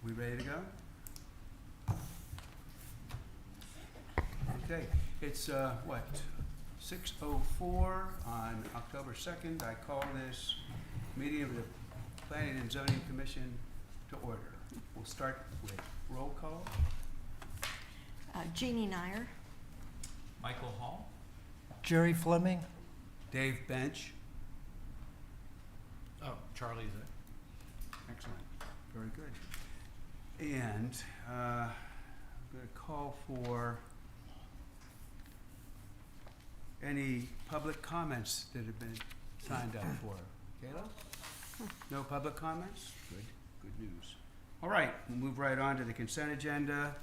We ready to go? Okay, it's, 6:04 on October 2nd. I call this meeting of the Planning and Zoning Commission to order. We'll start with roll call. Jeannie Nyer. Michael Hall? Jerry Fleming. Dave Bench. Oh, Charlie's it. Excellent, very good. And I'm going to call for any public comments that have been signed up for. Kayla? No public comments? Good, good news. All right, we'll move right on to the consent agenda.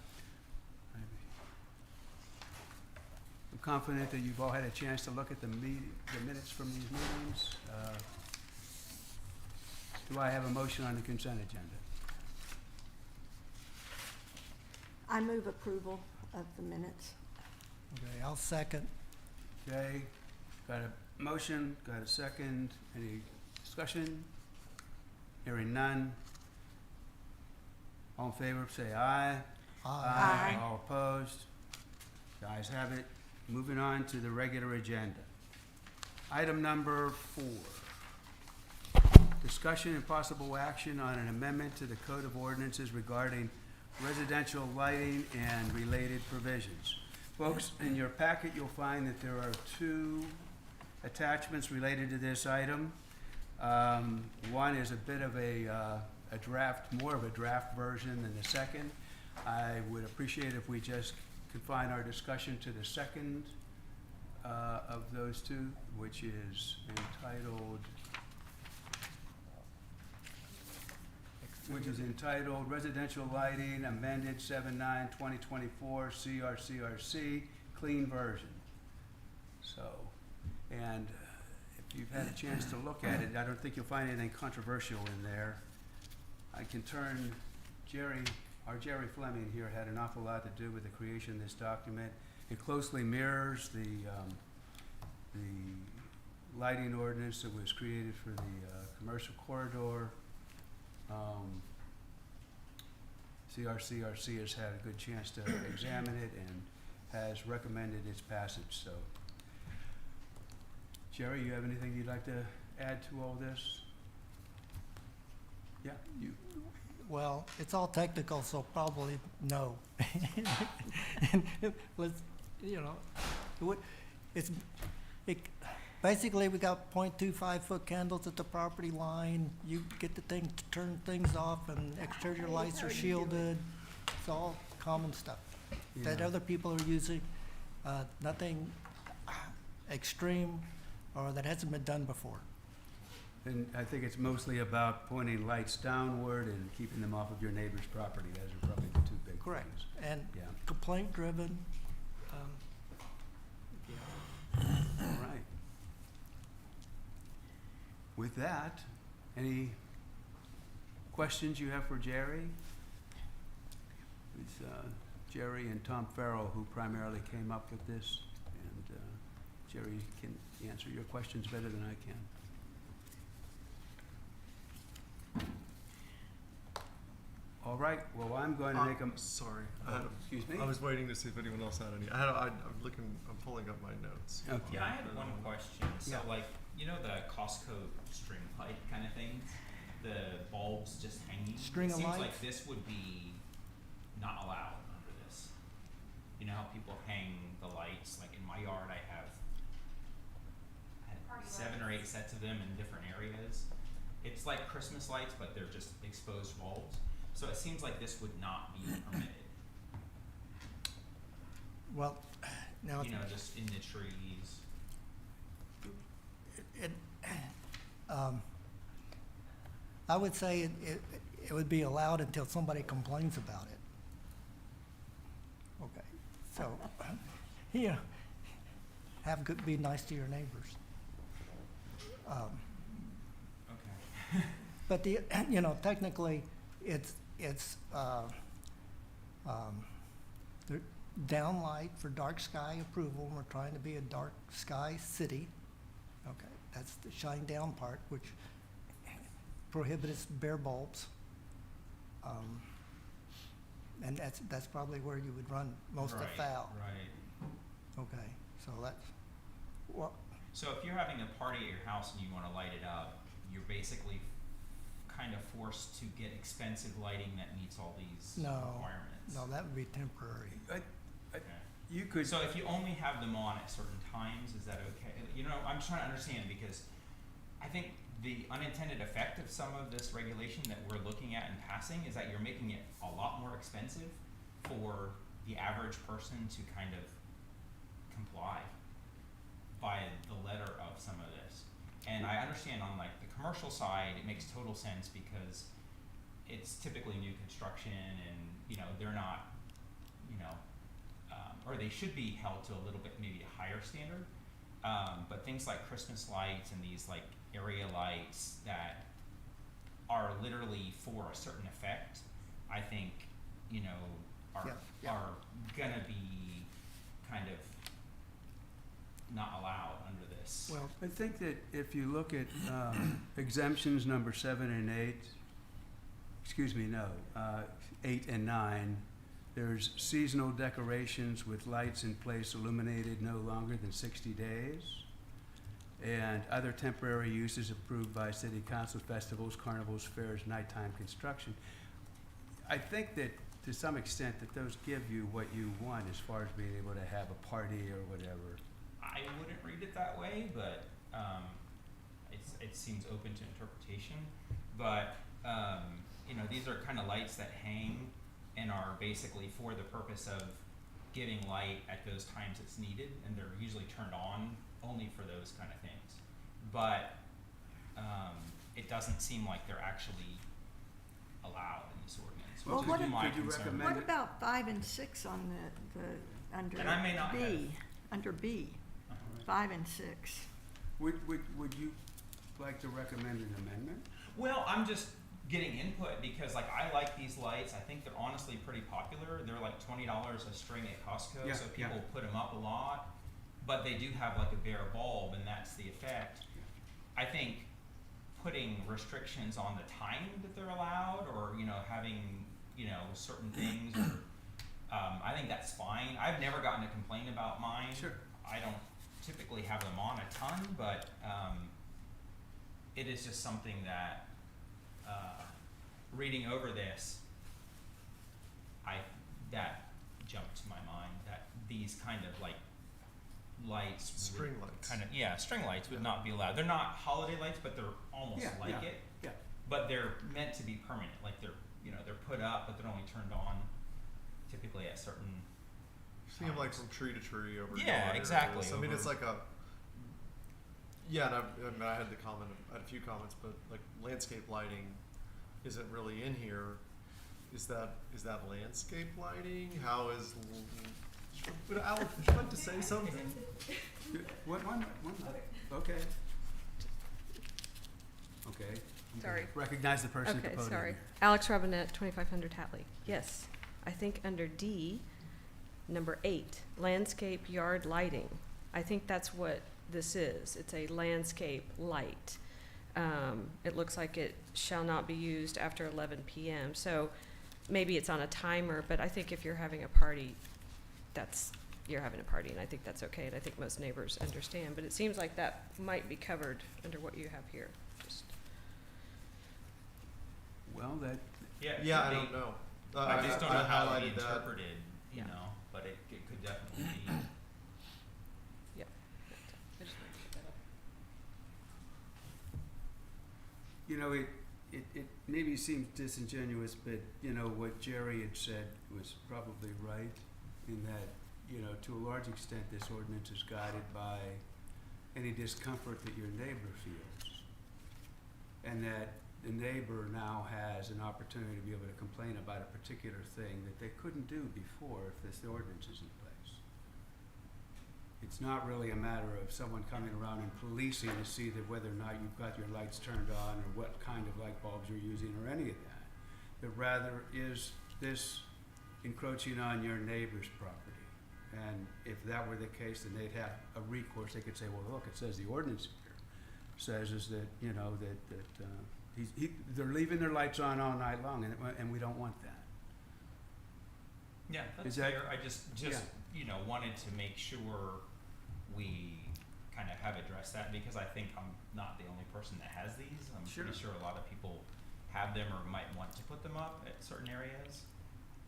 I'm confident that you've all had a chance to look at the minutes from these meetings. Do I have a motion on the consent agenda? I move approval of the minutes. Okay, I'll second. Okay, got a motion, got a second. Any discussion? Hearing none. All in favor, say aye. Aye. All opposed? The ayes have it. Moving on to the regular agenda. Item number 4. Discussion and possible action on an amendment to the Code of Ordinances regarding residential lighting and related provisions. Folks, in your packet, you'll find that there are 2 attachments related to this item. One is a bit of a draft, more of a draft version than the second. I would appreciate if we just confine our discussion to the second of those 2, which is entitled Residential Lighting Amended 7/9/2024 CRCRC Clean Version. So, and if you've had a chance to look at it, I don't think you'll find anything controversial in there. I can turn our Jerry Fleming here had an awful lot to do with the creation of this document. It closely mirrors the lighting ordinance that was created for the commercial corridor. CRCRC has had a good chance to examine it and has recommended its passage, so. Jerry, you have anything you'd like to add to all this? Yeah, you. Well, it's all technical, so probably no. Let's, basically we got 0.25 foot candles at the property line. You get the thing to turn things off, and exterior lights are shielded. It's all common stuff that Yeah. other people are using. Nothing extreme or that hasn't been done before. And I think it's mostly about pointing lights downward and keeping them off of your neighbor's property. Those are probably the 2 big things. Correct. And Yeah, complaint driven. all right. With that, any questions you have for Jerry? It's Jerry and Tom Farrell who primarily came up with this, and Jerry can answer your questions better than I can. All right, well, I'm going to make a, Sorry, excuse me? I was waiting to see if anyone else had any. I'm pulling up my notes. Okay. Yeah, I had one question. So, Yeah. like, you know the Costco string light kind of things? The bulbs just hanging? String It of seems lights? like this would be not allowed under this. You know how people hang the lights? Like, in my yard, I had 7 or 8 sets of them in different areas. It's like Christmas lights, but they're just exposed bulbs. So it seems like this would not be permitted. Well, now, You know, just in the trees. I would say it would be allowed until somebody complains about it. Okay, so, be nice to your neighbors. Okay. But technically, it's the downlight for dark sky approval, and we're trying to be a dark sky city. Okay, that's the shine down part, which prohibits bare bulbs. And that's probably where you would run most of the Right, foul. Right. Okay, so that's, well, So if you're having a party at your house and you wanna light it up, you're basically kind of forced to get expensive lighting that meets all these No, requirements. no, that would be temporary. Okay. You could, So if you only have them on at certain times, is that okay? You know, I'm trying to understand because I think the unintended effect of some of this regulation that we're looking at and passing is that you're making it a lot more expensive for the average person to kind of comply by the letter of some of this. And I understand on like the commercial side, it makes total sense because it's typically new construction and, you know, they're not, you know, or they should be held to a little bit maybe a higher standard. But things like Christmas lights and these like area lights that are literally for a certain effect, I think, you know, Yeah. are gonna be kind of not allowed under this. Well, I think that if you look at exemptions number 7 and 8, excuse me, no, 8 and 9, there's seasonal decorations with lights in place illuminated no longer than 60 days, and other temporary uses approved by city council, festivals, carnivals, fairs, nighttime construction. I think that to some extent that those give you what you want as far as being able to have a party or whatever. I wouldn't read it that way, but it seems open to interpretation. But you know, these are kind of lights that hang and are basically for the purpose of giving light at those times it's needed, and they're usually turned on only for those kind of things. But it doesn't seem like they're actually allowed in this ordinance, Well, which what is if- my Could you concern. recommend What it? about 5 and 6 on under And I may not have- B, under B, Uh-huh. 5 and 6? Would you like to recommend an amendment? Well, I'm just getting input because like I like these lights. I think they're honestly pretty popular. They're like $20 a string at Costco, Yeah, so people yeah. put them up a lot. But they do have like a bare bulb, and that's the effect. I think putting restrictions on the time that they're allowed, or you know, having certain things, or, I think that's fine. I've never gotten a complaint about mine. Sure. I don't typically have them on a ton, but it is just something that reading over this, that jumped to my mind that these kind of like lights, String lights. string lights would not be allowed. They're not holiday lights, but they're almost Yeah, like yeah, it. yeah. But they're meant to be permanent. Like they're put up, but they're only turned on typically at certain. See them like from tree to tree over. Yeah, yonder. exactly, I mean, over- it's like a. Yeah, and I had the comment. I had a few comments, but like landscape lighting isn't really in here. Is that landscape lighting? How is? Would Alex would you like to say something? One, okay. Okay. Sorry. Recognize the person at the Okay, podium. sorry. here. Alex Robinette, 2500 Hatley. Yes, I think under D, number 8, landscape yard lighting. I think that's what this is. It's a landscape light. It looks like it shall not be used after 11 p.m. So maybe it's on a timer, but I think if you're having a party, you're having a party, and I think that's okay, and I think most neighbors understand. But it seems like that might be covered under what you have here. Just Well, that, Yeah, it Yeah, could I be. don't know. I just don't know how to be highlighted that. interpreted, you Yeah. know, but it could definitely be. I just wanted to get that up. you know, it maybe seems disingenuous, but, you know, what Jerry had said was probably right in that, you know, to a large extent, this ordinance is guided by any discomfort that your neighbor feels. And that the neighbor now has an opportunity to be able to complain about a particular thing that they couldn't do before if this ordinance is in place. It's not really a matter of someone coming around and policing to see that whether or not you've got your lights turned on or what kind of light bulbs you're using or any of that. But rather, is this encroaching on your neighbor's property? And if that were the case, then they'd have a recourse. They could say, well, look, it says the ordinance here says is that, you know, they're leaving their lights on all night long, and we don't want that. Yeah, that's Is that- fair. I just, you know, wanted to make sure we kind of have addressed that because I think I'm not the only person that has these. I'm pretty Sure. sure a lot of people have them or might want to put them up at certain areas.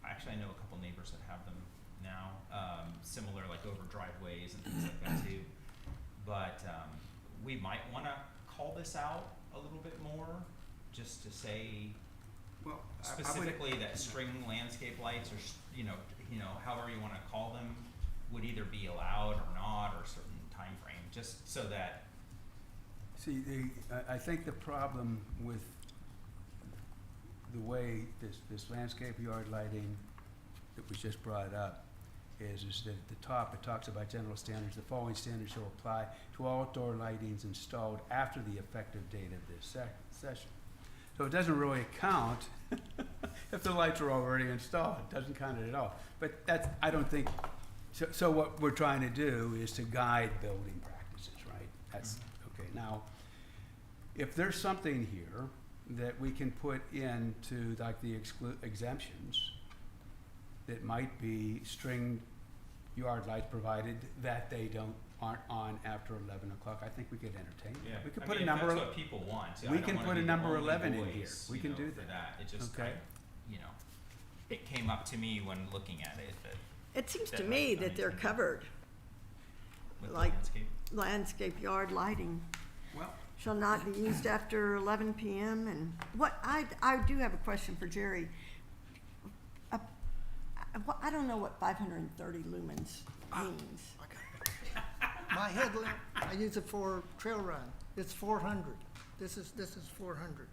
Actually, I know a couple neighbors that have them now, similar like over driveways and things like that too. But we might want to call this out a little bit more, just to say Well, I would- specifically that string landscape lights or you know however you want to call them would either be allowed or not or certain time frame, just so that See, I think the problem with the way this landscape yard lighting that was just brought up is that at the top, it talks about general standards. The following standards shall apply to all outdoor lightings installed after the effective date of this session. So it doesn't really count if the lights are already installed. It doesn't count it at all. But that's, I don't think, so what we're trying to do is to guide building practices, right? That's, okay, now, if there's something here that we can put into like the exemptions that might be string yard lights provided that they aren't on after 11 o'clock, I think we could entertain that. yeah, We could I put mean, a number, if that's what people want. we I don't can wanna put be a the number only 11 in here. voice, We you can know, do for that. It just Okay. you know, it came up to me when looking at it that It seems to That me might be that they're unintended. covered. with Like- the landscape. Landscape yard lighting well, shall not be used after 11 PM. And what, I do have a question for Jerry. I don't know what 530 lumens means. My headlamp, I use it for trail run. It's 400. This is 400.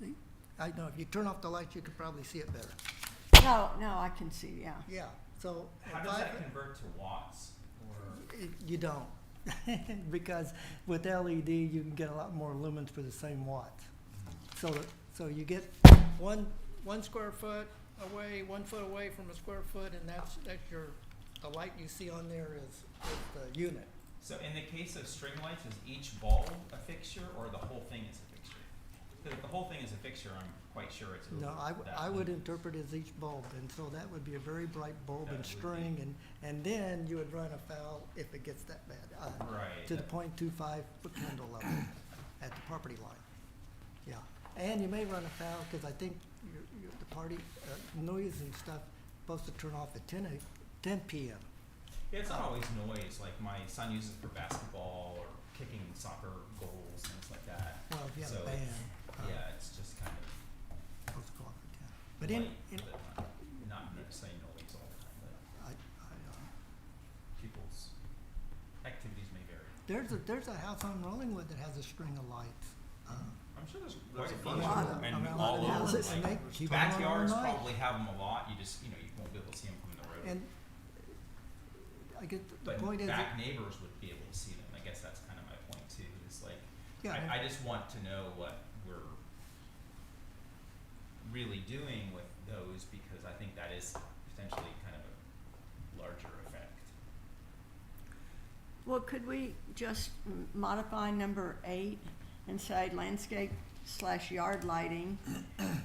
See? I know, if you turn off the lights, you could probably see it better. No, I can see, yeah. Yeah, so. How if does I- that convert to watts? Or You don't, because with LED, you can get a lot more lumens for the same watts. So you get one square foot away, 1 foot away from a square foot, and that's the light you see on there is the unit. so in the case of string lights, is each bulb a fixture or the whole thing is a fixture? Because if the whole thing is a fixture, I'm quite sure it's over No, that I would lumens. interpret as each bulb, and so that would be a very bright bulb That and would be- string, and then you would run afoul if it gets that bad. Right. To the that- 0.25 foot candle level at the property line. Yeah, and you may run afoul, because I think the party, noise and stuff, supposed to turn off at 10 PM. Yeah, it's not always noise. Like my son uses it for basketball or kicking soccer goals, things like that. Well, if you have So a band. Yeah, it's just kind of Supposed to go off at 10. But in, light, but not necessarily noise all the time. But people's activities may vary. there's a house on Rollingwood that has a string of lights. I'm sure there's There's quite a a few bunch of of them and around all the over. houses, and Like, they keep 'em on all backyards night. probably have them a lot. You just you won't be able to see them from the road. And I get, the But point is, back neighbors would be able to see them. I guess that's kind of my point too. Is like yeah, I just want to know what we're really doing with those because I think that is potentially kind of a larger effect. Well, could we just modify number 8 and say landscape/yard lighting,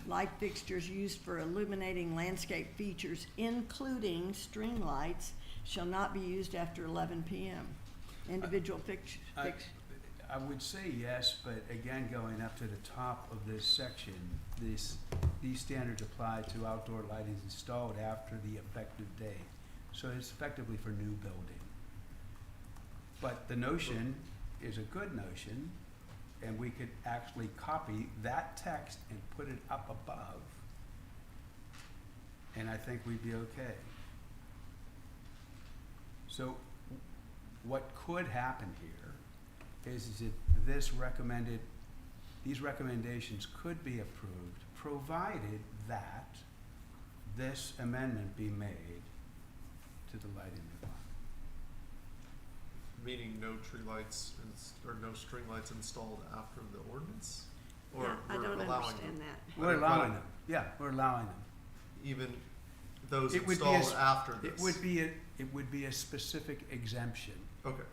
light fixtures used for illuminating landscape features, including string lights, shall not be used after 11 PM. Individual I would say yes, but again, going up to the top of this section, these standards apply to outdoor lighting installed after the effective date. So it's effectively for new building. But the notion is a good notion, and we could actually copy that text and put it up above, and I think we'd be okay. So what could happen here is that these recommendations could be approved, provided that this amendment be made to the lighting requirement. Meaning no tree lights or no string lights installed after the ordinance? Or Yeah, I we're don't allowing understand them? that. We're allowing them, yeah, we're allowing them. Even those It would be installed after this? It would be a specific exemption, Okay.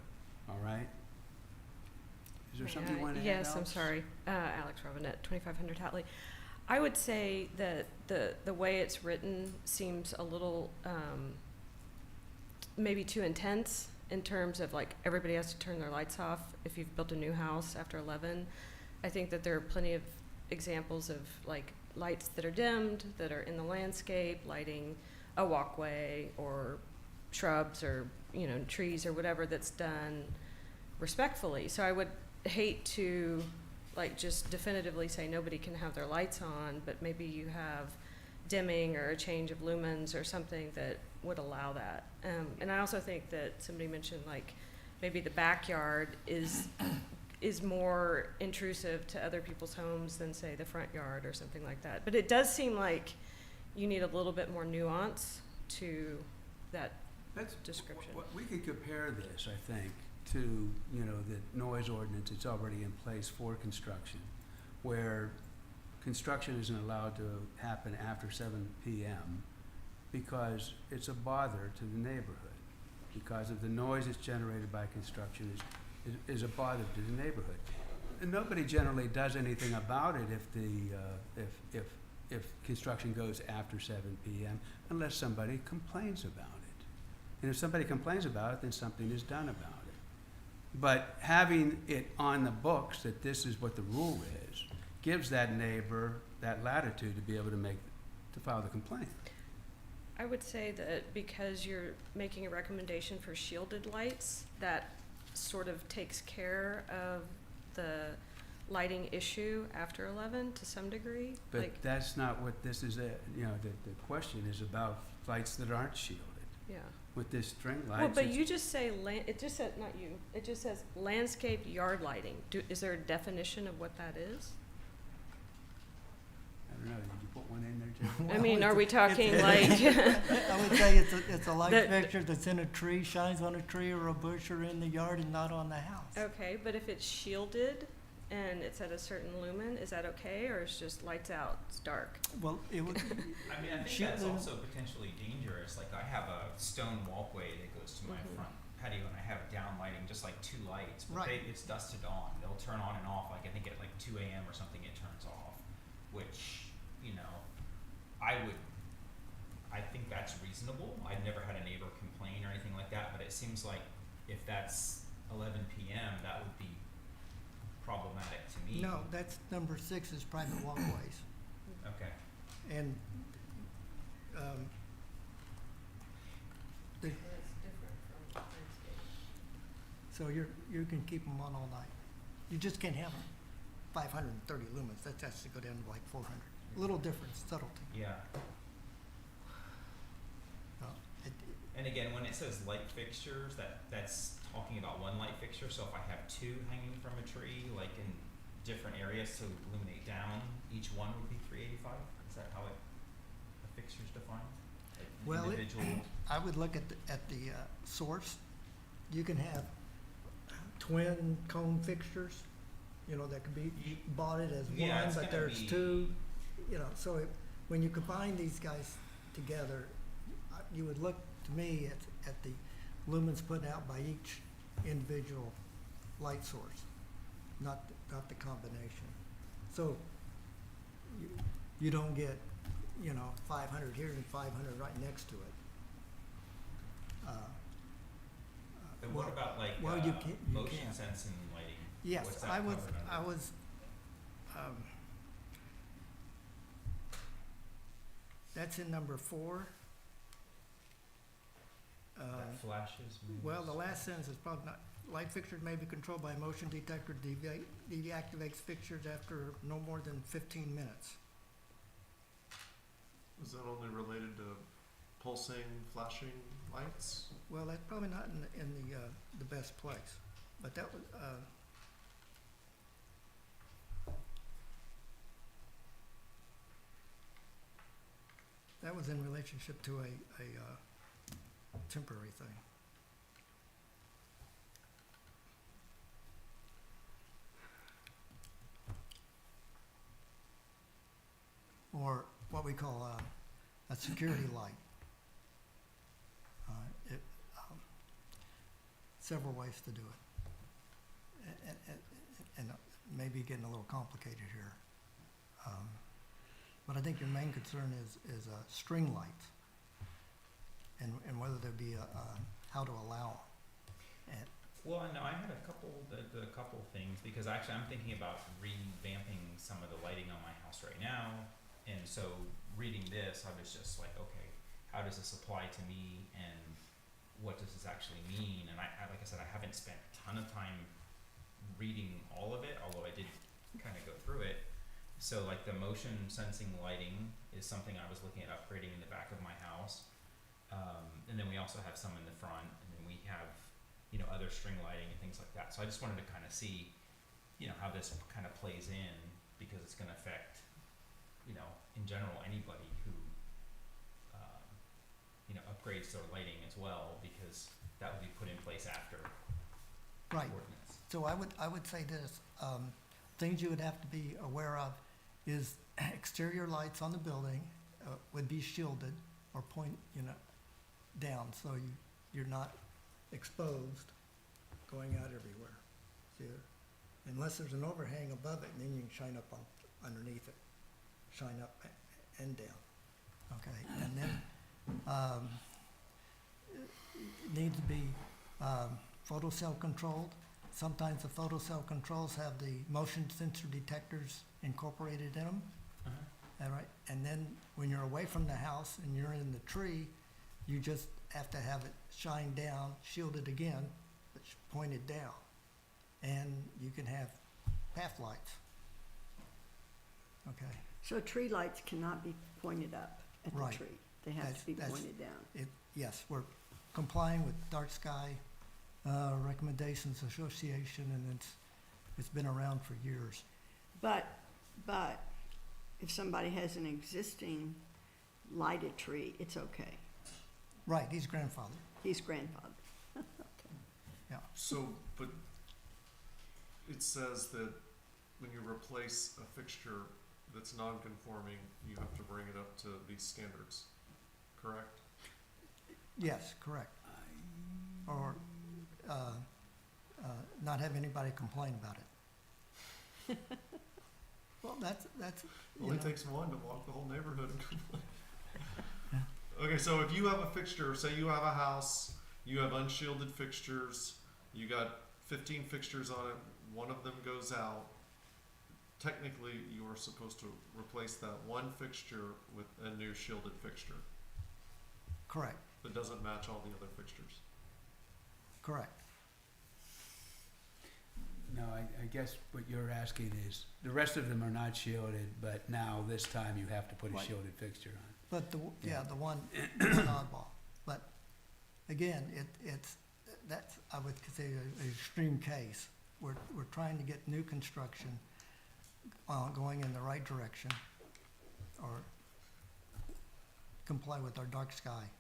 all right? Is there May something you I- want to add, Yes, I'm Alex? sorry. Alex Robinette, 2500 Hatley. I would say that the way it's written seems a little maybe too intense in terms of like everybody has to turn their lights off if you've built a new house after 11. I think that there are plenty of examples of like lights that are dimmed, that are in the landscape, lighting a walkway or shrubs or, you know, trees or whatever that's done respectfully. So I would hate to like just definitively say nobody can have their lights on, but maybe you have dimming or a change of lumens or something that would allow that. And I also think that somebody mentioned like maybe the backyard is more intrusive to other people's homes than say the front yard or something like that. But it does seem like you need a little bit more nuance to that That's, description. we could compare this, I think, to, you know, the noise ordinance that's already in place for construction, where construction isn't allowed to happen after 7 p.m. because it's a bother to the neighborhood, because of the noise that's generated by construction is a bother to the neighborhood. And nobody generally does anything about it if construction goes after 7 p.m. unless somebody complains about it. And if somebody complains about it, then something is done about it. But having it on the books that this is what the rule is, gives that neighbor that latitude to be able to file the complaint. I would say that because you're making a recommendation for shielded lights, that sort of takes care of the lighting issue after 11 to some degree. But Like, that's not what this is, you know, the question is about lights that aren't shielded. yeah. With this string lights. Well, but it's- you just say, it just said, not you, it just says landscape yard lighting. Is there a definition of what that is? I don't know, did you put one in there, Jerry? I Well, mean, are we it's talking a- like, I would say it's a light The- fixture that's in a tree, shines on a tree or a bush or in the yard and not on the house. okay, but if it's shielded and it's at a certain lumen, is that okay, or it's just lights out, it's dark? Well, it would, I mean, I think Shoot that's them. also potentially dangerous. Like, I have a stone walkway that goes to my Mhm. front patio, and I have down lighting, just like 2 lights, but Right. it's dusk to dawn. They'll turn on and off. Like, I think at like 2 a.m. or something, it turns off, which, you know, I think that's reasonable. I've never had a neighbor complain or anything like that, but it seems like if that's 11 p.m., that would be problematic to me. no, that's number 6 is private walkways. Okay. And, the- so you can keep them on all night. You just can't have them 530 lumens, that has to go down to like 400. Little difference, subtlety. Yeah. It- And again, when it says light fixtures, that's talking about one light fixture. So if I have 2 hanging from a tree, like in different areas to illuminate down, each one would be 385. Is that how a fixture's defined? Like an Well, individual. I would look at the source. You can have twin cone fixtures, you know, that could be bought it as Yeah, one, it's but gonna there's be- 2, you know, so when you combine these guys together, you would look, to me, at the lumens put out by each individual light source, not the combination. So you don't get, you know, 500 here and 500 right next to it. Then what well- about like well, you can't- you motion can't. sensing lighting? Yes, What's that I was, covered under? That's in number 4. That flashes. Well, the moves? last sentence is probably not, light fixtures may be controlled by a motion detector, deactivates fixtures after no more than 15 minutes. Is that only related to pulsing, flashing lights? Well, that's probably not in the best place, but that was, that was in relationship to a temporary thing. Or what we call a security light. It, several ways to do it. And maybe getting a little complicated here. But I think your main concern is string lights, and whether there be how to allow 'em. And Well, no, I had a couple things, because actually I'm thinking about revamping some of the lighting on my house right now, and so reading this, I was just like, okay, how does this apply to me, and what does this actually mean? And I like I said, I haven't spent a ton of time reading all of it, although I did kind of go through it. So like the motion sensing lighting is something I was looking at upgrading in the back of my house. And then we also have some in the front, and then we have, other string lighting and things like that. So I just wanted to kind of see, how this kind of plays in, because it's going to affect, in general, anybody who, upgrades their lighting as well, because that will be put in place after right. ordinance. So I would say this, things you would have to be aware of is exterior lights on the building would be shielded or point, down, so you're not exposed going out everywhere. See, unless there's an overhang above it, and then you can shine up on, underneath it, shine up and down. Okay, and then, it needs to be, photocell controlled. Sometimes the photocell controls have the motion sensor detectors incorporated in them. Uh-huh. All right, and then when you're away from the house and you're in the tree, you just have to have it shine down, shielded again, but pointed down. And you can have path lights. Okay, So tree lights cannot be pointed up at the Right. tree. They have to be That's- pointed down. yes, we're complying with Dark Sky Recommendations Association, and it's been around for years. But if somebody has an existing lighted tree, it's okay. Right, he's grandfather, He's grandfathered. yeah. So, but it says that when you replace a fixture that's non-conforming, you have to bring it up to these standards, correct? Yes, correct. Or not have anybody complain about it. Well, that's, you Only know, takes one to walk the whole neighborhood and complain. Okay, so if you have a fixture, say you have a house, you have unshielded fixtures, you got 15 fixtures on it, one of them goes out, technically you are supposed to replace that one fixture with a new shielded fixture correct, that doesn't match all the other fixtures. correct. No, I guess what you're asking is, the rest of them are not shielded, but now this time you have to put a Right. shielded fixture on. But Yeah. the one is an oddball. But again, that's, I would say, an extreme case. We're trying to get new construction going in the right direction, or comply with our dark sky.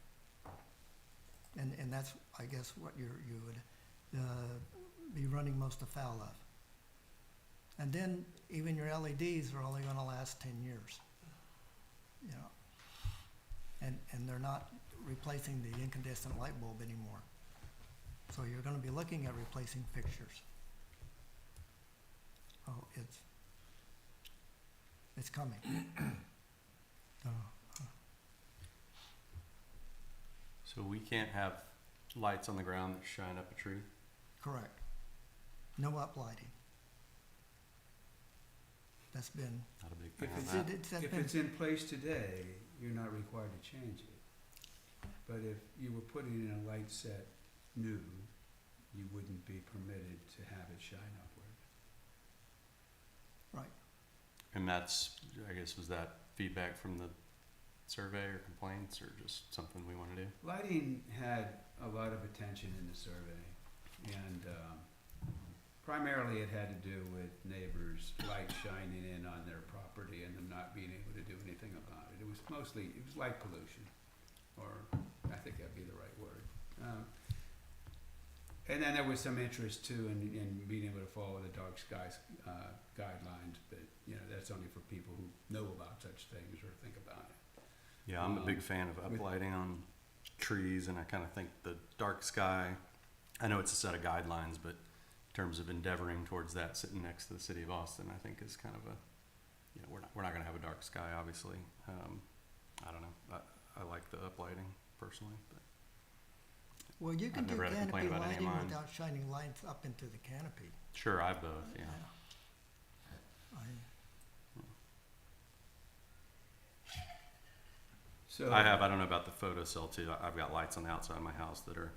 And that's, I guess, what you would be running most afoul of. And then even your LEDs are only gonna last 10 years, you know. And they're not replacing the incandescent light bulb anymore. So you're gonna be looking at replacing fixtures. Oh, it's coming. So we can't have lights on the ground that shine up a tree? Correct. No uplighting. That's been, Not a big If fan of it's that. that's If been, it's in place today, you're not required to change it. But if you were putting in a light set new, you wouldn't be permitted to have it shine upward. right. And that's, I guess, was that feedback from the survey or complaints, or just something we wanna do? Lighting had a lot of attention in the survey, and primarily it had to do with neighbors' light shining in on their property and them not being able to do anything about it. It was light pollution, or I think that'd be the right word. And then there was some interest too in being able to follow the dark skies guidelines, but that's only for people who know about such things or think about it. Yeah, I'm a big fan of uplighting on trees, and I kinda think the dark sky, I know it's a set of guidelines, but in terms of endeavoring towards that, sitting next to the city of Austin, I think is kind of you know, we're not gonna have a dark sky, obviously. I don't know, I like the uplighting personally, but Well, you can I've do never had a complaint canopy about any of lighting mine. without shining lights up into the canopy. sure, I have both, yeah. So. I don't know about the photocell too. I've got lights on the outside of my house that are,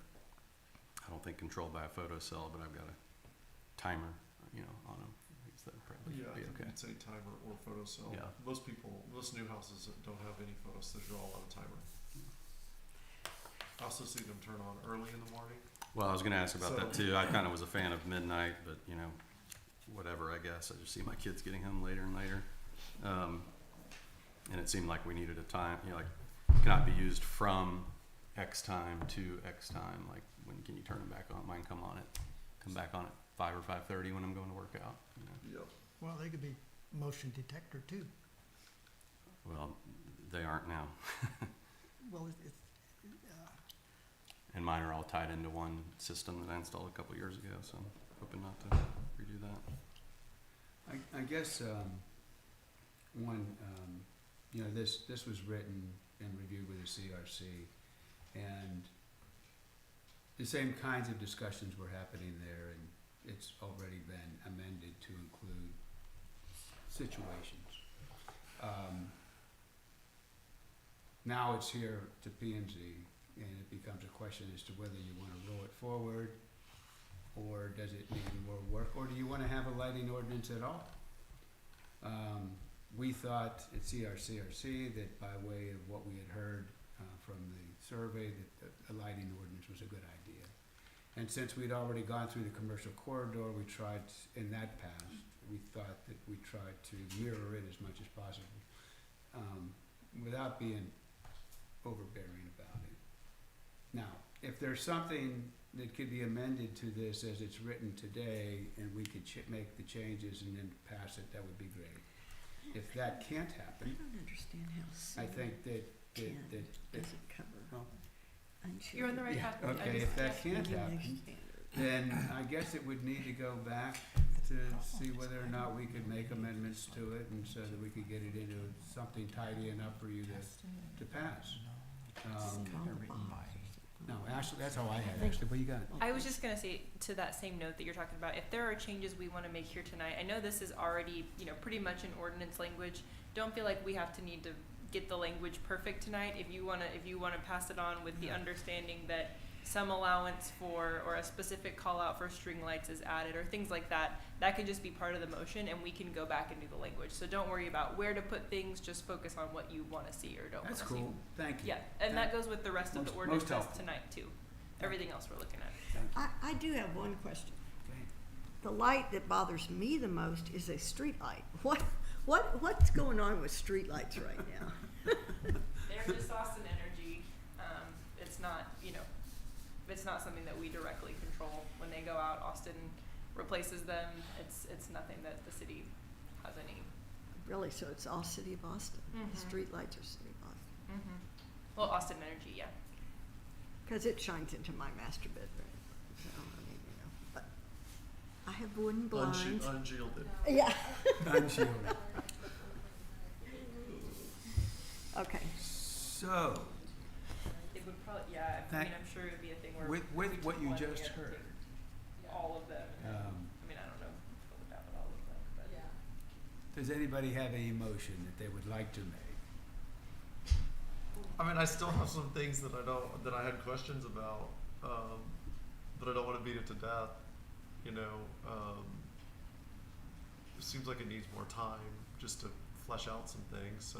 I don't think controlled by a photocell, but I've got a timer, you know, on them. That probably Yeah, I be think okay. you'd say timer or photocell. Yeah. Most new houses that don't have any photos, they're all on a timer. I also see them turn on early in the morning. Well, I was gonna ask about that So- too. I kinda was a fan of midnight, but you know, whatever, I guess. I just see my kids getting home later and later. And it seemed like we needed a time, you know, like, cannot be used from X time to X time. Like, when can you turn them back on? Mine come back on at 5 or 5:30 when I'm going to work out, you know. Yep. Well, they could be motion detector too. Well, they aren't now. Well, it's And mine are all tied into one system that I installed a couple years ago, so I'm hoping not to redo that. I guess, you know, this was written and reviewed with the CRC, and the same kinds of discussions were happening there, and it's already been amended to include situations. Now it's here to P and Z, and it becomes a question as to whether you wanna roll it forward, or does it need more work, or do you wanna have a lighting ordinance at all? We thought at CRCRC that by way of what we had heard from the survey, that a lighting ordinance was a good idea. And since we'd already gone through the commercial corridor, we tried, in that passed, we thought that we tried to mirror it as much as possible, without being overbearing about it. Now, if there's something that could be amended to this as it's written today, and we could make the changes and then pass it, that would be great. If that can't I happen, don't understand how I think that doesn't cover well, unshielded. You're on the right yeah, path. okay, if that can't Maybe happen, next standard. then I guess it would need to go back to see whether or not we could make amendments to it, and so that we could get it into something tidy enough for you to pass. No, Ashley, that's all I had, Ashley, what you got? I was just gonna say, to that same note that you're talking about, if there are changes we wanna make here tonight, I know this is already, you know, pretty much in ordinance language. Don't feel like we have to need to get the language perfect tonight. If you wanna pass it on with the understanding that some allowance for, or a specific call out for string lights is added, or things like that, that could just be part of the motion, and we can go back and do the language. So don't worry about where to put things, just focus on what you wanna see or don't wanna That's see. cool, thank you. Yeah, and that goes with the rest of the Most ordinances helpful. tonight too. Everything else we're looking at. Thank you. I do have one question. Okay. The light that bothers me the most is a street light. What's going on with street lights right now? They're just Austin Energy. It's not, you know, it's not something that we directly control. When they go out, Austin replaces them. It's nothing that the city has any. Really, so it's all city of Austin. The Mhm. street lights are city of Austin. Well, Austin Energy, yeah. Because it shines into my master bedroom. So, I mean, you know, but I have wooden blinds. Unshielded. Yeah. Unshielded. Okay. So, It would probably, yeah. I Thank- mean, I'm sure it would be a thing where with if we what took you one, we just had to heard, take all of them. And then, I mean, I don't know about all of them, but does anybody have any motion that they would like to make? I mean, I still have some things that I had questions about, but I don't want to beat it to death. You know, it seems like it needs more time just to flesh out some things. So,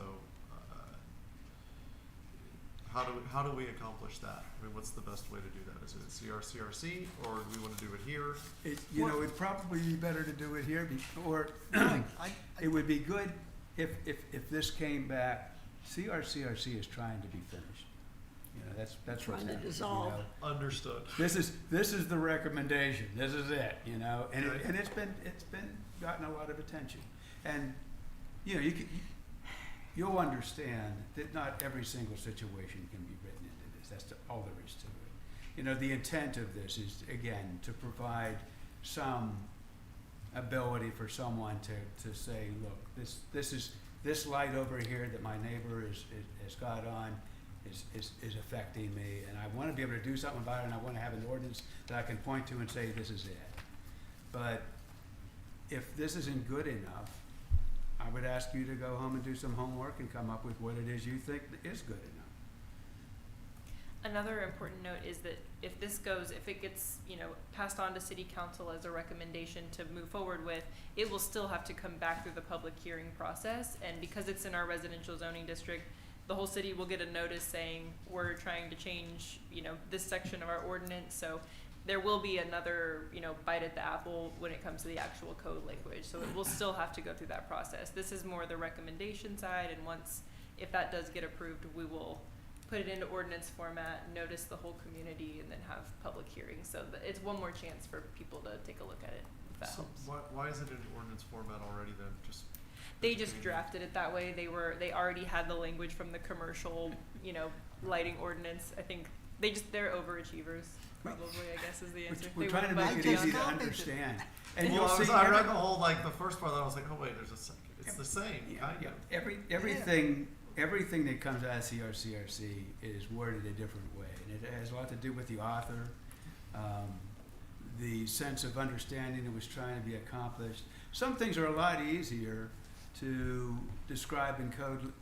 how do we accomplish that? I mean, what's the best way to do that? Is it CRCRC, or do we want to do it here? You know, it'd probably be better to do it here, or I, it would be good if this came back. CRCRC is trying to be finished. You know, that's what's Trying to happening, you dissolve. know. Understood. This is the recommendation. This is it, you know, and Okay. it's been gotten a lot of attention. And you know, you'll understand that not every single situation can be written into this. That's all there is to it. You know, the intent of this is, again, to provide some ability for someone to say, look, this light over here that my neighbor has got on is affecting me, and I wanna be able to do something about it, and I wanna have an ordinance that I can point to and say, this is it. But if this isn't good enough, I would ask you to go home and do some homework and come up with what it is you think is good enough. Another important note is that if it gets, passed on to city council as a recommendation to move forward with, it will still have to come back through the public hearing process, and because it's in our residential zoning district, the whole city will get a notice saying, we're trying to change, this section of our ordinance, so there will be another, bite at the apple when it comes to the actual code language, so it will still have to go through that process. This is more the recommendation side, and if that does get approved, we will put it into ordinance format, notice the whole community, and then have public hearings. So it's one more chance for people to take a look at it, if that So helps. why is it in ordinance format already then? They just drafted it that way. They already had the language from the commercial, lighting ordinance. I think they're overachievers, probably, I guess is the answer. We're They trying to wouldn't make mind it easy beyond to that. understand. And Well, you'll see I read the whole, the first part, and I was like, oh wait, there's a second. It's the same, kind of. Everything that comes out of CRCRC is worded a different way, and it has a lot to do with the author, the sense of understanding that was trying to be accomplished. Some things are a lot easier to describe in code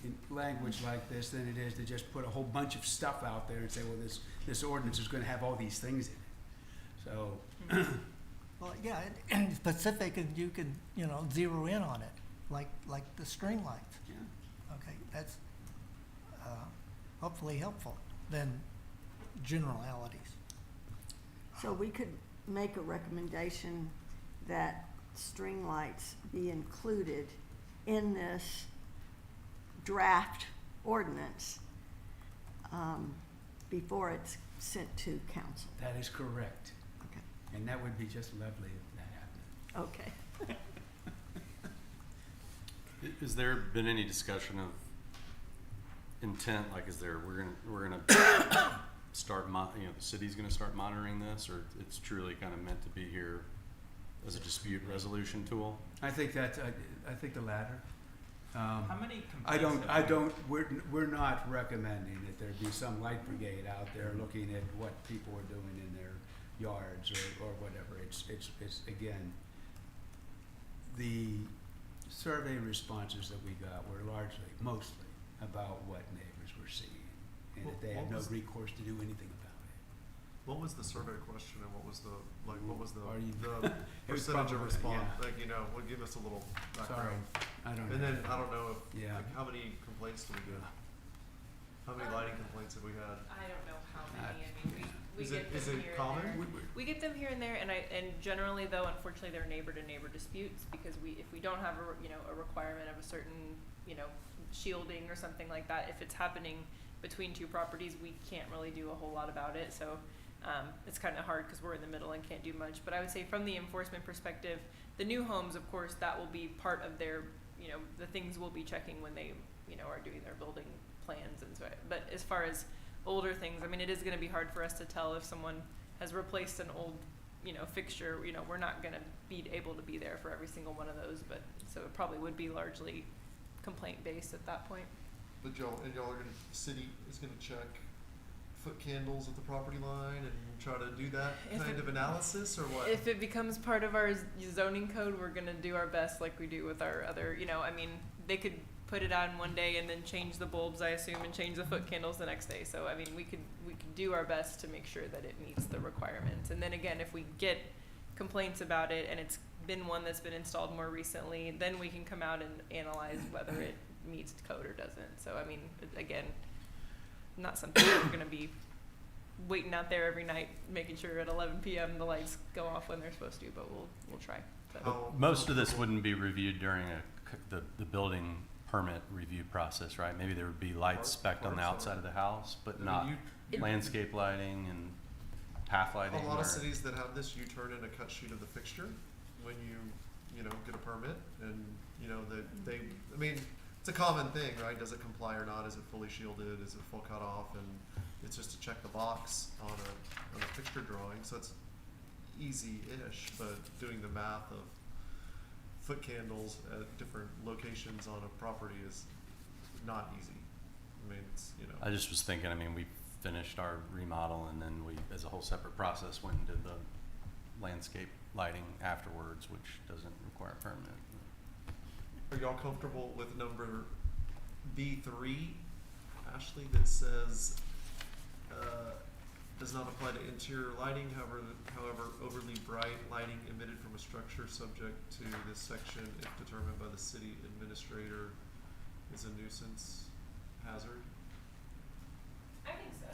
in language like this than it is to just put a whole bunch of stuff out there and say, well, this ordinance is going to have all these things in it. So, Well, yeah, and specific, and you can, zero in on it, like the string lights. yeah. Okay, that's hopefully helpful than generalities. So we could make a recommendation that string lights be included in this draft ordinance before it's sent to council. That is correct. Okay. And that would be just lovely if that happened. Okay. Has there been any discussion of intent? Like, we're gonna start the city's gonna start monitoring this, or it's truly kind of meant to be here as a dispute resolution tool? I think I think the latter. How many complaints? We're not recommending that there be some light brigade out there looking at what people are doing in their yards or whatever. It's again, the survey responses that we got were mostly about what neighbors were seeing, and that they had no recourse to do anything about it. What was the survey question, and what was the Are you- the It was percentage of probably- response? yeah. Would give us a little Sorry, background. I don't know. And then I don't know if Yeah. how many complaints did we get? How many lighting complaints have we had? I don't know how many. I mean, we Is get it- them is it here common? and there. We get them here and there, and generally though, unfortunately, they're neighbor to neighbor disputes because if we don't have a requirement of a certain shielding or something like that, if it's happening between two properties, we can't really do a whole lot about it. So it's kind of hard because we're in the middle and can't do much. But I would say from the enforcement perspective, the new homes, of course, that will be part of their the things we'll be checking when they are doing their building plans and so. But as far as older things, I mean, it is going to be hard for us to tell if someone has replaced an old, fixture. We're not going to be able to be there for every single one of those, but so it probably would be largely complaint based at that point. But y'all are gonna, the city is gonna check foot candles at the property line and try to do that If kind it- of analysis, or what? If it becomes part of our zoning code, we're going to do our best like we do with our other, I mean, they could put it on one day and then change the bulbs, I assume, and change the foot candles the next day. So I mean, we could do our best to make sure that it meets the requirements. And then again, if we get complaints about it and it's been one that's been installed more recently, then we can come out and analyze whether it meets code or doesn't. So I mean, again, not something that we're going to be waiting out there every night, making sure at 11 p.m. the lights go off when they're supposed to, but we'll try. But How- Most of this wouldn't be reviewed during the building permit review process, right? Maybe there would be lights Parts spec'd on the of it. outside of the house, but I mean, not It- landscape lighting and path lighting. A lot or- of cities that have this, you turn in a cut sheet of the fixture when you get a permit, and I mean, it's a common thing, right? Does it comply or not? Is it fully shielded? Is it full cut off? And it's just to check the box on a fixture drawing, so it's easy-ish, but doing the math of foot candles at different locations on a property is not easy. I mean, it's, you know. I just was thinking, I mean, we finished our remodel and then we, as a whole separate process, went and did the landscape lighting afterwards, which doesn't require a permit. Are y'all comfortable with number B3, Ashley, that says, does not apply to interior lighting, however, overly bright lighting emitted from a structure subject to this section, if determined by the city administrator, is a nuisance hazard? I think so.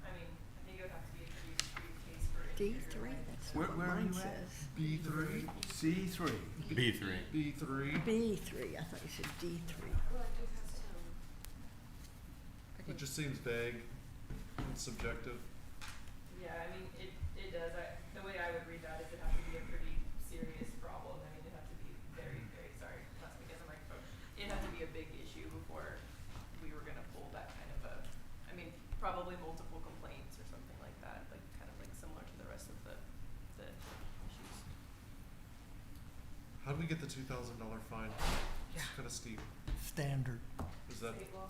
I mean, I think it would have to be a pretty extreme case for D interior three, lighting. that's Where- what where are mine you at? says. B3? C3. B3. B3, B three, I thought you said D three. it just seems vague and subjective. Yeah, I mean, it does. The way I would read that is it'd have to be a pretty serious problem. I mean, it'd have to be very, very, sorry, not to get the microphone. It'd have to be a big issue before we were gonna pull that kind of a, I mean, probably multiple complaints or something like that, like kind of like similar to the rest of the issues. How do we get the $2,000 fine? It's kind of steep. Standard, Is that, State law?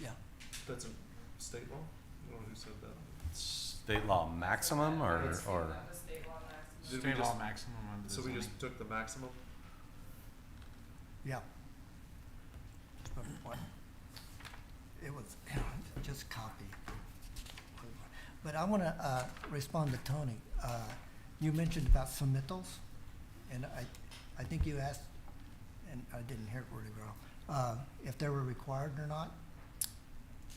yeah. that's a state law? I don't know who said that. State law maximum or? That was state law maximum. Did we State law just- maximum under the So we zoning. just took the maximum? Yeah. But what? It was, just copy. But I wanna, respond to Tony. You mentioned about submittals, and I think you asked, and I didn't hear it really well, if they were required or not.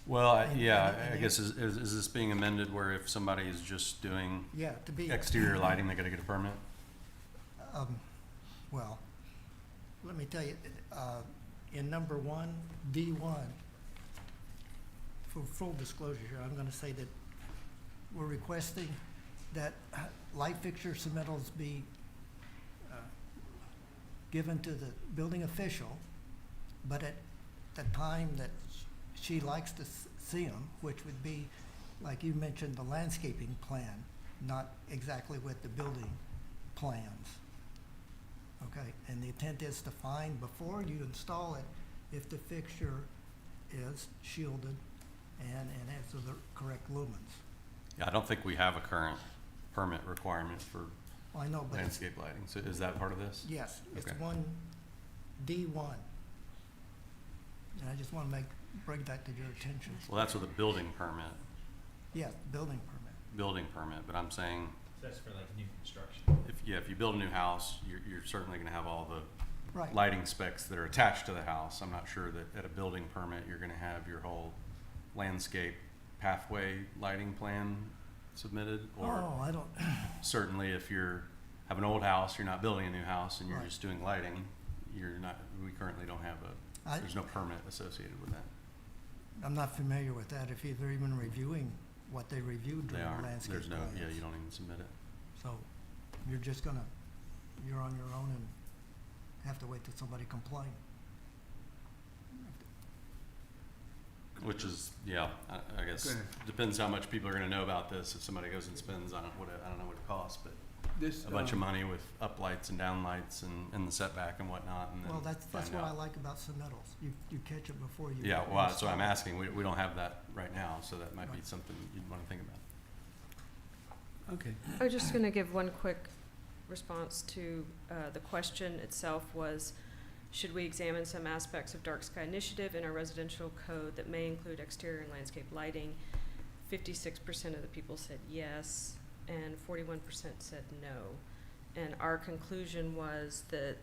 Well, And- yeah, and I they- guess is this being amended where if somebody is just doing Yeah, to be. exterior lighting, they gotta get a permit? Well, let me tell you, in number 1, D1, for full disclosure here, I'm gonna say that we're requesting that light fixture submittals be given to the building official, but at the time that she likes to see them, which would be, like you mentioned, the landscaping plan, not exactly with the building plans. Okay, and the intent is to find before you install it, if the fixture is shielded and has the correct lumens. Yeah, I don't think we have a current permit requirement for Well, I know, but it's, landscape lighting, so is that part of this? yes, it's Okay. 1D1. And I just wanna bring that to your attention. Well, that's with a building permit, Yeah, building permit. but I'm saying, So that's for like new construction. if you build a new house, you're certainly gonna have all the Right. lighting specs that are attached to the house. I'm not sure that at a building permit, you're gonna have your whole landscape pathway lighting plan submitted, or Oh, I don't, certainly if have an old house, you're not building a new house and you're Right. just doing lighting, we currently don't have there's no permit associated with that. I'm not familiar with that, if they're even reviewing what they reviewed They during the aren't, landscape there's no, plans. yeah, you don't even submit it. So, you're on your own and have to wait till somebody complains. Which is, yeah, I guess, Good. depends how much people are gonna know about this. If somebody goes and spends, I don't know what it costs, but This, a bunch of money with uplights and downlights and the setback and whatnot, and then Well, that's find what I out. like about submittals. You catch it before you. Yeah, well, that's what I'm install it. asking. We don't have that right now, so that might be Right. something you'd wanna think about. okay. I was just gonna give one quick response to, the question itself was, should we examine some aspects of dark sky initiative in our residential code that may include exterior and landscape lighting? 56% of the people said yes, and 41% said no. And our conclusion was that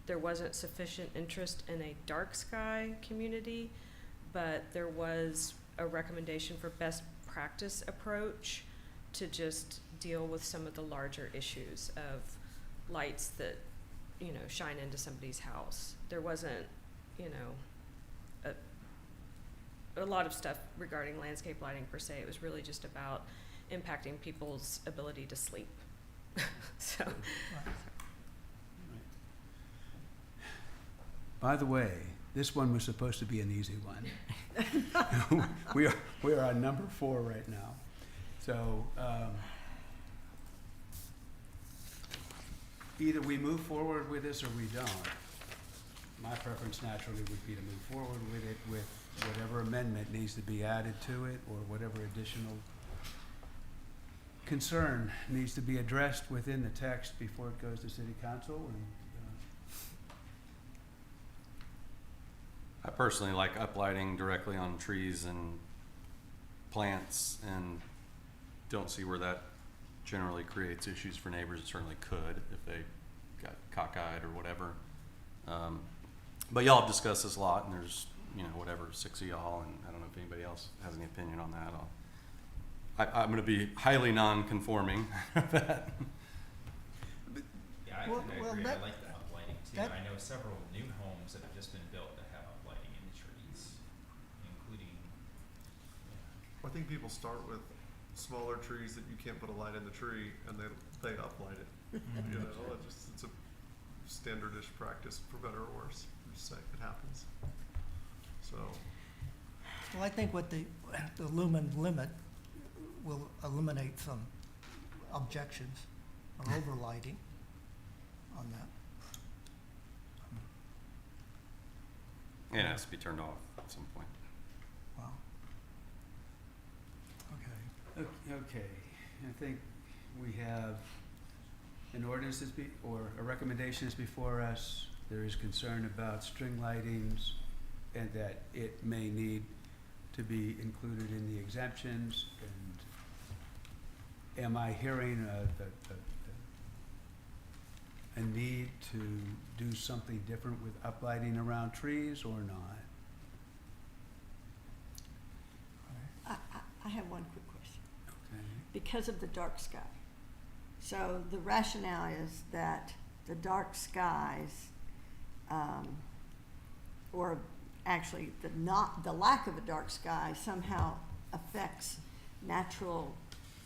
there wasn't sufficient interest in a dark sky community, but there was a recommendation for best practice approach to just deal with some of the larger issues of lights that, shine into somebody's house. There wasn't, a lot of stuff regarding landscape lighting per se. It was really just about impacting people's ability to sleep. So, Right. By the way, this one was supposed to be an easy one. We are on number 4 right now. So, either we move forward with this or we don't. My preference naturally would be to move forward with it with whatever amendment needs to be added to it or whatever additional concern needs to be addressed within the text before it goes to city council and, I personally like uplighting directly on trees and plants and don't see where that generally creates issues for neighbors. It certainly could if they got cockeyed or whatever. But y'all have discussed this a lot and there's, whatever, 6 of y'all, and I don't know if anybody else has any opinion on that. I'm gonna be highly non-conforming that. Yeah, I Well- tend to well, agree. that- I like the uplighting too. that- I know several new homes that have just been built that have uplighting in the trees, including, I think people start with smaller trees that you can't put a light in the tree, and they uplight it. It's a standardish practice for better or worse. I'm just saying it happens. So Well, I think what the lumen limit will eliminate some objections or overlighting on that. It has to be turned off at some point. Wow. Okay. okay. I think we have an ordinance or a recommendation is before us. There is concern about string lightings and that it may need to be included in the exemptions. And am I hearing a need to do something different with uplighting around trees or not? I have one quick question. Okay. Because of the dark sky. So the rationale is that the dark skies, or actually the lack of a dark sky somehow affects natural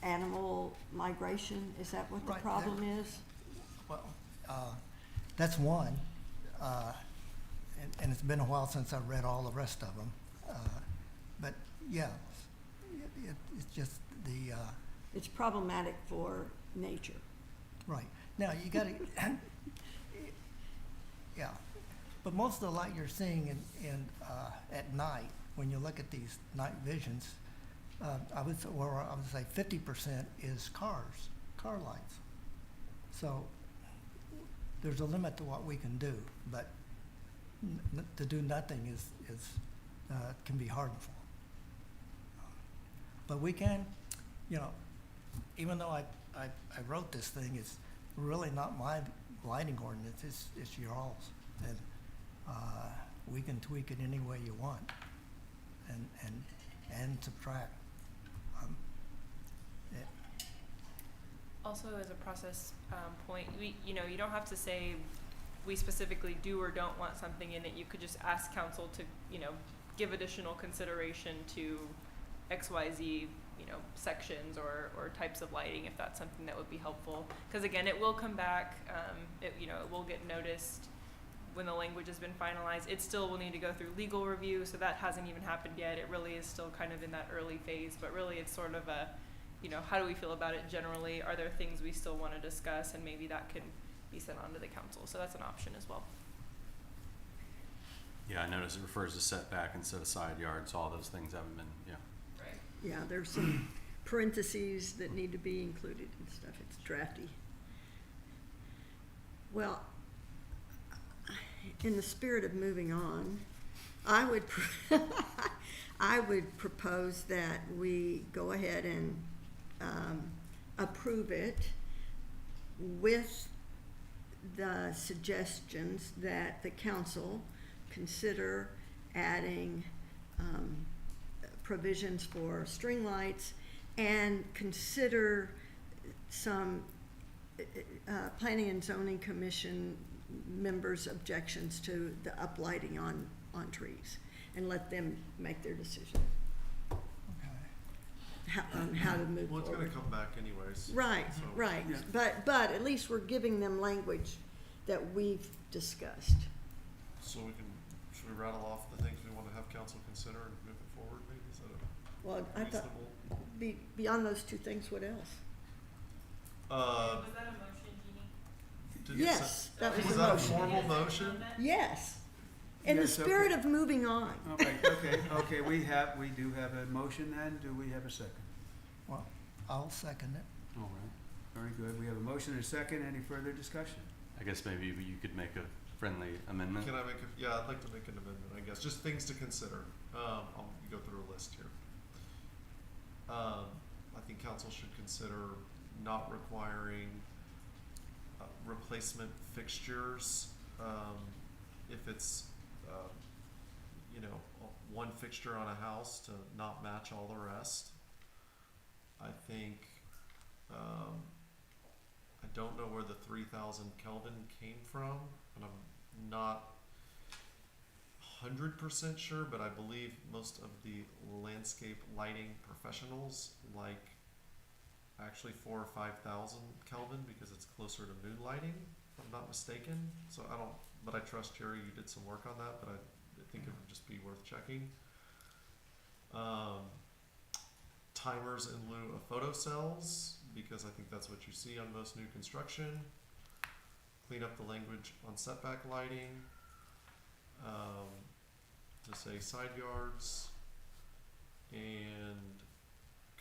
animal migration. Is that what the Right, problem is? Well, that's one, and it's been a while since I read all the rest of them. But yeah, it's just the, It's problematic for nature. right. Now, you gotta, yeah. But most of the light you're seeing at night, when you look at these night visions, I would say 50% is car lights. So there's a limit to what we can do, but to do nothing can be harmful. But we can, even though I wrote this thing, it's really not my lighting ordinance, it's y'all's. And we can tweak it any way you want and subtract. Also, as a process point, you don't have to say we specifically do or don't want something in it. You could just ask council to, give additional consideration to X, Y, Z, sections or types of lighting if that's something that would be helpful. Because again, it will come back. It will get noticed when the language has been finalized. It still will need to go through legal review, so that hasn't even happened yet. It really is still kind of in that early phase, but really it's sort of a, how do we feel about it generally? Are there things we still want to discuss? And maybe that can be sent on to the council. So that's an option as well. Yeah, I notice it refers to setback instead of side yards. All those things haven't been, Right. Yeah, there's some parentheses that need to be included and stuff. It's drafty. Well, in the spirit of moving on, I would I would propose that we go ahead and approve it with the suggestions that the council consider adding provisions for string lights and consider some Planning and Zoning Commission members' objections to the uplighting on trees and let them make their decision Okay. on how to move well, it's forward. gonna come back anyways. Right, So- right. Yeah. But at least we're giving them language that we've discussed. So should we rattle off the things we wanna have council consider and move it forward, maybe? Is that Well, a I thought, reasonable? beyond those two things, what else? Was that a motion, Jeannie? Yes, that was Was the that a motion. formal motion? Yes. In the Yes, okay. spirit of moving on. All right, okay, we do have a motion then, do we have a second? Well, I'll second it. All right, very good, we have a motion and a second, any further discussion? I guess maybe you could make a friendly amendment. Can I make a, yeah, I'd like to make an amendment, I guess, just things to consider. I'll go through a list here. I think council should consider not requiring replacement fixtures, if it's, you know, one fixture on a house to not match all the rest. I think, I don't know where the 3,000 Kelvin came from, and I'm not 100% sure, but I believe most of the landscape lighting professionals like actually 4,000 or 5,000 Kelvin because it's closer to mood lighting, if I'm not mistaken. So I don't, but I trust Jerry, you did some work on that, but I think it would just be worth checking. Timers in lieu of photocells, because I think that's what you see on most new construction. Clean up the language on setback lighting. To say side yards, and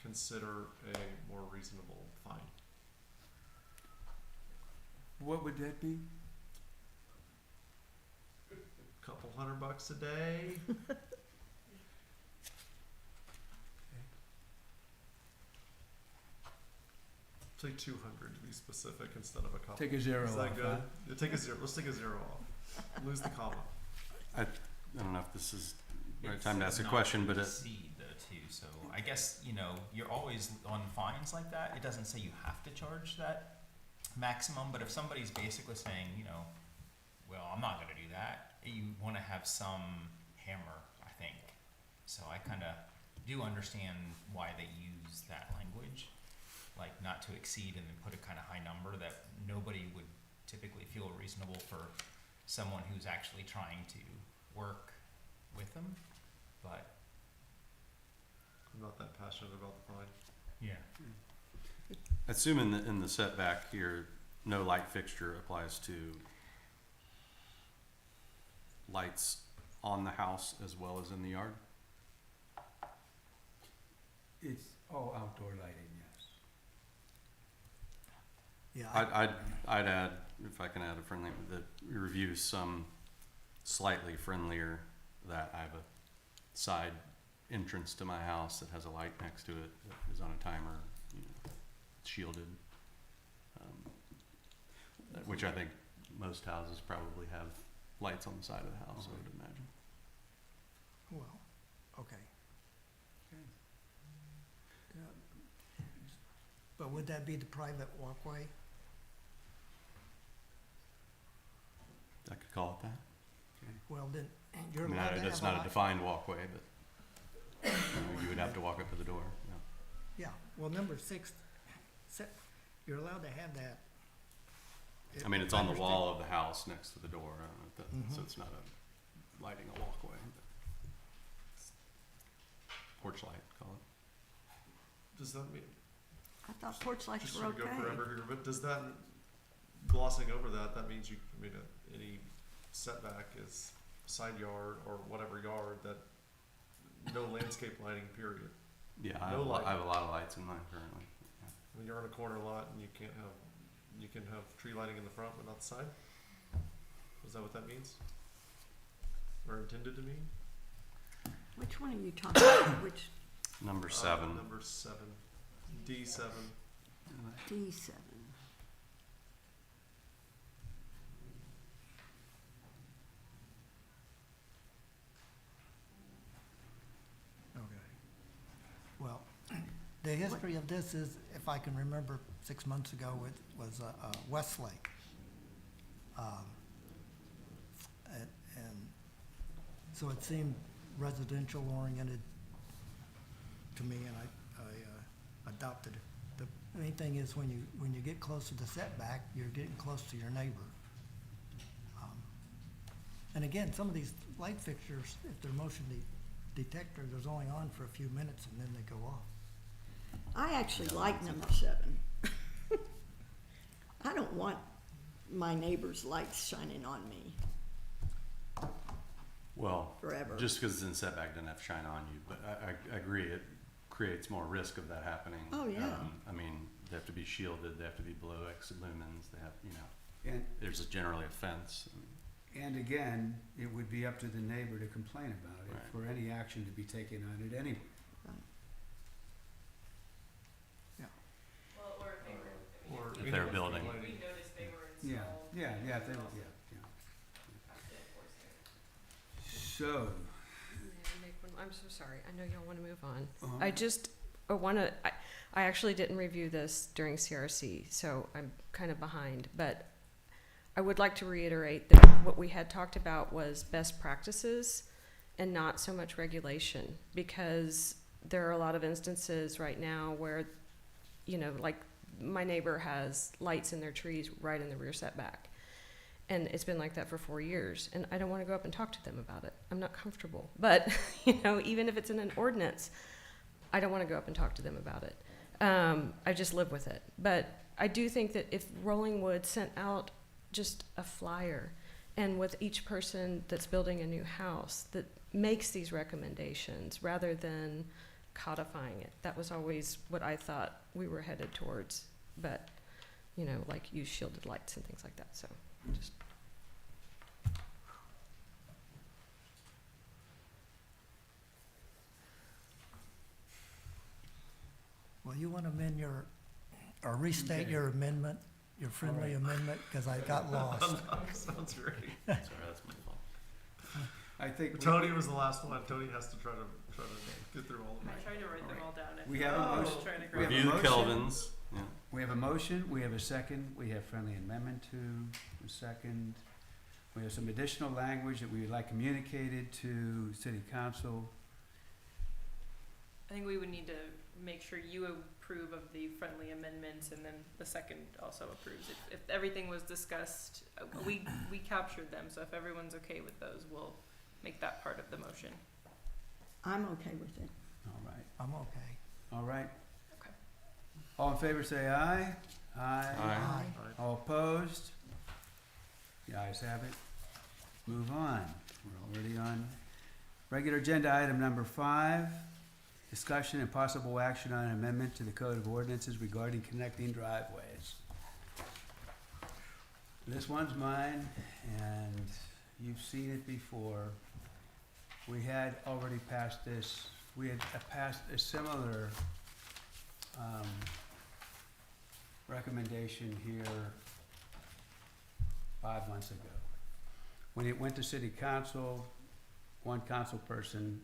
consider a more reasonable fine. What would that be? Couple $100 a day. Say 200 to be specific instead of a couple. Take a zero Is that off, good? huh? Yeah, take a zero. Let's take a zero off. Lose the comma. I don't know if this is the right It's time to ask a not question, to but exceed though too, so I guess, you know, you're always on fines like that, it doesn't say you have to charge that maximum, but if somebody's basically saying, you know, well, I'm not gonna do that, you wanna have some hammer, I think. So I kinda do understand why they use that language, like not to exceed and then put a kinda high number that nobody would typically feel reasonable for someone who's actually trying to work with them, but I'm not that passionate about the fine. yeah. assume in the setback here, no light fixture applies to lights on the house as well as in the yard. It's all outdoor lighting, yes. Yeah, I'd add, if I can add a friendly, that we review some slightly friendlier, that I have a side entrance to my house that has a light next to it that is on a timer, you know, shielded, which I think most houses probably have lights on the side of the house, I would imagine. well, okay. But would that be the private walkway? I could call it that. Well, then, I you're mean, allowed to have it's a not a light. defined walkway, but you would have to walk up to the door, yeah. Yeah, well, number 6, you're allowed to have that. I mean, it's If I on the understand- wall of the house next to the door, I don't know if that, so Mhm. it's not a lighting a walkway, but porch light, call it. Does that mean, I thought porch lights just were sort of go okay. forever here, but does that, glossing over that, that means you, I mean, any setback is side yard or whatever yard, that no landscape lighting, period. Yeah, I No have, light. I have a lot of lights in mine currently. When you're on a corner lot and you can't have, you can have tree lighting in the front but not the side? Is that what that means? Or intended to mean? Which one are you talking about? Which Number 7. Number 7, D7. D7? Okay. Well, the history of this is, if I can remember, 6 months ago, it was Westlake. And so it seemed residential oriented to me, and I adopted it. The main thing is when you get close to the setback, you're getting close to your neighbor. And again, some of these light fixtures, if they're motion detector, they're only on for a few minutes and then they go off. I actually like number 7. I don't want my neighbor's lights shining on me Well, forever. just because it's in setback doesn't have to shine on you, but I agree, it creates more risk of that happening. Oh, yeah. I mean, they have to be shielded, they have to be below X lumens, they have, you know, And, there's generally a fence. and again, it would be up to the neighbor to complain about it, Right. for any action to be taken on it anyway. Well, or if they were, Or If they're anyone building. lighting. we noticed they were Yeah, installed. yeah, they were, also yeah. have to enforce it. So, I'm so sorry. I know y'all want to move on. uh-huh. I actually didn't review this during CRC, so I'm kind of behind. But I would like to reiterate that what we had talked about was best practices and not so much regulation, because there are a lot of instances right now where, you know, like my neighbor has lights in their trees right in the rear setback. And it's been like that for 4 years, and I don't want to go up and talk to them about it. I'm not comfortable. But, you know, even if it's in an ordinance, I don't want to go up and talk to them about it. I just live with it. But I do think that if Rolling Wood sent out just a flyer, and with each person that's building a new house that makes these recommendations rather than codifying it, that was always what I thought we were headed towards. But, you know, like use shielded lights and things like that. So just Well, you want to amend your, or restate Okay. your amendment, your friendly All right. amendment, because I got lost. Sounds great. Sorry, that's my fault. I think Tony was the last one. Tony has to try to get through all of I them. tried to write them all down. We have a I was motion. trying to We have a grab Review the motion. Kelvins, yeah. we have a motion, we have a second, we have friendly amendment to a second. We have some additional language that we would like communicated to city council. I think we would need to make sure you approve of the friendly amendments, and then the second also approves. If everything was discussed, we captured them, so if everyone's okay with those, we'll make that part of the motion. I'm okay with it. All right, I'm okay. all right. Okay. All in favor say aye. Aye. Aye. All opposed? The ayes have it. Move on. We're already on regular agenda item number 5. Discussion and possible action on an amendment to the Code of Ordinances regarding connecting driveways. This one's mine, and you've seen it before. We had already passed this, we had passed a similar recommendation here 5 months ago. When it went to city council, one council person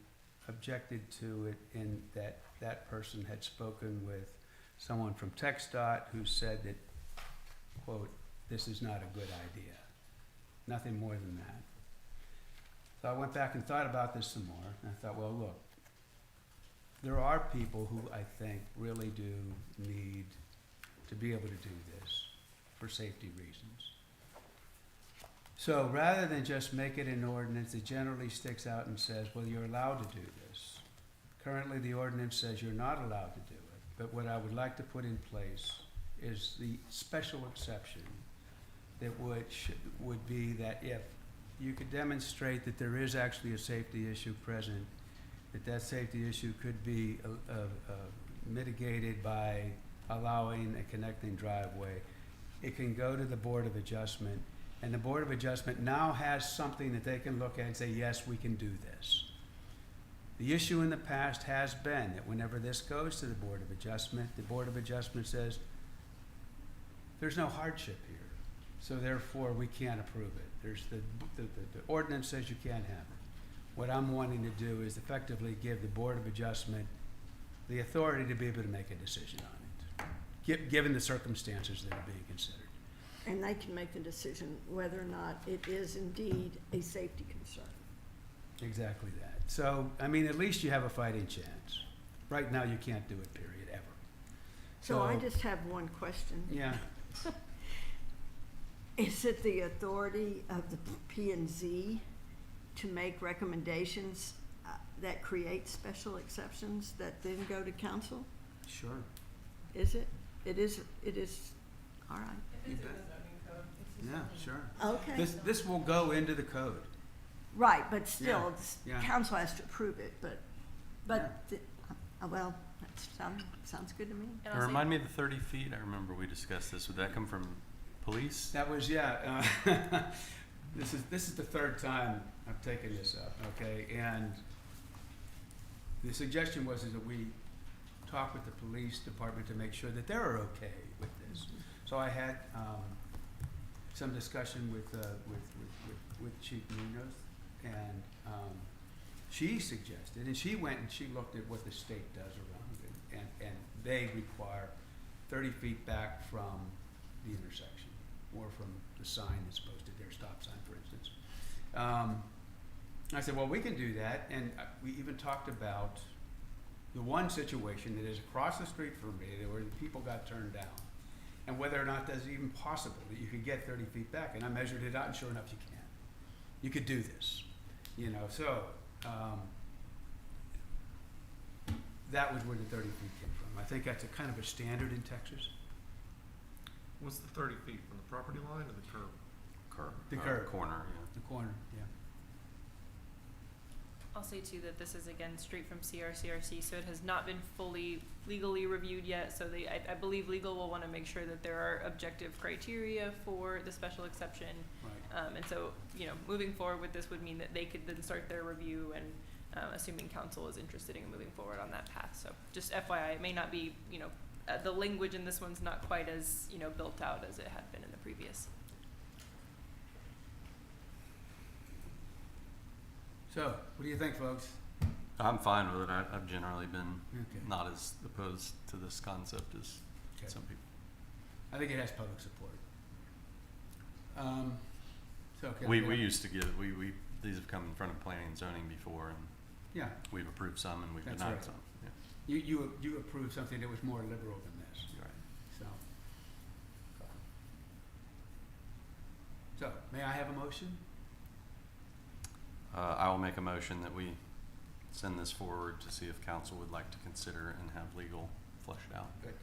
objected to it in that that person had spoken with someone from TxDOT who said that, quote, "this is not a good idea." Nothing more than that. So I went back and thought about this some more, and I thought, well, look, there are people who I think really do need to be able to do this for safety reasons. So rather than just make it an ordinance that generally sticks out and says, well, you're allowed to do this. Currently, the ordinance says you're not allowed to do it, but what I would like to put in place is the special exception that would be that if you could demonstrate that there is actually a safety issue present, that safety issue could be mitigated by allowing a connecting driveway. It can go to the Board of Adjustment, and the Board of Adjustment now has something that they can look at and say, yes, we can do this. The issue in the past has been that whenever this goes to the Board of Adjustment, the Board of Adjustment says, there's no hardship here, so therefore we can't approve it. There's the ordinance says you can't have it. What I'm wanting to do is effectively give the Board of Adjustment the authority to be able to make a decision on it, given the circumstances that are being considered. And they can make the decision whether or not it is indeed a safety concern. Exactly that. So, I mean, at least you have a fighting chance. Right now, you can't do it, period, ever. So I just have one question. Yeah, Is it the authority of the P and Z to make recommendations that create special exceptions that then go to council? sure. Is it? It is, all right. If You it's in bet. the zoning code, it's Yeah, sure. Okay, This will go into the code. right, but still, Yeah, it's- yeah. council has to approve it, but, well, that sounds good to me. And And I'll say- remind me of the 30 feet. I remember we discussed this. Would that come from police? That was, this is the third time I've taken this up, okay? And the suggestion was is that we talk with the police department to make sure that they're okay with this. So I had some discussion with Chief Munoz, and she suggested, and she went and she looked at what the state does around it, and they require 30 feet back from the intersection, or from the sign that's posted there, stop sign, for instance. I said, well, we can do that, and we even talked about the one situation that is across the street from me, where the people got turned down, and whether or not that's even possible that you could get 30 feet back. And I measured it out, and sure enough, you can. You could do this, you know. So that was where the 30 feet came from. I think that's a kind of a standard in Texas. What's the 30 feet from the property line to the curb? Curb. The curb. Corner, yeah. The corner, yeah. I'll say too that this is again straight from CRCRC, so it has not been fully legally reviewed yet. So I believe legal will want to make sure that there are objective criteria for the special exception. Right. And so, you know, moving forward with this would mean that they could then start their review, and assuming council is interested in moving forward on that path. So just FYI, it may not be, you know, the language in this one's not quite as, you know, built out as it had been in the previous. So, what do you think, folks? I'm fine with it. I've generally been Okay. not as opposed to this concept as Okay. some people. I think it has public support. So, okay. We used to get, these have come in front of planning and zoning before, and Yeah, we've approved some and we've That's denied right. some. Yeah, you approved something that was more liberal than this, you're right. so. So, may I have a motion? I will make a motion that we send this forward to see if council would like to consider and have legal flesh it out. Good.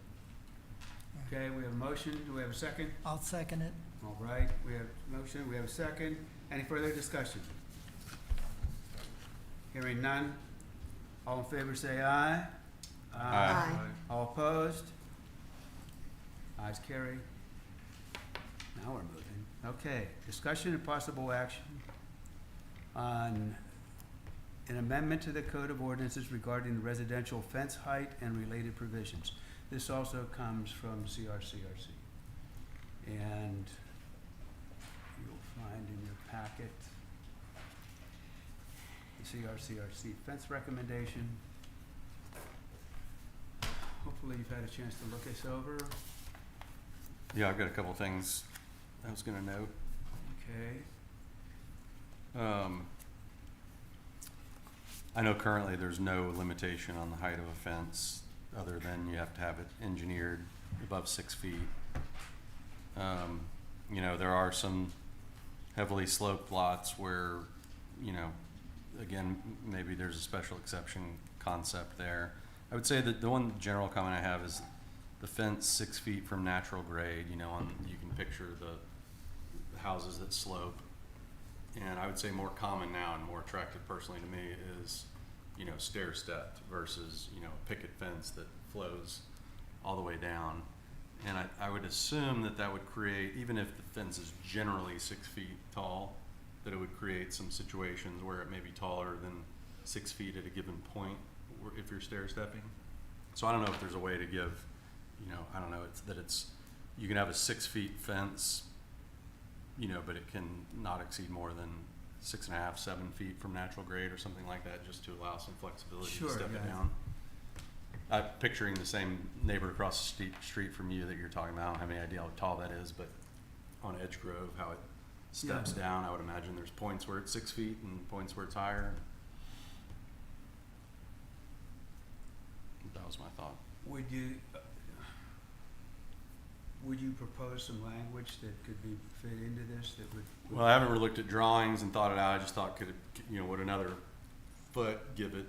Okay, we have a motion. Do we have a second? I'll second it. All right, we have a motion, we have a second. Any further discussion? Hearing none. All in favor say aye. Aye. All opposed? Ayes carry. Now we're moving. Okay, discussion and possible action on an amendment to the Code of Ordinances regarding residential fence height and related provisions. This also comes from CRCRC. And you'll find in your packet the CRCRC fence recommendation. Hopefully you've had a chance to look this over. Yeah, I've got a couple things I was gonna note. Okay. I know currently there's no limitation on the height of a fence, other than you have to have it engineered above 6 feet. You know, there are some heavily sloped lots where, you know, again, maybe there's a special exception concept there. I would say that the one general comment I have is the fence 6 feet from natural grade, you know, you can picture the houses that slope. And I would say more common now and more attractive personally to me is, you know, stair-stepped versus, you know, a picket fence that flows all the way down. And I would assume that would create, even if the fence is generally 6 feet tall, that it would create some situations where it may be taller than 6 feet at a given point if you're stair-stepping. So I don't know if there's a way to give, you know, I don't know, you can have a 6 feet fence, you know, but it can not exceed more than 6.5, 7 feet from natural grade or something like that, just to allow some flexibility Sure, to step yeah. it down. I'm picturing the same neighbor across the street from you that you're talking about. I don't have any idea how tall that is, but on Edge Grove, how it steps Yeah. down, I would imagine there's points where it's 6 feet and points where it's higher. That was my thought. Would you propose some language that could be fit into this that would? Well, I haven't really looked at drawings and thought it out. I just thought, would another foot give it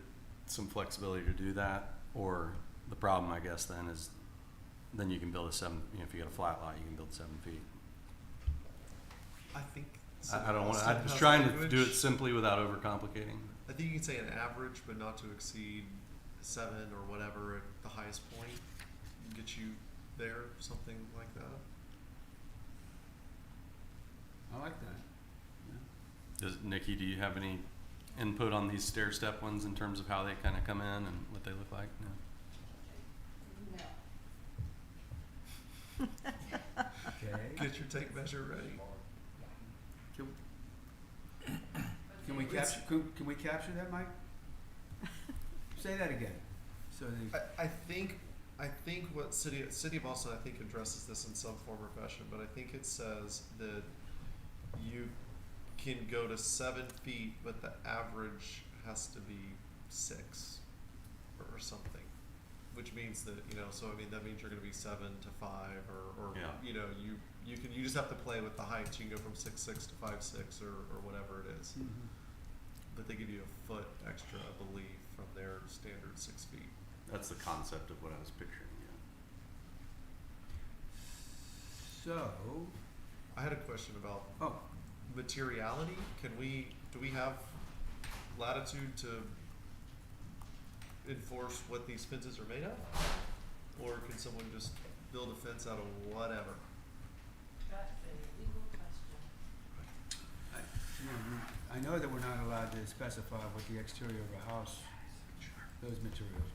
some flexibility to do that? Or the problem, I guess, then is, then you can build if you got a flat lot, you can build 7 feet. I think. I don't want to, City I'm just has trying to language. do it simply without overcomplicating. I think you can say an average, but not to exceed 7 or whatever at the highest point. Get you there, something like that. I like that. Nikki, do you have any input on these stair step ones in terms of how they kind of come in and what they look like? No. Okay. Get your tape measure ready. Can we capture, can we capture that, Mike? Say that again. So the, I think what City of Austin, I think, addresses this in some form or fashion, but I think it says that you can go to 7 feet, but the average has to be 6 or something, which means that, you know, so I mean, that means you're gonna be 7 to 5 or Yeah. you know, you just have to play with the heights. You can go from 6'6" to 5'6" or whatever it is. But they give you a foot extra, I believe, from their standard 6 feet. That's the concept of what I was picturing, yeah. so, I had a question about oh, materiality. Do we have latitude to enforce what these fences are made of? Or can someone just build a fence out of whatever? I know that we're not allowed to specify what the exterior of a house, those materials.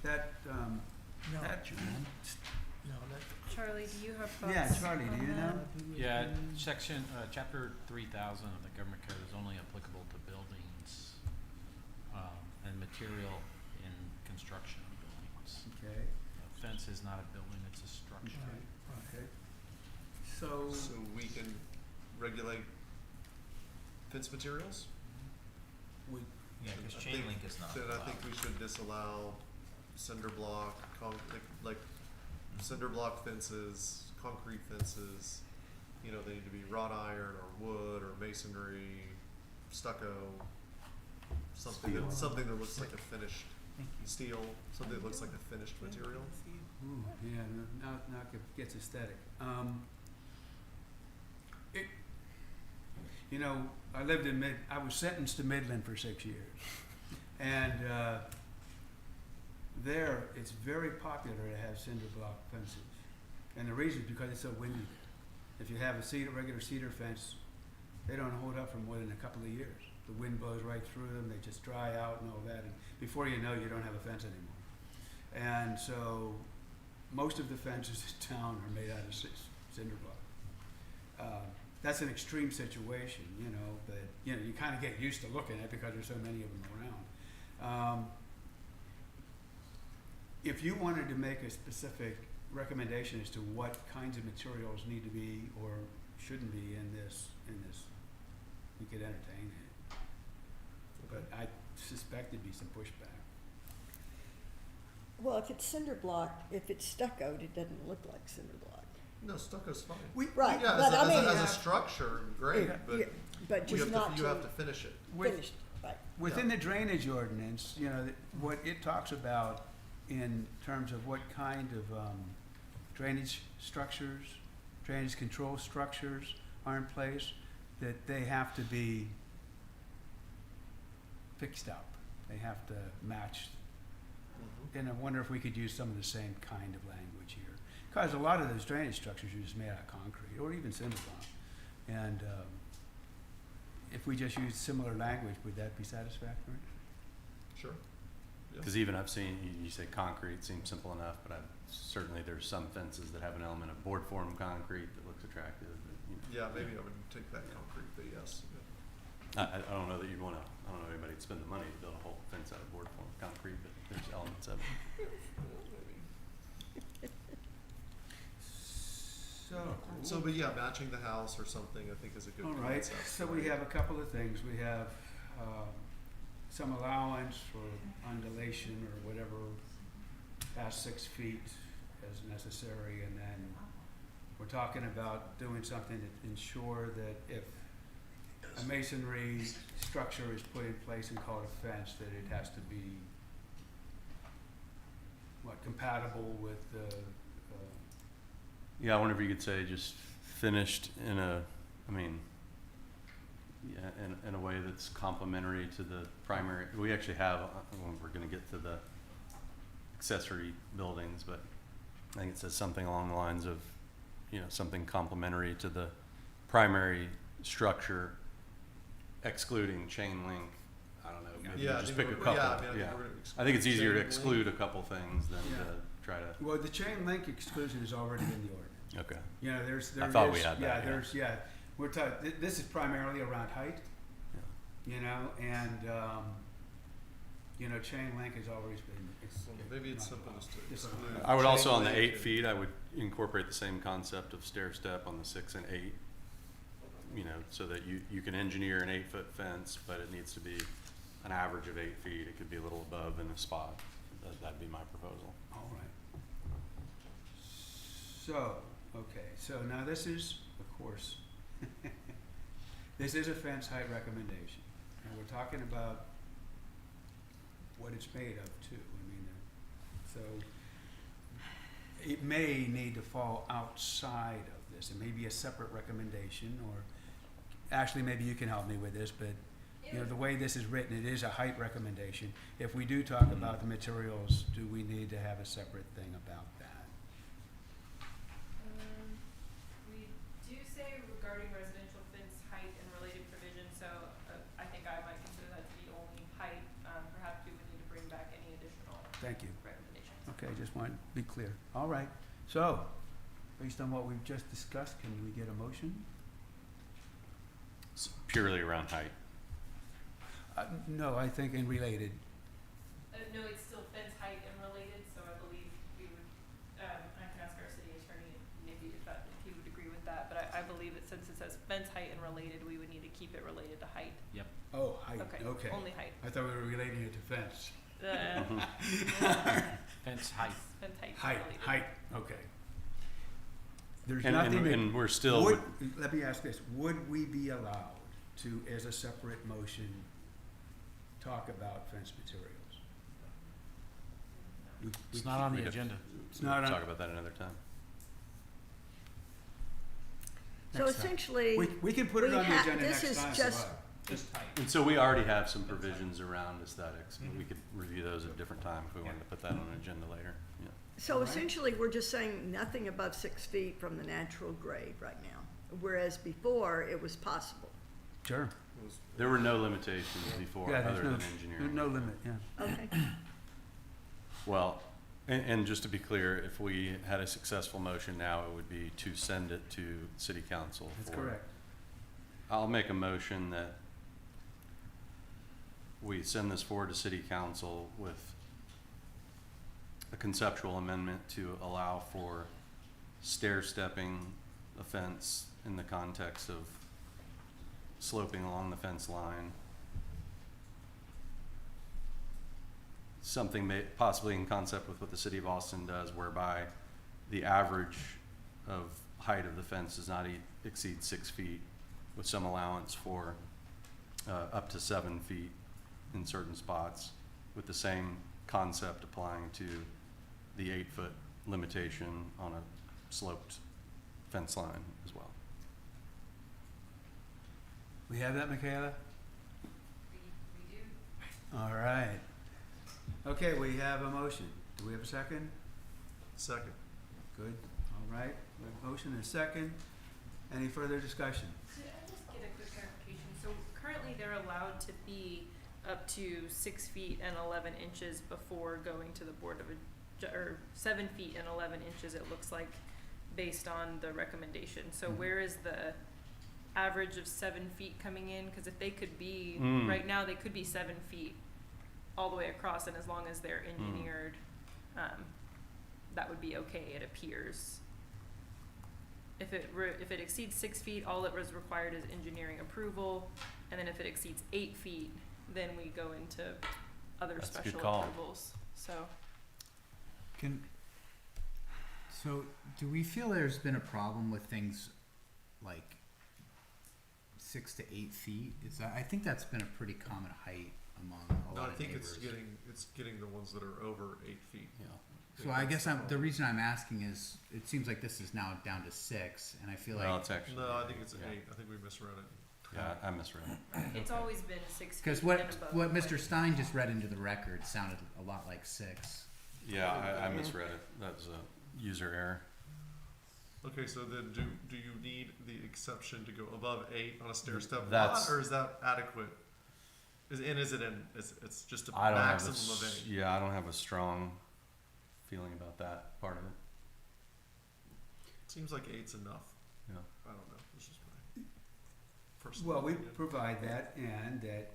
That, No, that, no, that, Charlie, do you have thoughts? yeah, Charlie, do on you know? that? Yeah, section, chapter 3000 of the government code is only applicable to buildings, and material in construction of buildings. Okay, A fence is not a building, it's a structure. okay. So, So we can regulate fence materials? we, Yeah, because I chain think link is not Then I allowed. think we should disallow cinder block, like cinder block fences, concrete fences. You know, they need to be wrought iron or wood or masonry, stucco, something Steel. that looks like a finished steel, something that looks like a finished material. ooh, yeah, now it gets aesthetic. It, you know, I was sentenced to Midland for 6 years. And, there, it's very popular to have cinder block fences. And the reason is because it's so windy there. If you have a regular cedar fence, they don't hold up for more than a couple of years. The wind blows right through them, they just dry out and all that, and before you know, you don't have a fence anymore. And so, most of the fences in town are made out of cinder block. That's an extreme situation, you know, but, you know, you kind of get used to looking at it because there's so many of them around. If you wanted to make a specific recommendation as to what kinds of materials need to be or shouldn't be in this, you could entertain it. But I suspect there'd be some pushback. Well, if it's cinder block, if it's stuccoed, it doesn't look like cinder block. No, stucco's fine. Right, Yeah, but I mean, as a structure, great, but yeah, but you just not have to to finish it. finished, right. Within the drainage ordinance, you know, what it talks about in terms of what kind of drainage structures, drainage control structures are in place, that they have to be fixed up. They have to match. And I wonder if we could use some of the same kind of language here. Because a lot of those drainage structures are just made out of concrete or even cinder block. And if we just use similar language, would that be satisfactory? Sure. Yeah. Because even I've seen, you say concrete seems simple enough, but certainly there's some fences that have an element of board form concrete that looks attractive. But, you know. Yeah, maybe I would take that concrete, but yes. I don't know that you'd want to, I don't know anybody would spend the money to build a whole fence out of board form concrete, but there's elements of it. So, but yeah, matching the house or something, I think is a good All concept. right, so we have a couple of things. We have some allowance for undulation or whatever past 6 feet as necessary, and then we're talking about doing something to ensure that if a masonry structure is put in place and called a fence, that it has to be compatible with the Yeah, I wonder if you could say just finished in a I mean, yeah, in a way that's complementary to the primary. We actually have, when we're gonna get to the accessory buildings, but I think it says something along the lines of, you know, something complementary to the primary structure, excluding chain link. I don't know, maybe Yeah, I just think pick a we're- couple, yeah, I mean, I think yeah. we're gonna I think it's exclude easier to chain link. exclude a couple things than Yeah. to try to, Well, the chain link exclusion is already in the ordinance. okay. You know, there thought we is- had that, yeah. There's, we're talking, this is primarily around height, you know, and, you know, chain link has always been. Well, maybe it's simple just to exclude. I would also, chain on the link 8 and- feet, I would incorporate the same concept of stair step on the 6 and 8. You know, so that you can engineer an 8-foot fence, but it needs to be an average of 8 feet. It could be a little above in a spot. That'd be my proposal. All right. So, okay, so now this is, of course, this is a fence height recommendation. And we're talking about what it's made of too. I mean, so it may need to fall outside of this. It may be a separate recommendation, or actually maybe you can help me with this, but you know, the way this is written, it is a height recommendation. If we do talk about the materials, do we need to have a separate thing about that? We do say regarding residential fence height and related provisions, so I think I might consider that to be only height. Perhaps we would need to bring back any additional Thank you. recommendations. Okay, just want to be clear. All right. So, based on what we've just discussed, can we get a motion? It's purely around height. No, I think in related. No, it's still fence height and related, so I believe we would, I can ask our city attorney maybe if he would agree with that, but I believe that since it says fence height and related, we would need to keep it related to height. Oh, height, Okay, okay. only height. I thought we were relating it to fence. Fence height. Fence height and Height, related. height, okay. There's And, nothing that. and we're still, Let me ask this, would we be allowed to, as a separate motion, talk about fence materials? It's not on we the could- agenda. It's not on. talk about that another time. So Next time. essentially, We can put it we on the ha- agenda this next is time. just- Just height. And so we already have some provisions around aesthetics, but we could review those at a different time if we wanted to put that on an agenda later. Yeah. so Alright. essentially, we're just saying nothing above 6 feet from the natural grade right now, whereas before it was possible. Sure. There were no limitations before Yeah, there's other no, than there's engineering. no limit, yeah. Okay. Well, and just to be clear, if we had a successful motion now, it would be to send it to city council. That's for- correct. I'll make a motion that we send this forward to city council with a conceptual amendment to allow for stair stepping a fence in the context of sloping along the fence line. Something possibly in concept with what the city of Austin does, whereby the average of height of the fence does not exceed 6 feet, with some allowance for up to 7 feet in certain spots, with the same concept applying to the 8-foot limitation on a sloped fence line as well. We have that, Michaela? We do. All right. Okay, we have a motion. Do we have a second? Second. Good, all right. We have a motion and a second. Any further discussion? Could I just get a quick clarification? So currently they're allowed to be up to 6 feet and 11 inches before going to the Board of, or 7 feet and 11 inches, it looks like, based on the recommendation. So Mhm. where is the average of 7 feet coming in? Because if they could be, Mm. right now, they could be 7 feet all the way across, and as long as they're engineered, that would be okay, it appears. If it exceeds 6 feet, all it was required is engineering approval, and then if it exceeds 8 feet, then we go into other That's a good special call. approvals, so. So, do we feel there's been a problem with things like 6 to 8 feet? I think that's been a pretty common height among a No, lot I of think neighbors. it's getting the ones that are over 8 feet. Yeah. So I guess the reason I'm asking is, it seems like this is now down to 6, and I feel Well, like, it's actually. No, I think it's yeah. 8. I think we misread it. Yeah, I misread it. It's always been 6 feet because and what above. Mr. Stein just read into the record sounded a lot like 6. Yeah, I misread it. That was a user error. Okay, so then do you need the exception to go above 8 on a stair step That's- lot, or is that adequate? It's just a I don't have maximum of 8? yeah, I don't have a strong feeling about that part of it. Seems like 8's enough. Yeah. I don't know. This is my personal Well, we opinion. provide that, and that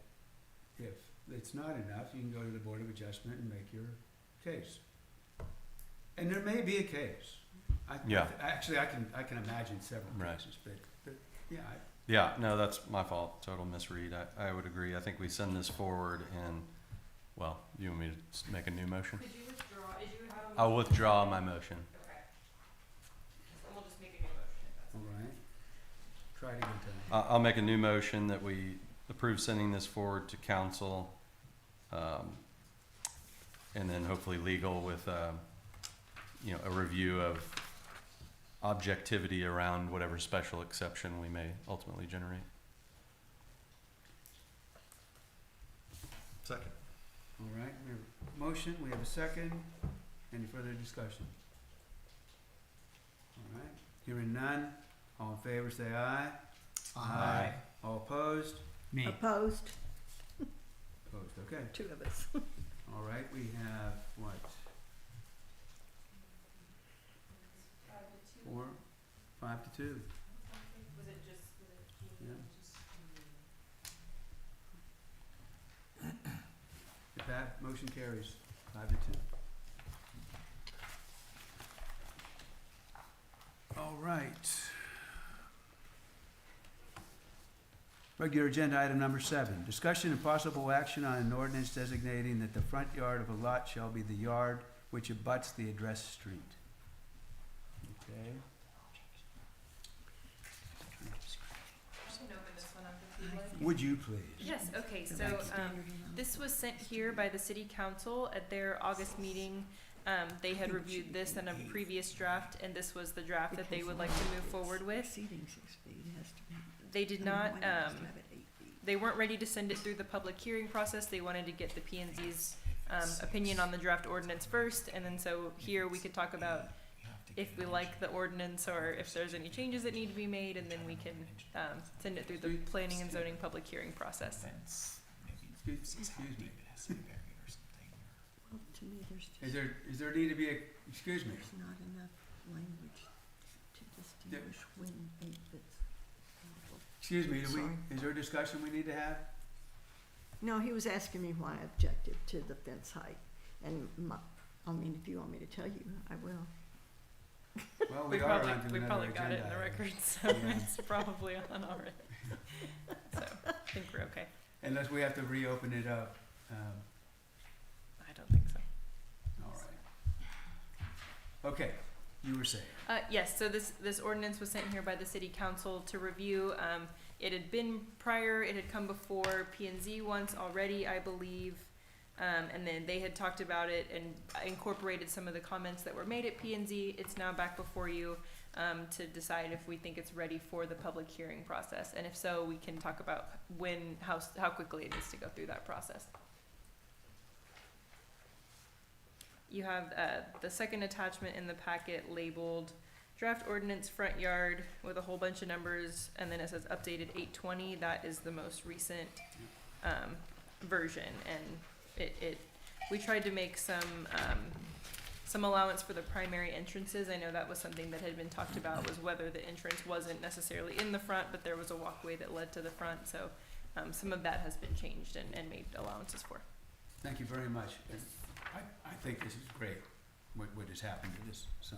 if it's not enough, you can go to the Board of Adjustment and make your case. And there may be a case. Yeah. Actually, I can imagine several Right. cases, but, yeah, Yeah, no, that's my fault. Total misread. I would agree. I think we send this forward and, well, you want me to make a new motion? Could you withdraw, did you have a I'll motion? withdraw my motion. Okay. And we'll just make a new motion if that's. all right. Try it again, Tony. I'll make a new motion that we approve sending this forward to council, and then hopefully legal with, a review of objectivity around whatever special exception we may ultimately generate. Second. All right, we have a motion, we have a second. Any further discussion? All right, hearing none. All in favor, say aye. Aye. All opposed? Me. Opposed? Opposed, okay. 2 of us. All right, we have what? 4, 5 to 2. Was it just, Yeah. If that motion carries, 5 to 2. All right. Regular agenda item number 7, discussion and possible action on an ordinance designating that the front yard of a lot shall be the yard which abuts the addressed street. Okay. I can open this one up if you'd like. Would you please? Yes, okay, so, Standard amount. this was sent here by the city council at their August meeting. They had reviewed this in a previous draft, and this was the draft that they would like to move forward with. Exceeding 6 feet has to be. They did not, Why not just have it 8 feet? they weren't ready to send it through the public hearing process. They wanted to get the P and Z's, opinion on the draft ordinance first, and then so here we could talk about if we like the ordinance or if there's any changes that need to be made, and then we can, send it through the planning and zoning public hearing process. Excuse me. Well, to me, there's just, Is there need to be a, excuse me, there's not enough language to distinguish when 8 fits. excuse me, Sorry. is there a discussion we need to have? No, he was asking me why I objected to the fence height, and if you want me to tell you, I will. Well, We we are probably, on to we another probably got it agenda in the item. record, so Yeah. it's probably on already. So, I think we're okay. Unless we have to reopen it up, I don't think so. all right. Okay, you were saying, Yes, so this ordinance was sent here by the city council to review. It had been prior, it had come before P and Z once already, I believe. And then they had talked about it and incorporated some of the comments that were made at P and Z. It's now back before you, to decide if we think it's ready for the public hearing process. And if so, we can talk about how quickly it needs to go through that process. You have, the second attachment in the packet labeled draft ordinance front yard with a whole bunch of numbers, and then it says updated 820. That is the most recent, version, and we tried to make some allowance for the primary entrances. I know that was something that had been talked about, was whether the entrance wasn't necessarily in the front, but there was a walkway that led to the front, so, some of that has been changed and made allowances for. thank you very much. I think this is great, what has happened to this, so.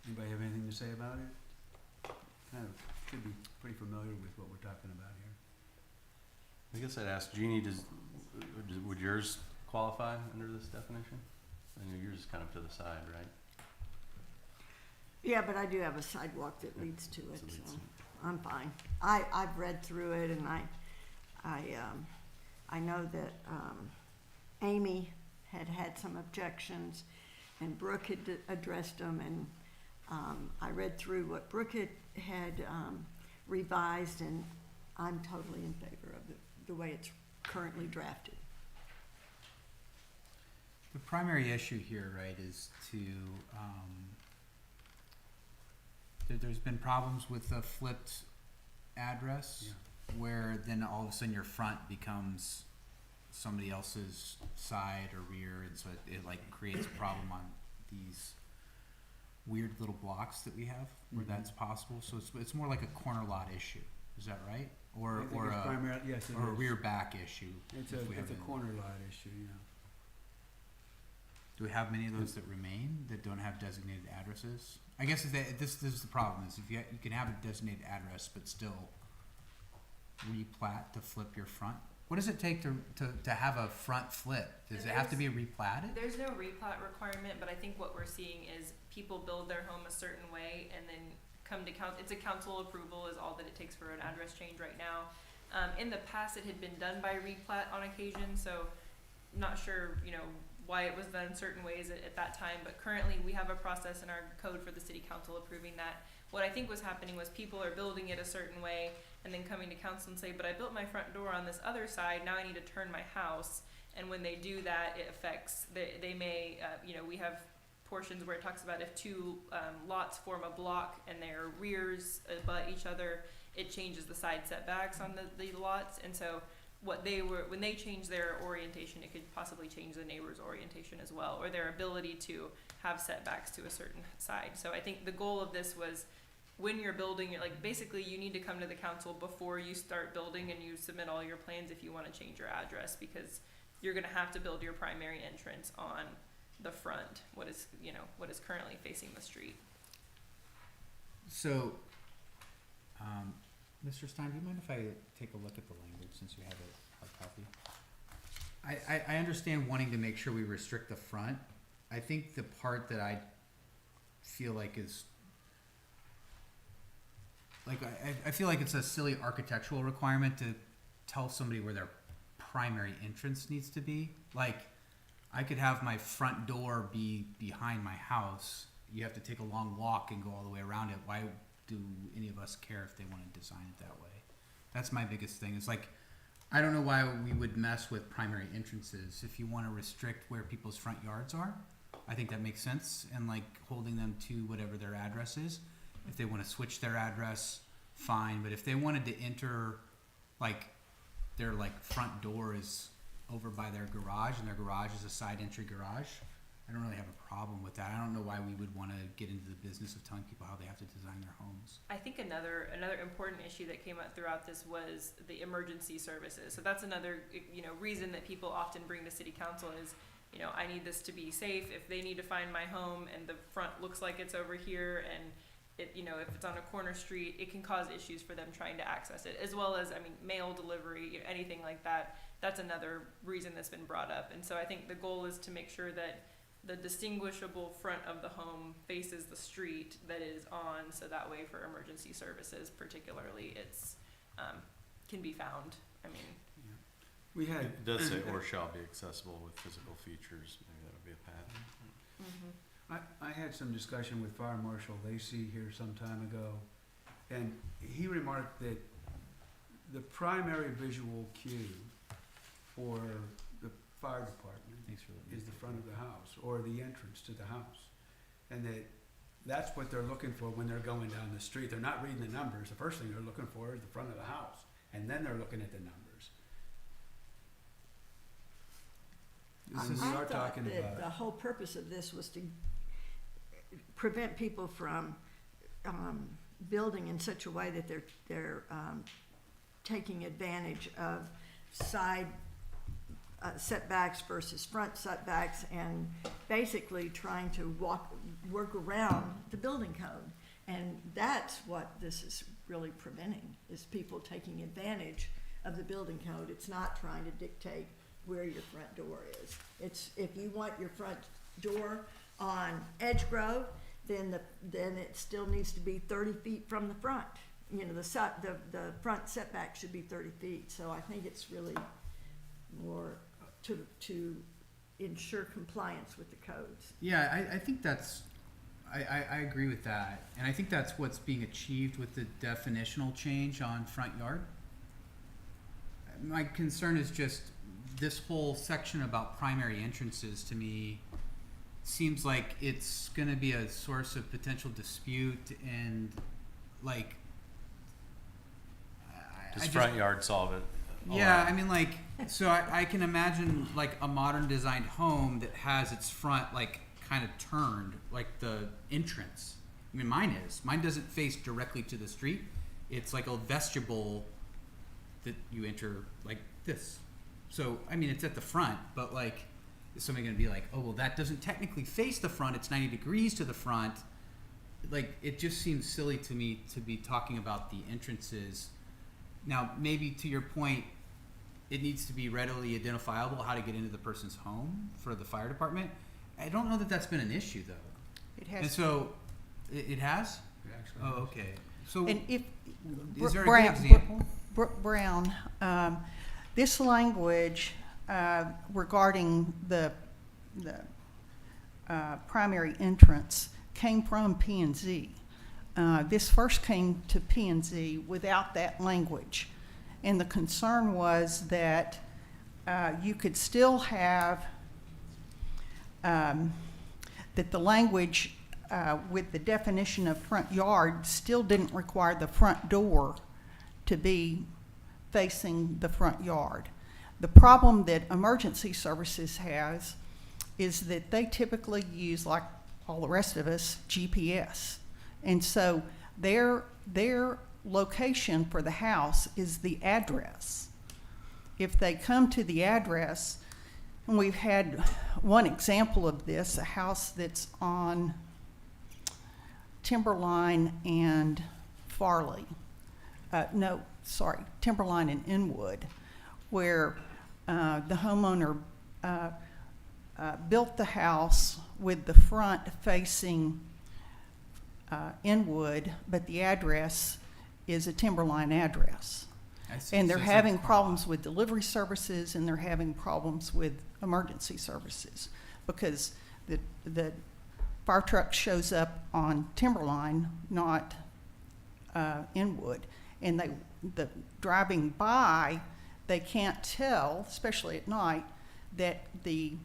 Anybody have anything to say about it? Kind of should be pretty familiar with what we're talking about here. I guess I'd ask Jeannie, would yours qualify under this definition? I know yours is kind of to the side, right? Yeah, but I do have a sidewalk that leads to it, So leads so to- I'm fine. I've read through it and I know that, Amy had some objections and Brooke had addressed them and, I read through what Brooke had revised and I'm totally in favor of the way it's currently drafted. The primary issue here, right, is to, there's been problems with the flipped address, Yeah. where then all of a sudden your front becomes somebody else's side or rear, and so it like creates a problem on these weird little blocks that we have where Mhm. that's possible. So it's more like a corner lot issue. Is that right? Or I think or it's a primarily, yes, it or a is. rear back issue. It's if we a have any. corner lot issue, yeah. Do we have many of those that remain that don't have designated addresses? I guess is that this is the problem, is if you can have a designated address but still replat to flip your front. What does it take to have a front flip? Does it have to be replatted? There's no replat requirement, but I think what we're seeing is people build their home a certain way and then come to council. It's a council approval is all that it takes for an address change right now. In the past, it had been done by replat on occasion, so not sure, why it was done certain ways at that time, but currently we have a process in our code for the city council approving that. What I think was happening was people are building it a certain way and then coming to council and say, but I built my front door on this other side, now I need to turn my house. And when they do that, it affects, they may, we have portions where it talks about if two lots form a block and their rears abut each other, it changes the side setbacks on the lots. And so when they change their orientation, it could possibly change the neighbor's orientation as well, or their ability to have setbacks to a certain side. So I think the goal of this was, when you're building, basically you need to come to the council before you start building and you submit all your plans if you want to change your address, because you're gonna have to build your primary entrance on the front, what is currently facing the street. So, Mr. Stein, do you mind if I take a look at the language since you have a copy? I understand wanting to make sure we restrict the front. I think the part that I feel like is, like, I feel like it's a silly architectural requirement to tell somebody where their primary entrance needs to be. Like, I could have my front door be behind my house. You have to take a long walk and go all the way around it. Why do any of us care if they want to design it that way? That's my biggest thing. It's like, I don't know why we would mess with primary entrances. If you want to restrict where people's front yards are, I think that makes sense, and like holding them to whatever their address is. If they want to switch their address, fine. But if they wanted to enter, like, their front door is over by their garage and their garage is a side entry garage, I don't really have a problem with that. I don't know why we would want to get into the business of telling people how they have to design their homes. I think another important issue that came up throughout this was the emergency services. So that's another, reason that people often bring to city council is, I need this to be safe. If they need to find my home and the front looks like it's over here and it, if it's on a corner street, it can cause issues for them trying to access it, as well as, mail delivery, anything like that. That's another reason that's been brought up. And so I think the goal is to make sure that the distinguishable front of the home faces the street that is on, so that way for emergency services particularly, it's, can be found. We had. It does say or shall be accessible with physical features. Maybe that would be a pattern. I had some discussion with Fire Marshal Lacey here some time ago, and he remarked that the primary visual cue for the fire department Thanks for letting me is the take front that. of the house, or the entrance to the house. And that's what they're looking for when they're going down the street. They're not reading the numbers. The first thing they're looking for is the front of the house, and then they're looking at the numbers. We I are thought talking that about. the whole purpose of this was to prevent people from building in such a way that they're taking advantage of side setbacks versus front setbacks, and basically trying to work around the building code. And that's what this is really preventing, is people taking advantage of the building code. It's not trying to dictate where your front door is. It's, if you want your front door on Edge Grove, then it still needs to be 30 feet from the front. You know, the front setback should be 30 feet, so I think it's really more to ensure compliance with the codes. Yeah, I think that's, I agree with that. And I think that's what's being achieved with the definitional change on front yard. My concern is just this whole section about primary entrances to me seems like it's gonna be a source of potential dispute and like. Does front yard solve it? Yeah, I mean, like, so I can imagine like a modern designed home that has its front like kind of turned, like the entrance. I mean, mine doesn't face directly to the street. It's like a vestibule that you enter like this. So, I mean, it's at the front, but like, is somebody gonna be like, oh, well, that doesn't technically face the front. It's 90 degrees to the front. Like, it just seems silly to me to be talking about the entrances. Now, maybe to your point, it needs to be readily identifiable how to get into the person's home for the fire department. I don't know that that's been an issue, though. It has. And so, it has? Oh, okay. So, And if, is there a Brown, good example? Brown, this language regarding the primary entrance came from P&Z. This first came to P&Z without that language. And the concern was that you could still have, that the language with the definition of front yard still didn't require the front door to be facing the front yard. The problem that emergency services has is that they typically use, like all the rest of us, GPS. And so their location for the house is the address. If they come to the address, and we've had one example of this, a house that's on Timberline and Farley. Timberline and Inwood, where the homeowner built the house with the front facing Inwood, but the address is a Timberline address. I see. And they're So it's a having problem. problems with delivery services, and they're having problems with emergency services because the fire truck shows up on Timberline, not Inwood. And the driving by, they can't tell, especially at night, that the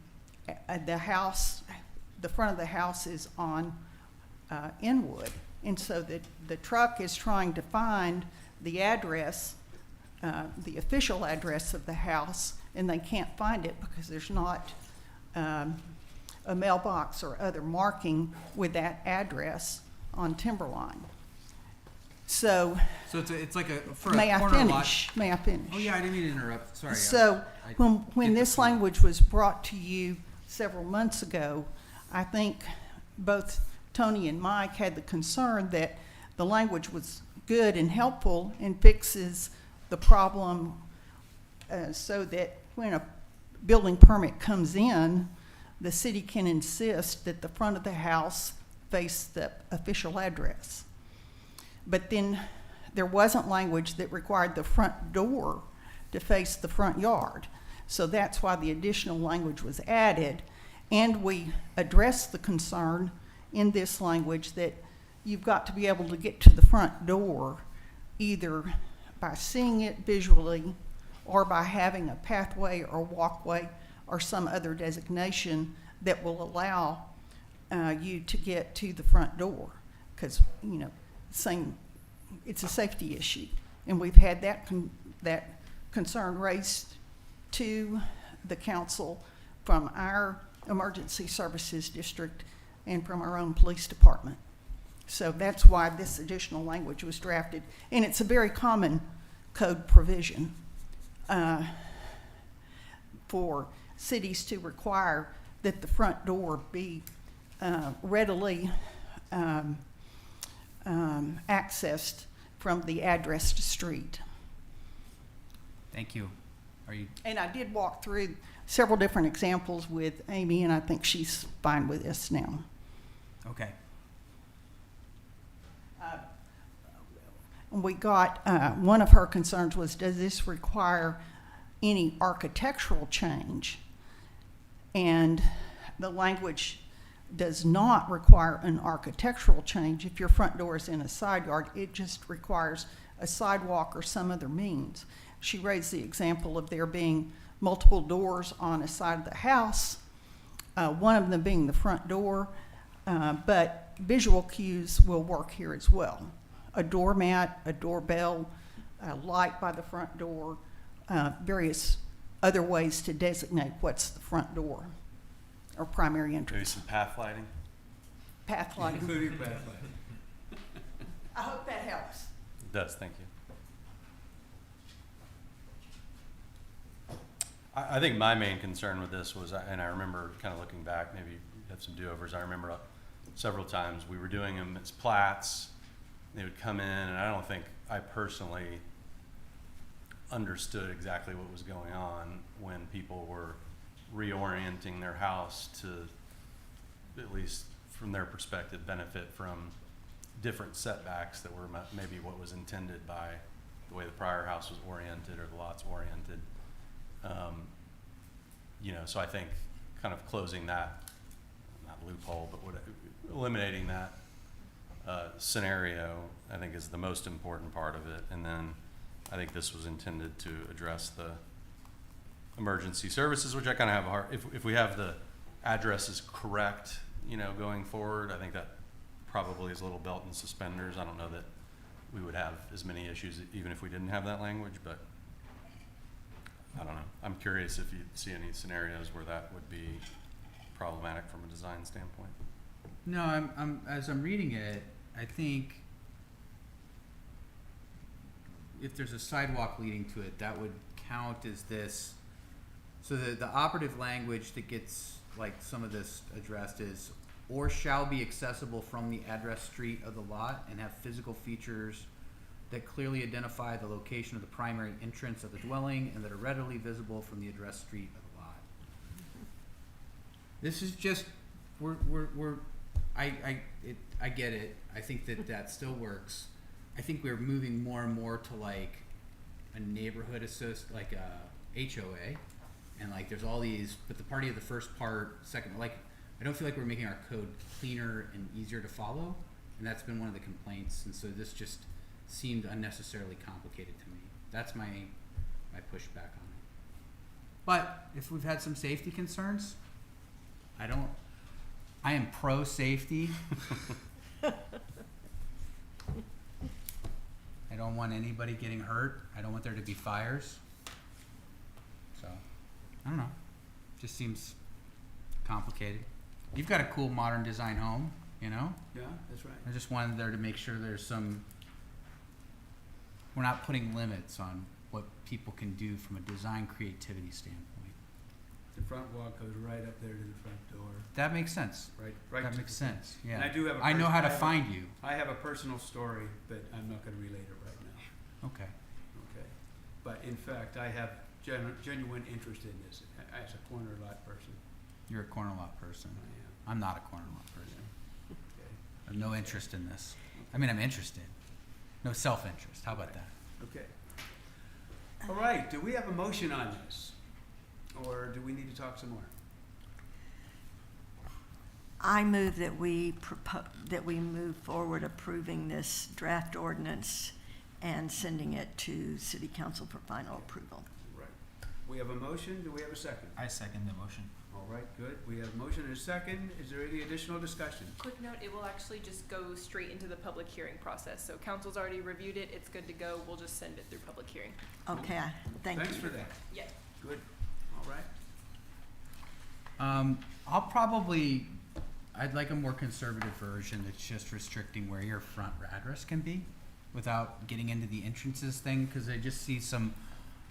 house, the front of the house is on Inwood. And so the truck is trying to find the address, the official address of the house, and they can't find it because there's not a mailbox or other marking with that address on Timberline. So, it's like a for may a I corner finish? lot. May I finish? Oh yeah, I didn't mean to interrupt. Sorry. So I when get the this point. language was brought to you several months ago, I think both Tony and Mike had the concern that the language was good and helpful and fixes the problem so that when a building permit comes in, the city can insist that the front of the house face the official address. But then there wasn't language that required the front door to face the front yard. So that's why the additional language was added. And we addressed the concern in this language that you've got to be able to get to the front door either by seeing it visually or by having a pathway or walkway or some other designation that will allow you to get to the front door. Because, you know, it's a safety issue. And we've had that concern raised to the council from our emergency services district and from our own police department. So that's why this additional language was drafted. And it's a very common code provision for cities to require that the front door be readily accessed from the address to street. Thank you. Are you? And I did walk through several different examples with Amy, and I think she's fine with this now. Okay. we got, one of her concerns was, does this require any architectural change? And the language does not require an architectural change. If your front door is in a side yard, it just requires a sidewalk or some other means. She raised the example of there being multiple doors on a side of the house, one of them being the front door, but visual cues will work here as well. A doormat, a doorbell, a light by the front door, various other ways to designate what's the front door or primary Maybe entrance. some path lighting? Path lighting. Including path lighting. I hope that helps. It does, thank you. I think my main concern with this was, and I remember kind of looking back, maybe you had some do-overs, I remember several times we were doing them as plats, they would come in, and I don't think I personally understood exactly what was going on when people were reorienting their house to, at least from their perspective, benefit from different setbacks that were maybe what was intended by the way the prior house was oriented or the lot's oriented. You know, so I think kind of closing that, not loophole, but eliminating that scenario, I think is the most important part of it. And then I think this was intended to address the emergency services, which I kind of have a hard, if we have the addresses correct, you know, going forward, I think that probably is a little belt and suspenders. I don't know that we would have as many issues even if we didn't have that language, but I don't know. I'm curious if you see any scenarios where that would be problematic from a design standpoint. No, I'm as I'm reading it, I think if there's a sidewalk leading to it, that would count as this. So the operative language that gets like some of this addressed is, or shall be accessible from the address street of the lot and have physical features that clearly identify the location of the primary entrance of the dwelling and that are readily visible from the address street of the lot. This is just, I get it. I think that still works. I think we're moving more and more to like a neighborhood like a HOA, and like there's all these, but the party of the first part, second, like I don't feel like we're making our code cleaner and easier to follow, and that's been one of the complaints, and so this just seemed unnecessarily complicated to me. That's my pushback on it. But if we've had some safety concerns, I am pro safety. I don't want anybody getting hurt. I don't want there to be fires. So, I don't know. Just seems complicated. You've got a cool modern design home, you know? Yeah, that's right. I just wanted there to make sure there's we're not putting limits on what people can do from a design creativity standpoint. The front walk goes right up there to the front door, That makes sense. right That to makes the front. sense, yeah. And I do have a I know pers- how I to have a- find you. I have a personal story, but I'm not gonna relate it right now, Okay. okay? But in fact, I have genuine interest in this as a corner lot person. You're a corner lot person. I I'm not a corner lot person. am, okay? I have no interest in this. I mean, I'm interested. No self-interest. How about that? Okay. All right, do we have a motion on this? Or do we need to talk some more? I move that we move forward approving this draft ordinance and sending it to City Council for final approval. Right. We have a motion, do we have a second? I second the motion. All right, good. We have a motion and a second. Is there any additional discussion? Quick note, it will actually just go straight into the public hearing process. So council's already reviewed it, it's good to go. We'll just send it through public hearing. Okay, thank you. Thanks for that. Yeah. Good. All right. I'd like a more conservative version that's just restricting where your front address can be without getting into the entrances thing, because I just see some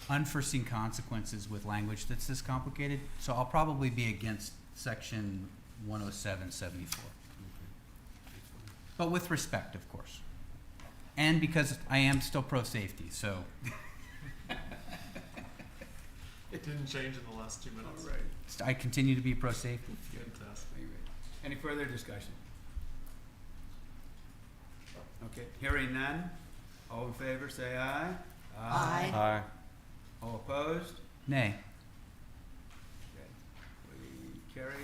unforeseen consequences with language that's this complicated. So I'll probably be against section 10774. But with respect, of course. And because I am still pro-safety, so. It didn't change in the last 2 minutes. All right. I continue to be pro-safety. Fantastic. Any further discussion? Okay, hearing none. All in favor, say aye. Aye. Aye. All opposed? Nay. Okay. We carry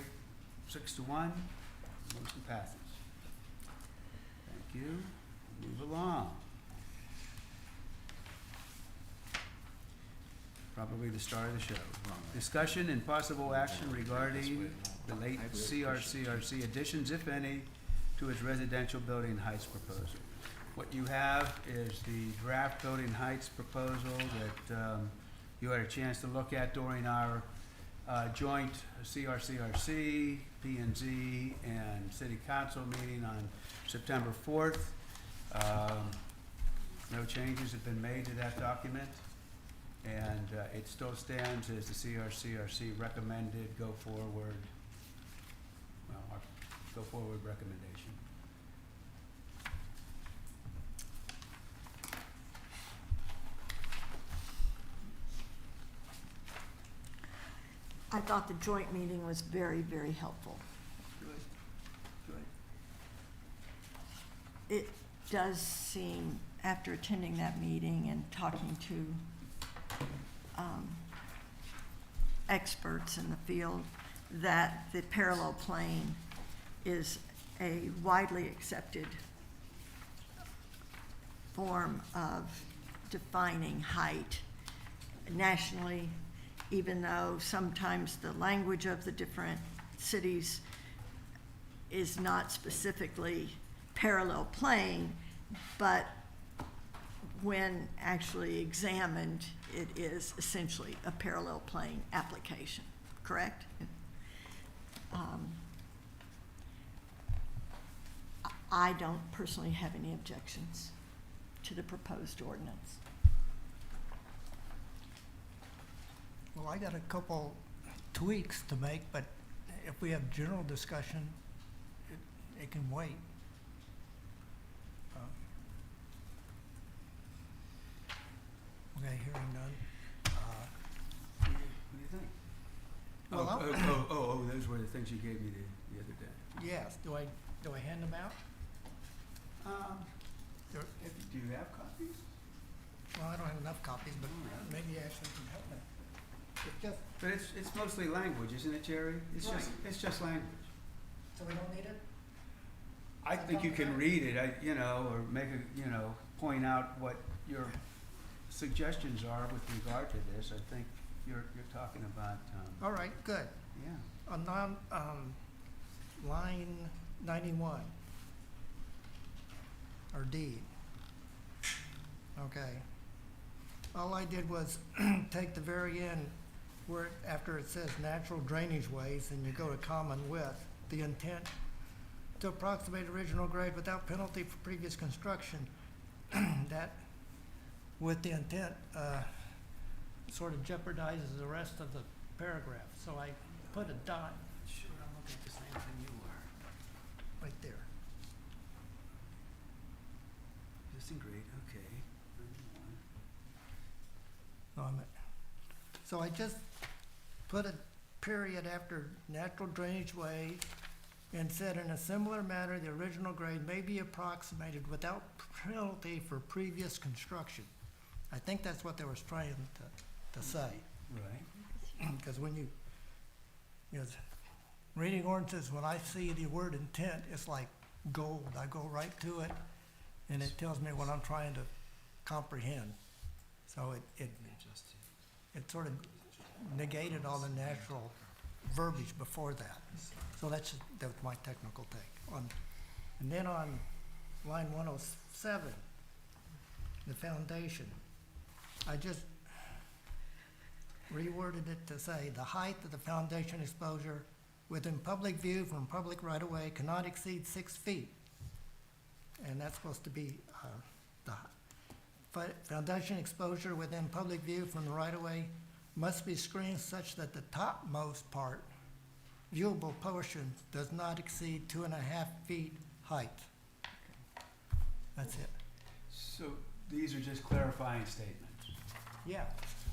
6-1. Motion passes. Thank you. Move along. Probably the star of the show. Discussion and possible action regarding the late CRCRC additions, if any, to its residential building heights proposal. What you have is the draft building heights proposal that you had a chance to look at during our joint CRCRC, P&Z, and City Council meeting on September 4th. No changes have been made to that document, and it still stands as the CRCRC recommended go forward recommendation. I thought the joint meeting was very, very helpful. Good. It does seem, after attending that meeting and talking to experts in the field, that the parallel plane is a widely accepted form of defining height nationally, even though sometimes the language of the different cities is not specifically parallel plane, but when actually examined, it is essentially a parallel plane application, correct? I don't personally have any objections to the proposed ordinance. Well, I got a couple tweaks to make, but if we have general discussion, it can wait. Okay, hearing none. What do you think? Well, Those were the things you gave me the other day. yes, do I hand them out? There- Do you have copies? Well, I don't have enough copies, but maybe Ashley can help me. It's just, But it's mostly language, isn't it, Jerry? It's just language. so we don't need it? I think you can read it, or make point out what your suggestions are with regard to this. I think you're talking about, All right, good. yeah. On line 91, or D. Okay. All I did was take the very end where, after it says natural drainage ways, and you go to common width, the intent to approximate original grade without penalty for previous construction. That, with the intent, sort of jeopardizes the rest of the paragraph. So I put a dot Sure, I'm looking at the same thing you are. right there. Existing grade, okay. So I just put a period after natural drainage way and said, in a similar manner, the original grade may be approximated without penalty for previous construction. I think that's what they was trying to say. Right. Because when reading ordinances, when I see the word intent, it's like gold. I go right to it, and it tells me what I'm trying to comprehend. So it sort of negated all the natural verbiage before that. So that was my technical take. And then on line 107, the foundation, I just reworded it to say the height of the foundation exposure within public view from public right-of-way cannot exceed 6 feet. And that's supposed to be the foundation exposure within public view from the right-of-way must be screened such that the topmost part, viewable portion, does not exceed 2.5 feet height. That's it. So these are just clarifying statements. Yeah.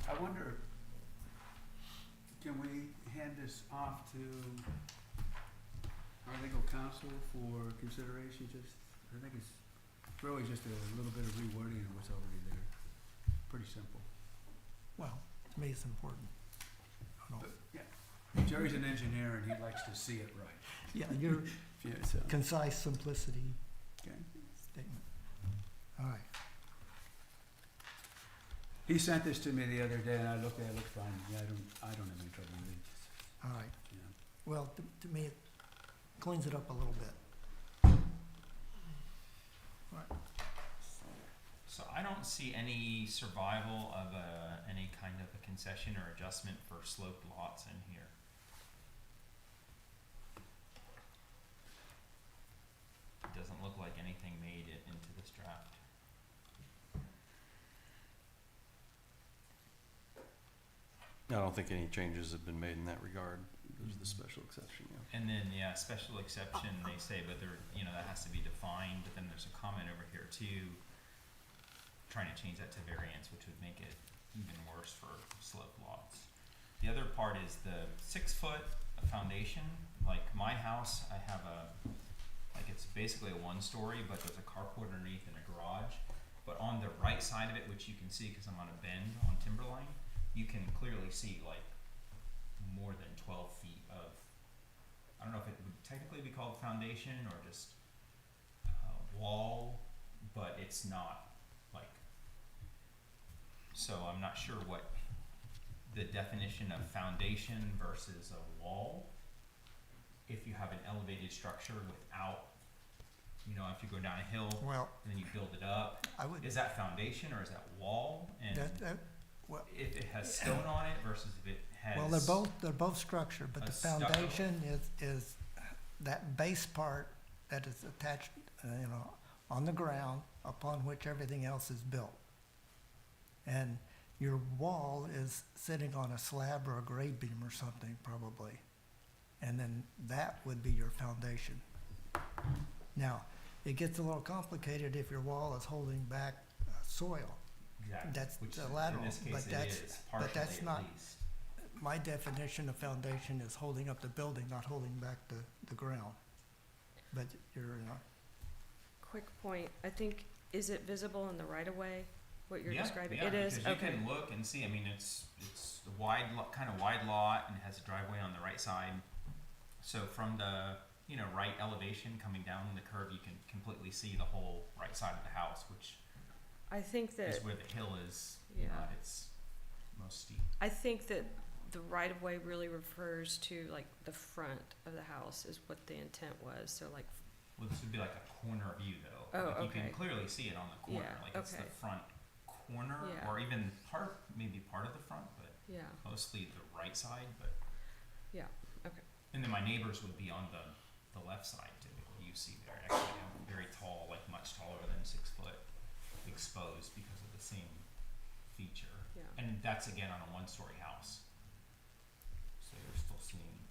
I wonder, can we hand this off to our legal counsel for consideration? I think it's really just a little bit of rewording of what's already there. Pretty simple. Well, to me, it's important. I don't- But, yeah. Jerry's an engineer and he likes to see it right. Yeah, your Yeah, so, concise simplicity okay. statement. All right. He sent this to me the other day and I looked at it, it looked fine. Yeah, I don't have any trouble with it, All right. you know. Well, to me, it cleans it up a little bit. All right. So I don't see any survival of any kind of a concession or adjustment for sloped lots in here. It doesn't look like anything made it into this draft. I don't think any changes have been made in that regard. There's the special exception, yeah. And then, yeah, special exception, they say, but there, you know, that has to be defined, but then there's a comment over here too, trying to change that to variance, which would make it even worse for sloped lots. The other part is the 6 foot foundation, like my house, I have like it's basically a 1-story, but there's a carport underneath and a garage. But on the right side of it, which you can see because I'm on a bend on Timberline, you can clearly see like more than 12 feet of, I don't know if it would technically be called foundation or just wall, but it's not like, so I'm not sure what the definition of foundation versus a wall. If you have an elevated structure without, you know, if you go down a hill Well, and then you build it up, I would, is that foundation or is that wall? And well, if it has stone on it versus if it has. well, they're both structured, but a the stucco. foundation is that base part that is attached, you know, on the ground upon which everything else is built. And your wall is sitting on a slab or a grade beam or something probably. And then that would be your foundation. Now, it gets a little complicated if your wall is holding back soil. Exactly. That's Which the in lateral, this case but it that's- is, but partially that's at not- least. My definition of foundation is holding up the building, not holding back the ground. But you're, Quick point, I think, is it visible in the right of way, what you're Yeah, describing? yeah, It is, because okay. you can look and see, I mean, it's a wide, kind of wide lot and it has a driveway on the right side. So from the, you know, right elevation coming down the curve, you can completely see the whole right side of the house, which I think that, is where the hill is, yeah, at its most steep. I think that the right of way really refers to like the front of the house is what the intent was, so like, Well, this would be like a corner view though. Oh, Like you can okay. clearly see it on the corner, Yeah, like it's the okay. front corner Yeah. or even maybe part of the front, but yeah, mostly the right side, but. yeah, okay. And then my neighbors would be on the left side typically. You see they're actually very tall, like much taller than 6 foot, exposed because of the same feature. Yeah. And that's again on a 1-story house. So you're still seeing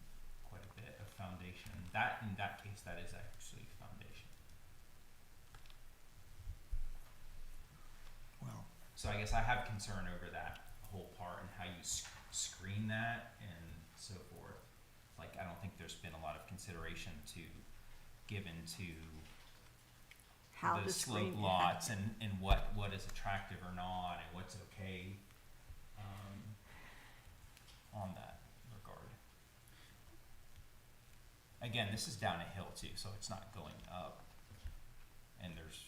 quite a bit of foundation. That, in that case, that is actually foundation. well, So I guess I have concern over that whole part and how you screen that and so forth. Like, I don't think there's been a lot of consideration given to How the to screen slope it. lots and what is attractive or not and what's okay, on that regard. Again, this is down a hill too, so it's not going up. And there's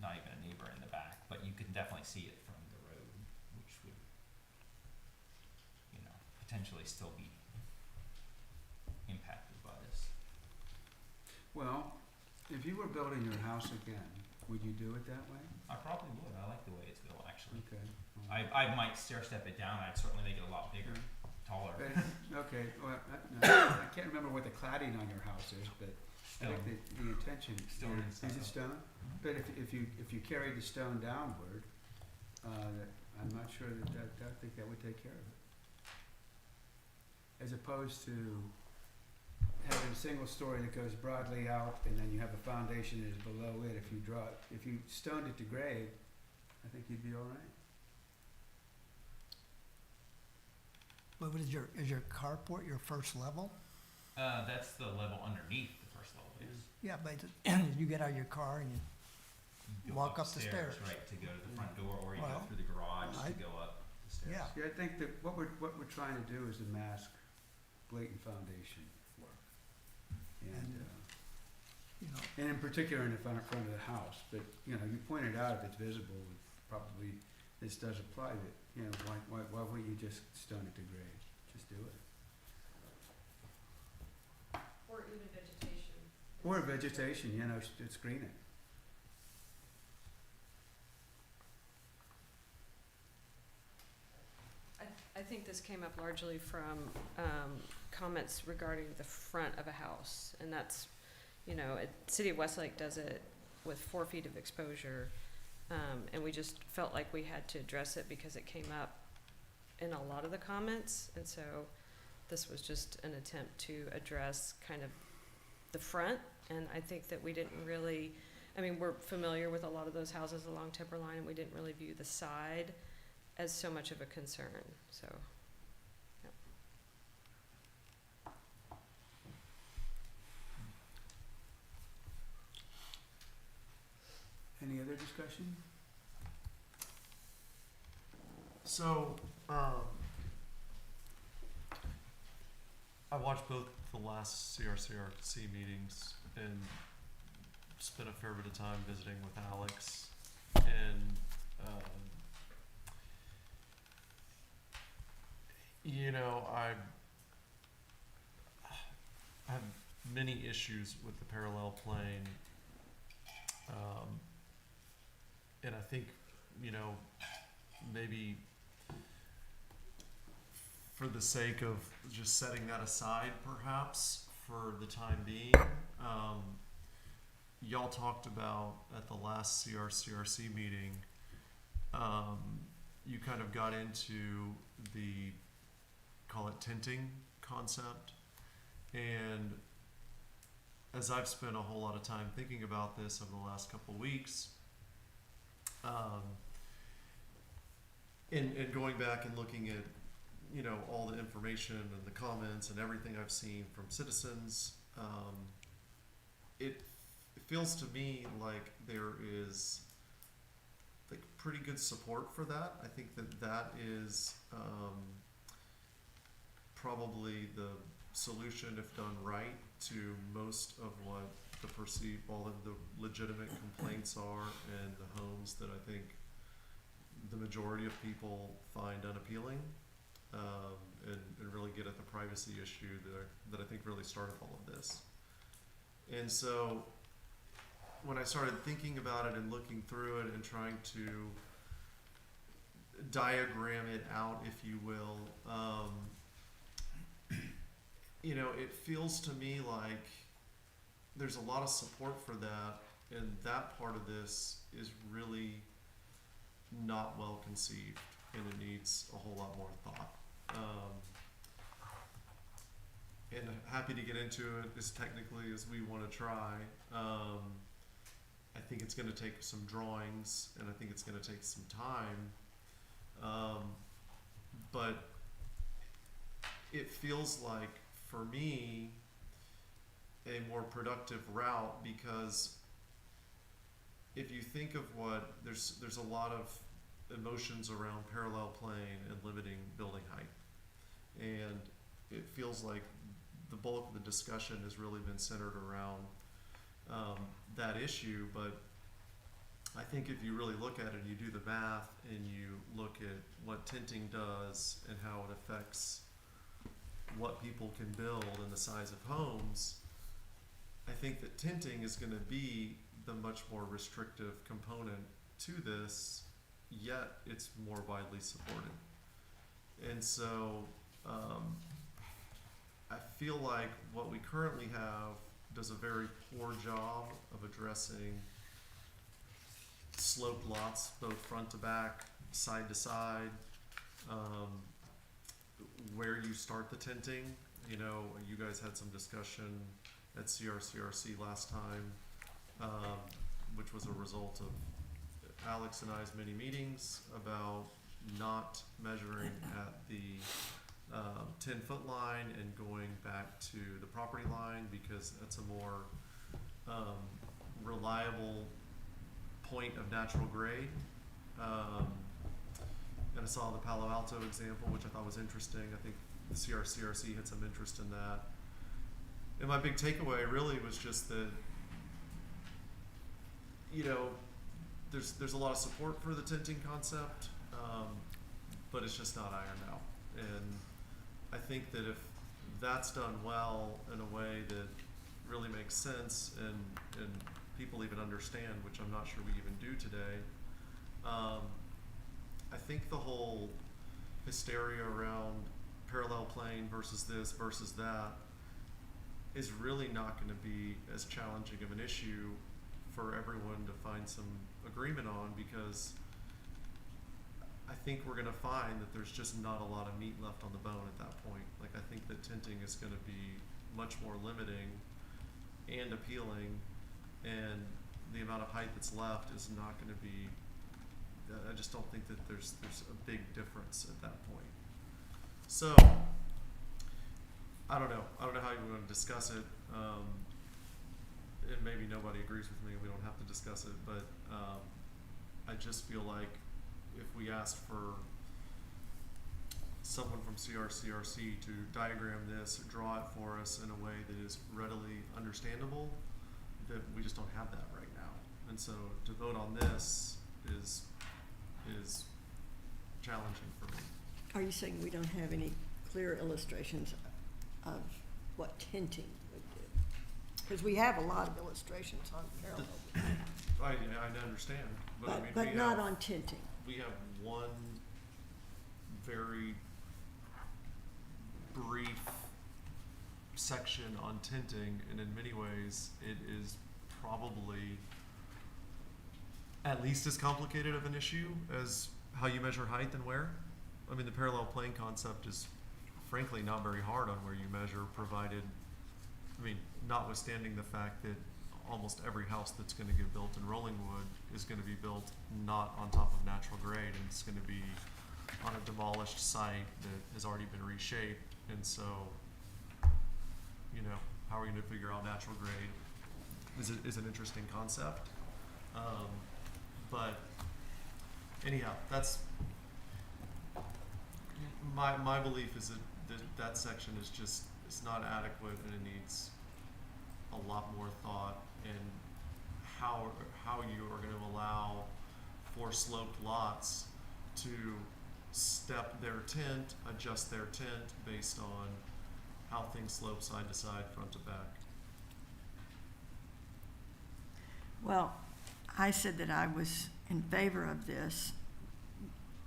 not even a neighbor in the back, but you can definitely see it from the road, which would, you know, potentially still be impacted by this. Well, if you were building your house again, would you do it that way? I probably would. I like the way it's built, actually. Okay. I might stair step it down. I'd certainly make it a lot bigger, taller. Okay, well, I can't remember what the cladding on your house is, but I Stone. think the intention, Stone and is it stucco. stone? But if you carried the stone downward, I'm not sure I think that would take care of it. As opposed to having a single story that goes broadly out and then you have a foundation that is below it. If you stoned it to grade, I think you'd be all right. but is your carport your first level? That's the level underneath the first level is. Yeah, but you get out of your car and you go Walk up the upstairs, stairs. right, to go to the front door, or you go Well, through the garage I- to go up the stairs. Yeah. See, I think that what we're trying to do is to mask blatant foundation work. And, You know, and in particular in the front of the house, but, you know, you pointed out if it's visible, probably this does apply that, you know, why wouldn't you just stone it to grade? Just do it. Or even vegetation. Or vegetation, you know, screen it. I think this came up largely from comments regarding the front of a house, and that's, you know, City of Westlake does it with 4 feet of exposure, and we just felt like we had to address it because it came up in a lot of the comments, and so this was just an attempt to address kind of the front, and I think that we didn't really, I mean, we're familiar with a lot of those houses along Timberline, and we didn't really view the side as so much of a concern, so. Yep. Any other discussion? So, I watched both the last CRCRC meetings and spent a fair bit of time visiting with Alex, and you know, I have many issues with the parallel plane, and I think, you know, maybe for the sake of just setting that aside, perhaps for the time being, y'all talked about at the last CRCRC meeting, you kind of got into the, call it tinting concept, and as I've spent a whole lot of time thinking about this over the last couple of weeks, and going back and looking at, you know, all the information and the comments and everything I've seen from citizens, it feels to me like there is like pretty good support for that. I think that is probably the solution, if done right, to most of what the perceived, all of the legitimate complaints are, and the homes that I think the majority of people find unappealing, and really get at the privacy issue that I think really started all of this. And so when I started thinking about it and looking through it and trying to diagram it out, if you will, you know, it feels to me like there's a lot of support for that, and that part of this is really not well conceived, and it needs a whole lot more thought. And happy to get into it as technically as we want to try. I think it's going to take some drawings, and I think it's going to take some time. But it feels like, for me, a more productive route, because if you think of what, there's a lot of emotions around parallel plane and limiting building height, and it feels like the bulk of the discussion has really been centered around that issue. But I think if you really look at it and you do the math and you look at what tinting does and how it affects what people can build and the size of homes, I think that tinting is going to be the much more restrictive component to this, yet it's more widely supported. And so I feel like what we currently have does a very poor job of addressing sloped lots, both front to back, side to side, where you start the tinting. You know, you guys had some discussion at CRCRC last time, which was a result of Alex and I's many meetings about not measuring at the 10-foot line and going back to the property line, because that's a more reliable point of natural grade. And I saw the Palo Alto example, which I thought was interesting. I think the CRC had some interest in that. And my big takeaway really was just that, you know, there's a lot of support for the tinting concept, but it's just not ironed out. And I think that if that's done well in a way that really makes sense and people even understand, which I'm not sure we even do today, I think the whole hysteria around parallel plane versus this versus that is really not going to be as challenging of an issue for everyone to find some agreement on, because I think we're going to find that there's just not a lot of meat left on the bone at that point. Like, I think that tinting is going to be much more limiting and appealing, and the amount of height that's left is not going to be, I just don't think that there's a big difference at that point. So, I don't know how you want to discuss it, and maybe nobody agrees with me, we don't have to discuss it, but I just feel like if we asked for someone from CRCRC to diagram this or draw it for us in a way that is readily understandable, that we just don't have that right now. And so to vote on this is challenging for me. Are you saying we don't have any clear illustrations of what tinting would do? Because we have a lot of illustrations on parallel, I understand, but I mean, but not on tinting. we have one very brief section on tinting, and in many ways it is probably at least as complicated of an issue as how you measure height and where. I mean, the parallel plane concept is frankly not very hard on where you measure, provided, I mean, notwithstanding the fact that almost every house that's going to get built in Rollingwood is going to be built not on top of natural grade, and it's going to be on a demolished site that has already been reshaped. And so, you know, how are we going to figure out natural grade is an interesting concept. But anyhow, that's my belief is that section is just, it's not adequate, and it needs a lot more thought in how you are going to allow for sloped lots to step their tint, adjust their tint based on how things slope side to side, front to back. Well, I said that I was in favor of this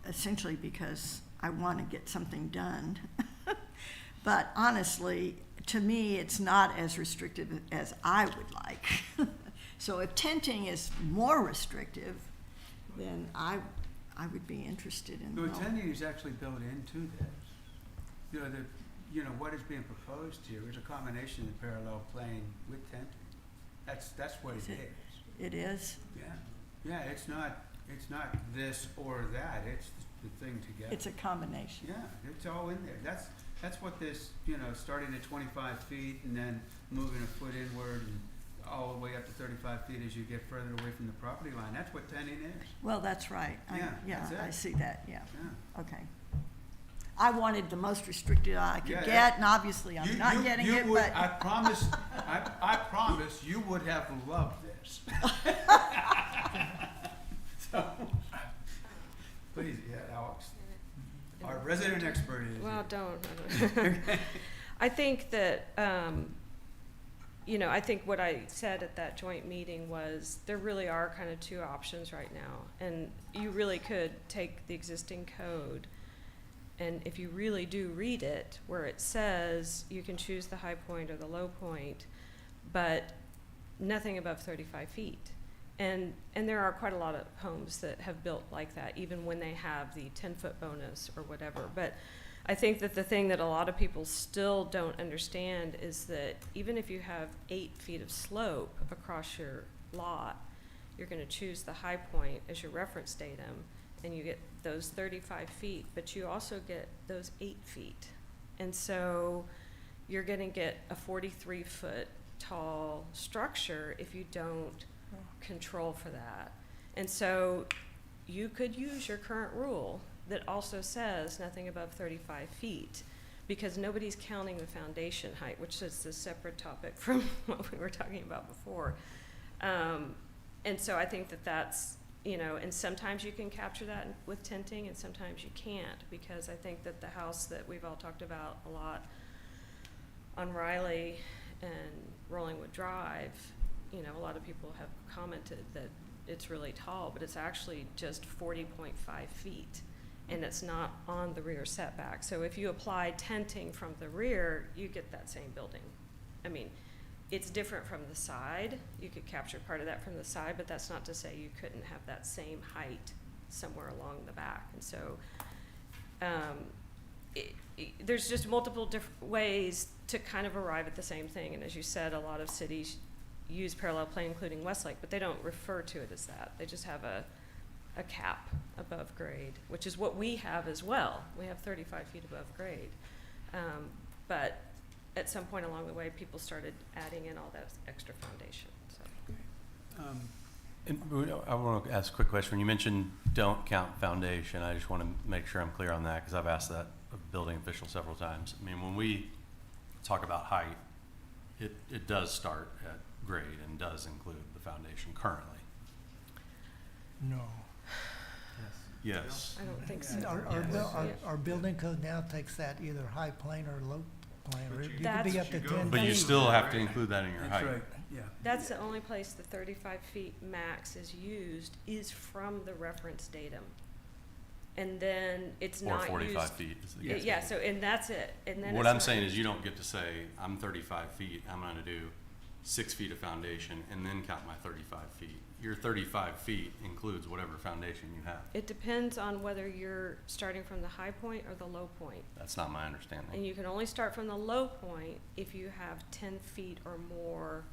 essentially because I want to get something done. But honestly, to me, it's not as restrictive as I would like. So if tinting is more restrictive, then I would be interested in. The tinting is actually built into this. You know, what is being proposed here is a combination of the parallel plane with tinting. That's what it is. It is? Yeah, it's not this or that, it's the thing together. It's a combination. Yeah, it's all in there. That's what this, you know, starting at 25 feet and then moving a foot inward and all the way up to 35 feet as you get further away from the property line. That's what tinting is. Well, that's right. That's it. I see that, yeah. Yeah. Okay. I wanted the most restricted I could get, and obviously I'm not getting it, would, but. I promise you would have loved this. So, please, Alex, our resident expert is. Well, don't. I think that, you know, I think what I said at that joint meeting was there really are kind of two options right now. And you really could take the existing code, and if you really do read it, where it says you can choose the high point or the low point, but nothing above 35 feet. And there are quite a lot of homes that have built like that, even when they have the 10-foot bonus or whatever. But I think that the thing that a lot of people still don't understand is that even if you have 8 feet of slope across your lot, you're going to choose the high point as your reference datum, and you get those 35 feet, but you also get those 8 feet. And so you're going to get a 43-foot tall structure if you don't control for that. And so you could use your current rule that also says nothing above 35 feet, because nobody's counting the foundation height, which is a separate topic from what we were talking about before. And so I think that that's, you know, and sometimes you can capture that with tinting and sometimes you can't, because I think that the house that we've all talked about a lot on Riley and Rollingwood Drive, you know, a lot of people have commented that it's really tall, but it's actually just 40.5 feet. And it's not on the rear setback. So if you apply tenting from the rear, you get that same building. I mean, it's different from the side. You could capture part of that from the side, but that's not to say you couldn't have that same height somewhere along the back. And so there's just multiple different ways to kind of arrive at the same thing. And as you said, a lot of cities use parallel plane, including Westlake, but they don't refer to it as that. They just have a cap above grade, which is what we have as well. We have 35 feet above grade. But at some point along the way, people started adding in all that extra foundation, so. And I want to ask a quick question. When you mentioned don't count foundation, I just want to make sure I'm clear on that, because I've asked that of building officials several times. I mean, when we talk about height, it does start at grade and does include the foundation currently. No. Yes. I don't think so. Our building code now takes that either high plane or low plane, or But you you- could be That's- up to 10 But you feet. still have to include that in your That's height. right, yeah. That's the only place the 35 feet max is used, is from the reference datum. And then it's Or not used. 45 feet. Is the Yeah, case. yeah, so, and that's it, and then What it's I'm not saying is used. you don't get to say, I'm 35 feet, I'm going to do 6 feet of foundation and then count my 35 feet. Your 35 feet includes whatever foundation you have. It depends on whether you're starting from the high point or the low point. That's not my understanding. And you can only start from the low point if you have 10 feet or more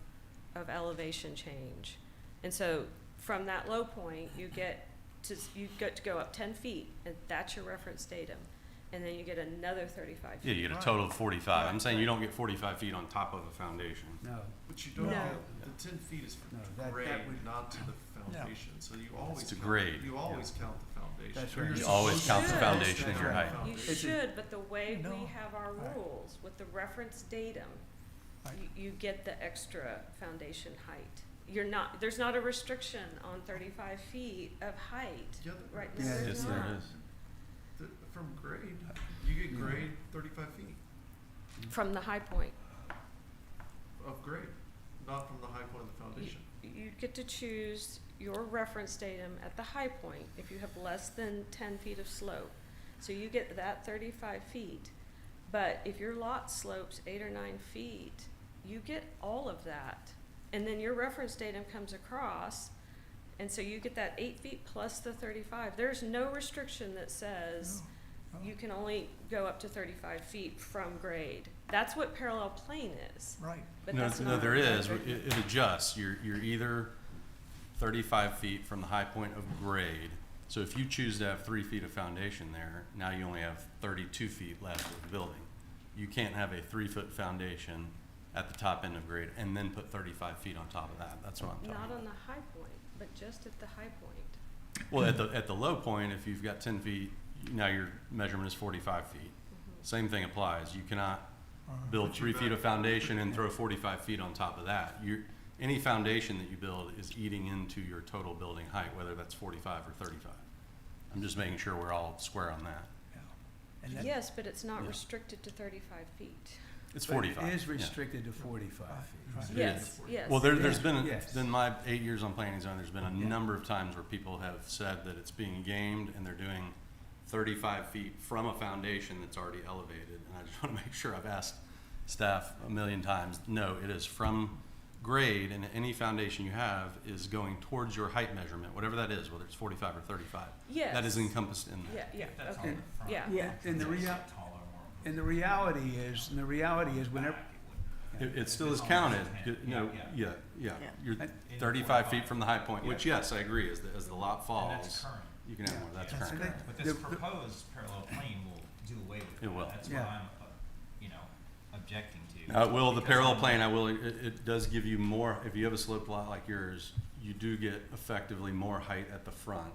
of elevation change. And so from that low point, you get to go up 10 feet, and that's your reference datum. And then you get another 35 feet. Yeah, you get a total of 45. I'm saying you don't get 45 feet on top of a foundation. No, But you don't, No. the 10 feet is for No, the that grade, would- not to the foundation, so you always to count, grade. you always count the foundation. That's Or right. you're You always supposed count to the count foundation as your the height. You foundation. should, but the way No. we have our Right. rules with the reference datum, Right. you get the extra foundation height. There's not a restriction on 35 feet of height. Yeah, Right, Yeah, no, there's Yes, not. there is. From grade, you get grade 35 feet From the high point. of grade, not from the high point of the foundation. You get to choose your reference datum at the high point if you have less than 10 feet of slope. So you get that 35 feet. But if your lot slopes 8 or 9 feet, you get all of that. And then your reference datum comes across, and so you get that 8 feet plus the 35. There's no restriction that says you can only go up to 35 feet from grade. That's what parallel plane is. Right. But No, that's no, not there is. reference. It adjusts. You're either 35 feet from the high point of grade. So if you choose to have 3 feet of foundation there, now you only have 32 feet left of the building. You can't have a 3-foot foundation at the top end of grade and then put 35 feet on top of that. That's what I'm talking Not about. on the high point, but just at the high point. Well, at the low point, if you've got 10 feet, now your measurement is 45 feet. Same thing applies. You cannot build But 3 you feet bet- of foundation and throw 45 feet on top of that. Any foundation that you build is eating into your total building height, whether that's 45 or 35. I'm just making sure we're all square on that. And that- Yes, but it's not Yeah. restricted to 35 feet. It's but 45. it is yeah. restricted to 45 Right. feet. Yes, yes. Well, there's Yeah, been, yes. in my 8 years on planning zone, there's been a Yeah. number of times where people have said that it's being gamed and they're doing 35 feet from a foundation that's already elevated. And I just want to make sure, I've asked staff a million times, no, it is from grade, and any foundation you have is going towards your height measurement, whatever that is, whether it's 45 or 35. Yes. That is encompassed in that. Yeah, If that's okay, on the front. yeah. Yeah, and the Taller, more. reality is whenever, It still is It's counted, almost you 10. know, Yeah. yeah. Yeah. You're And- 35 feet from the high point, which, Yeah. yes, I agree, as the lot And falls, that's current. you can have more, that's Yeah. current. I think But this the- proposed parallel plane will do away with that. It will. That's Yeah. what I'm, objecting to. Well, the Because parallel I'm plane, like- it does give you more, if you have a sloped lot like yours, you do get effectively more height at the front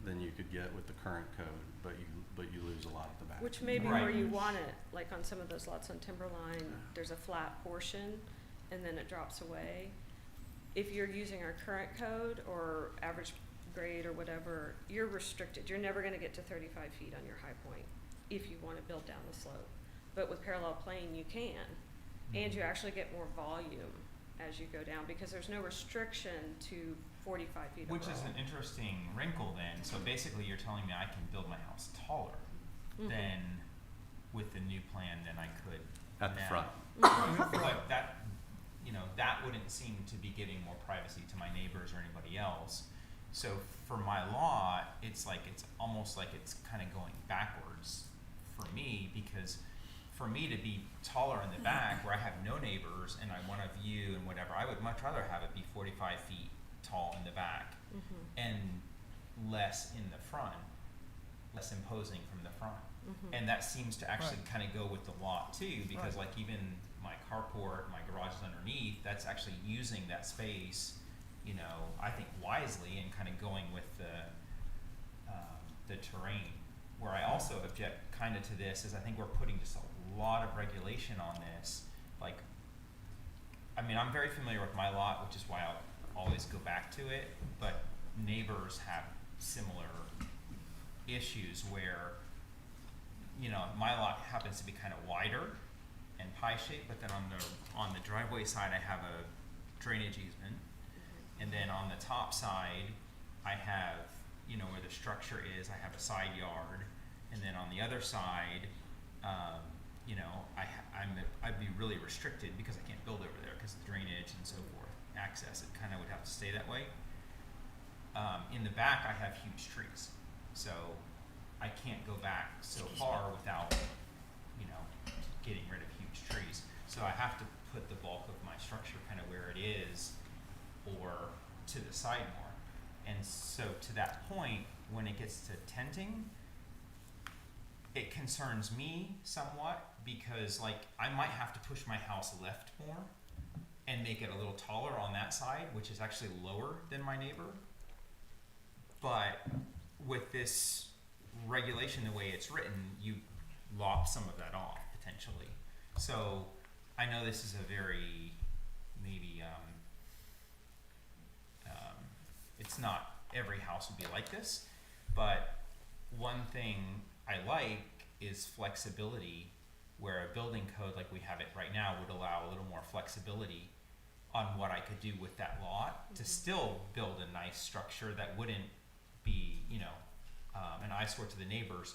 than you could get with the current code, but you lose a lot at the back. Which may be Right. where you want it, like on some of those lots on Timberline, there's a flat portion and then it drops away. If you're using our current code or average grade or whatever, you're restricted. You're never gonna get to 35 feet on your high point if you wanna build down the slope. But with parallel plane, you can, and you actually get more volume as you go down because there's no restriction to 45 feet Which is overall. an interesting wrinkle then. So basically you're telling me I can build my house taller Mhm. than with the new plan than I could At the now. front. But that, you know, that wouldn't seem to be giving more privacy to my neighbors or anybody else. So for my lot, it's like, it's almost like it's kind of going backwards for me, because for me to be taller in the back where I have no neighbors and I want a view and whatever, I would much rather have it be 45 feet tall in the back Mhm. and less in the front, less imposing from the front. Mhm. And that seems to actually Right. kind of go with the lot too, because Right. like even my carport, my garage is underneath, that's actually using that space, you know, I think wisely and kind of going with the terrain. Where I also object kind of to this is I think we're putting just a lot of regulation on this. Like, I mean, I'm very familiar with my lot, which is why I'll always go back to it, but neighbors have similar issues where, you know, my lot happens to be kind of wider and pie shaped, but then on the driveway side I have a drainage easement, and then on the top side I have, you know, where the structure is, I have a side yard, and then on the other side, you know, I'd be really restricted because I can't build over there because of drainage and so forth. Access, it kind of would have to stay that way. In the back, I have huge trees, so I can't go back so far without, you know, getting rid of huge trees. So I have to put the bulk of my structure kind of where it is, or to the side more. And so to that point, when it gets to tenting, it concerns me somewhat because like I might have to push my house left more and make it a little taller on that side, which is actually lower than my neighbor. But with this regulation, the way it's written, you lop some of that off potentially. So I know this is a very maybe it's not every house would be like this, but one thing I like is flexibility, where a building code like we have it right now would allow a little more flexibility on what I could do with that lot to still build a nice structure that wouldn't be, you know, an eyesore to the neighbors.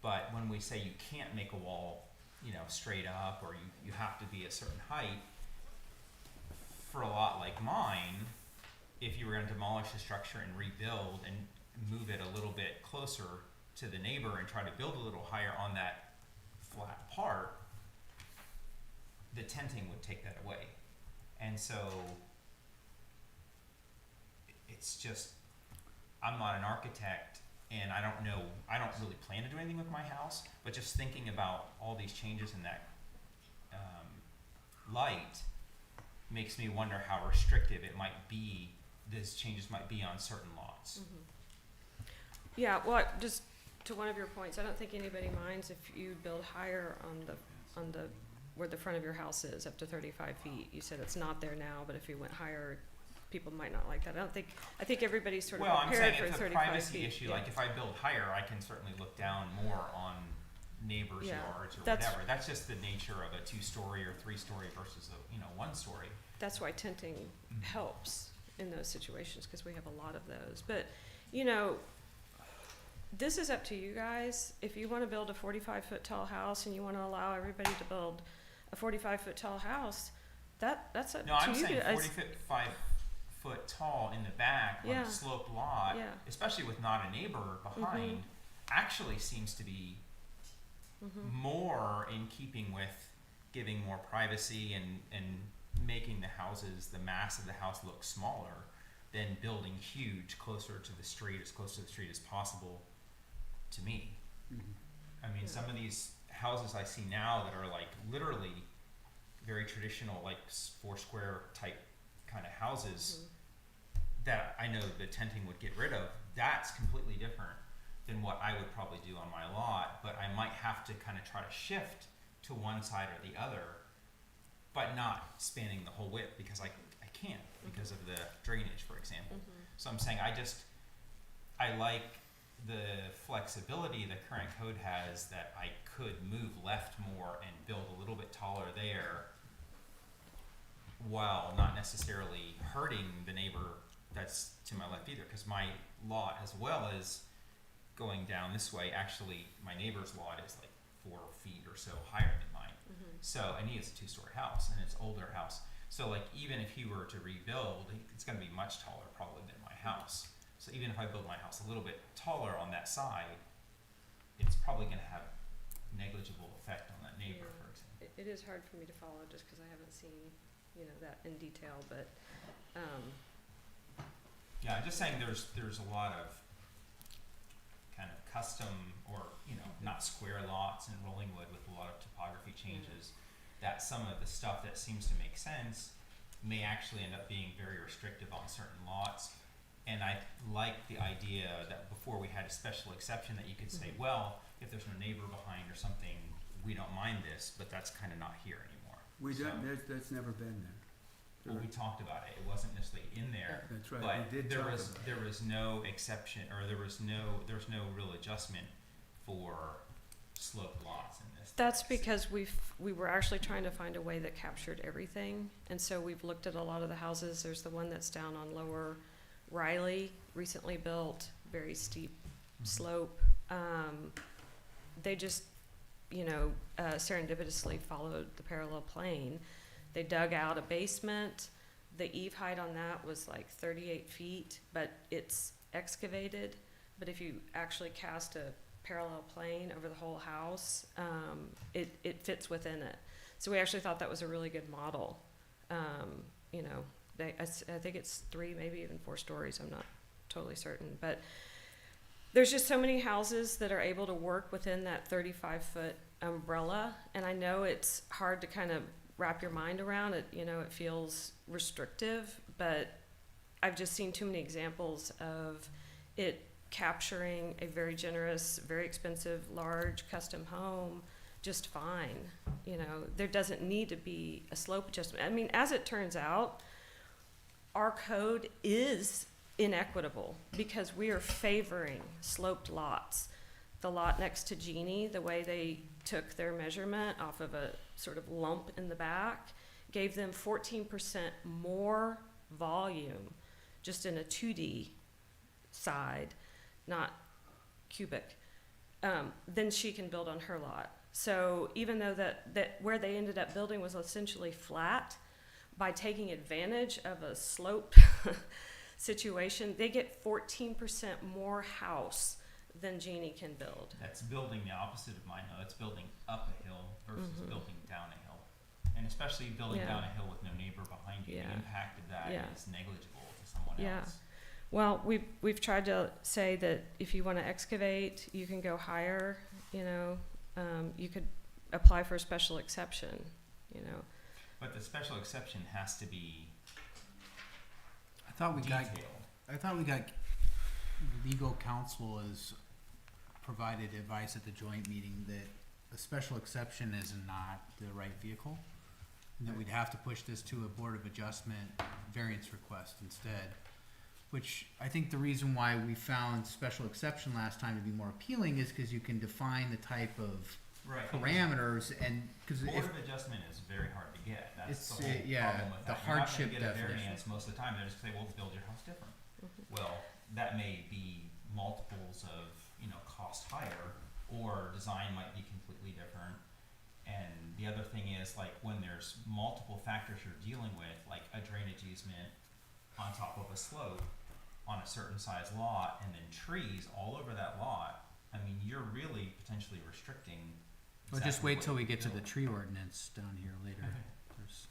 But when we say you can't make a wall, you know, straight up, or you have to be a certain height, for a lot like mine, if you were going to demolish the structure and rebuild and move it a little bit closer to the neighbor and try to build a little higher on that flat part, the tenting would take that away. And so it's just, I'm not an architect and I don't really plan to do anything with my house, but just thinking about all these changes in that light makes me wonder how restrictive it might be, these changes might be on certain lots. Yeah, well, just to one of your points, I don't think anybody minds if you build higher on the where the front of your house is, up to 35 feet. You said it's not there now, but if you went higher, people might not like that. I think everybody's sort of Well, I'm prepared saying for it's a 35 privacy feet. issue. Yeah. Like if I build higher, I can certainly look down more on neighbors' Yeah, yards or that's- whatever. That's just the nature of a 2-story or 3-story versus a 1-story. That's why tenting helps in those situations, because we have a lot of those. But, you know, this is up to you guys. If you want to build a 45-foot tall house and you want to allow everybody to build a 45-foot tall house, that's up No, to I'm you saying guys. 45 foot tall in the back on Yeah. a sloped lot, Yeah. especially with not a neighbor behind, actually seems to be more in keeping with giving more privacy and making the houses, the mass of the house look smaller than building huge closer to the street, as close to the street as possible to me. I mean, some of these houses I see now that are like literally very traditional, like 4 square type kind of houses, that I know the tenting would get rid of, that's completely different than what I would probably do on my lot, but I might have to kind of try to shift to one side or the other, but not spanning the whole width because I can't because of the drainage, for example. So I'm saying I like the flexibility the current code has that I could move left more and build a little bit taller there while not necessarily hurting the neighbor that's to my left either, because my lot as well as going down this way, actually my neighbor's lot is like 4 feet or so higher than mine. So, and he has a 2-story house and it's older house. So like even if he were to rebuild, it's gonna be much taller probably than my house. So even if I build my house a little bit taller on that side, it's probably gonna have negligible effect on that neighbor, Yeah. for example. It is hard for me to follow just because I haven't seen, you know, that in detail, but, Yeah, I'm just saying there's a lot of kind of custom or, you know, not square lots in Rollingwood with a lot of topography changes, that some of the stuff that seems to make sense may actually end up being very restrictive on certain lots. And I like the idea that before we had a special exception that you could say, well, if there's no neighbor behind or something, we don't mind this, but that's kind of not here anymore. We So- don't, that's never been there. Well, we talked about it, it wasn't necessarily in there. That's right, But we did there talk was about it. there was no exception, or there was no real adjustment for sloped lots in this. that's text. because we were actually trying to find a way that captured everything. And so we've looked at a lot of the houses. There's the one that's down on Lower Riley, recently built, very steep slope. They just, you know, serendipitously followed the parallel plane. They dug out a basement. The eave height on that was like 38 feet, but it's excavated. But if you actually cast a parallel plane over the whole house, it fits within it. So we actually thought that was a really good model. You know, I think it's 3, maybe even 4 stories. I'm not totally certain, but there's just so many houses that are able to work within that 35-foot umbrella. And I know it's hard to kind of wrap your mind around it. You know, it feels restrictive, but I've just seen too many examples of it capturing a very generous, very expensive, large custom home just fine. You know, there doesn't need to be a slope adjustment. I mean, as it turns out, our code is inequitable because we are favoring sloped lots. The lot next to Jeannie, the way they took their measurement off of a sort of lump in the back, gave them 14% more volume just in a 2D side, not cubic, than she can build on her lot. So even though that where they ended up building was essentially flat, by taking advantage of a sloped situation, they get 14% more house than Jeannie can build. That's building the opposite of mine, though. It's building up a hill versus building down a hill. And especially building Yeah. down a hill with no neighbor behind you, Yeah. the impact of that Yeah. is negligible to someone Yeah. else. Well, we've tried to say that if you want to excavate, you can go higher. You know, you could apply for a special exception. You know, But the special exception has to be I thought we got detailed. legal counsel has provided advice at the joint meeting that a special exception is not the right vehicle. And that we'd have to push this to a Board of Adjustment variance request instead. Which I think the reason why we found special exception last time to be more appealing is because you can define the type of Right. parameters and, because Board if, of Adjustment is very hard to get. That's It's, the whole yeah, problem with the that. You're not hardship gonna get a definition. variance most of the time. They're just say, well, build your house different. Well, that may be multiples of, you know, cost higher, or design might be completely different. And the other thing is, like, when there's multiple factors you're dealing with, like a drainage easement on top of a slope on a certain size lot, and then trees all over that lot, I mean, you're really potentially restricting. well, just exactly wait what till we you get to the build. tree ordinance down here later. Okay. There's-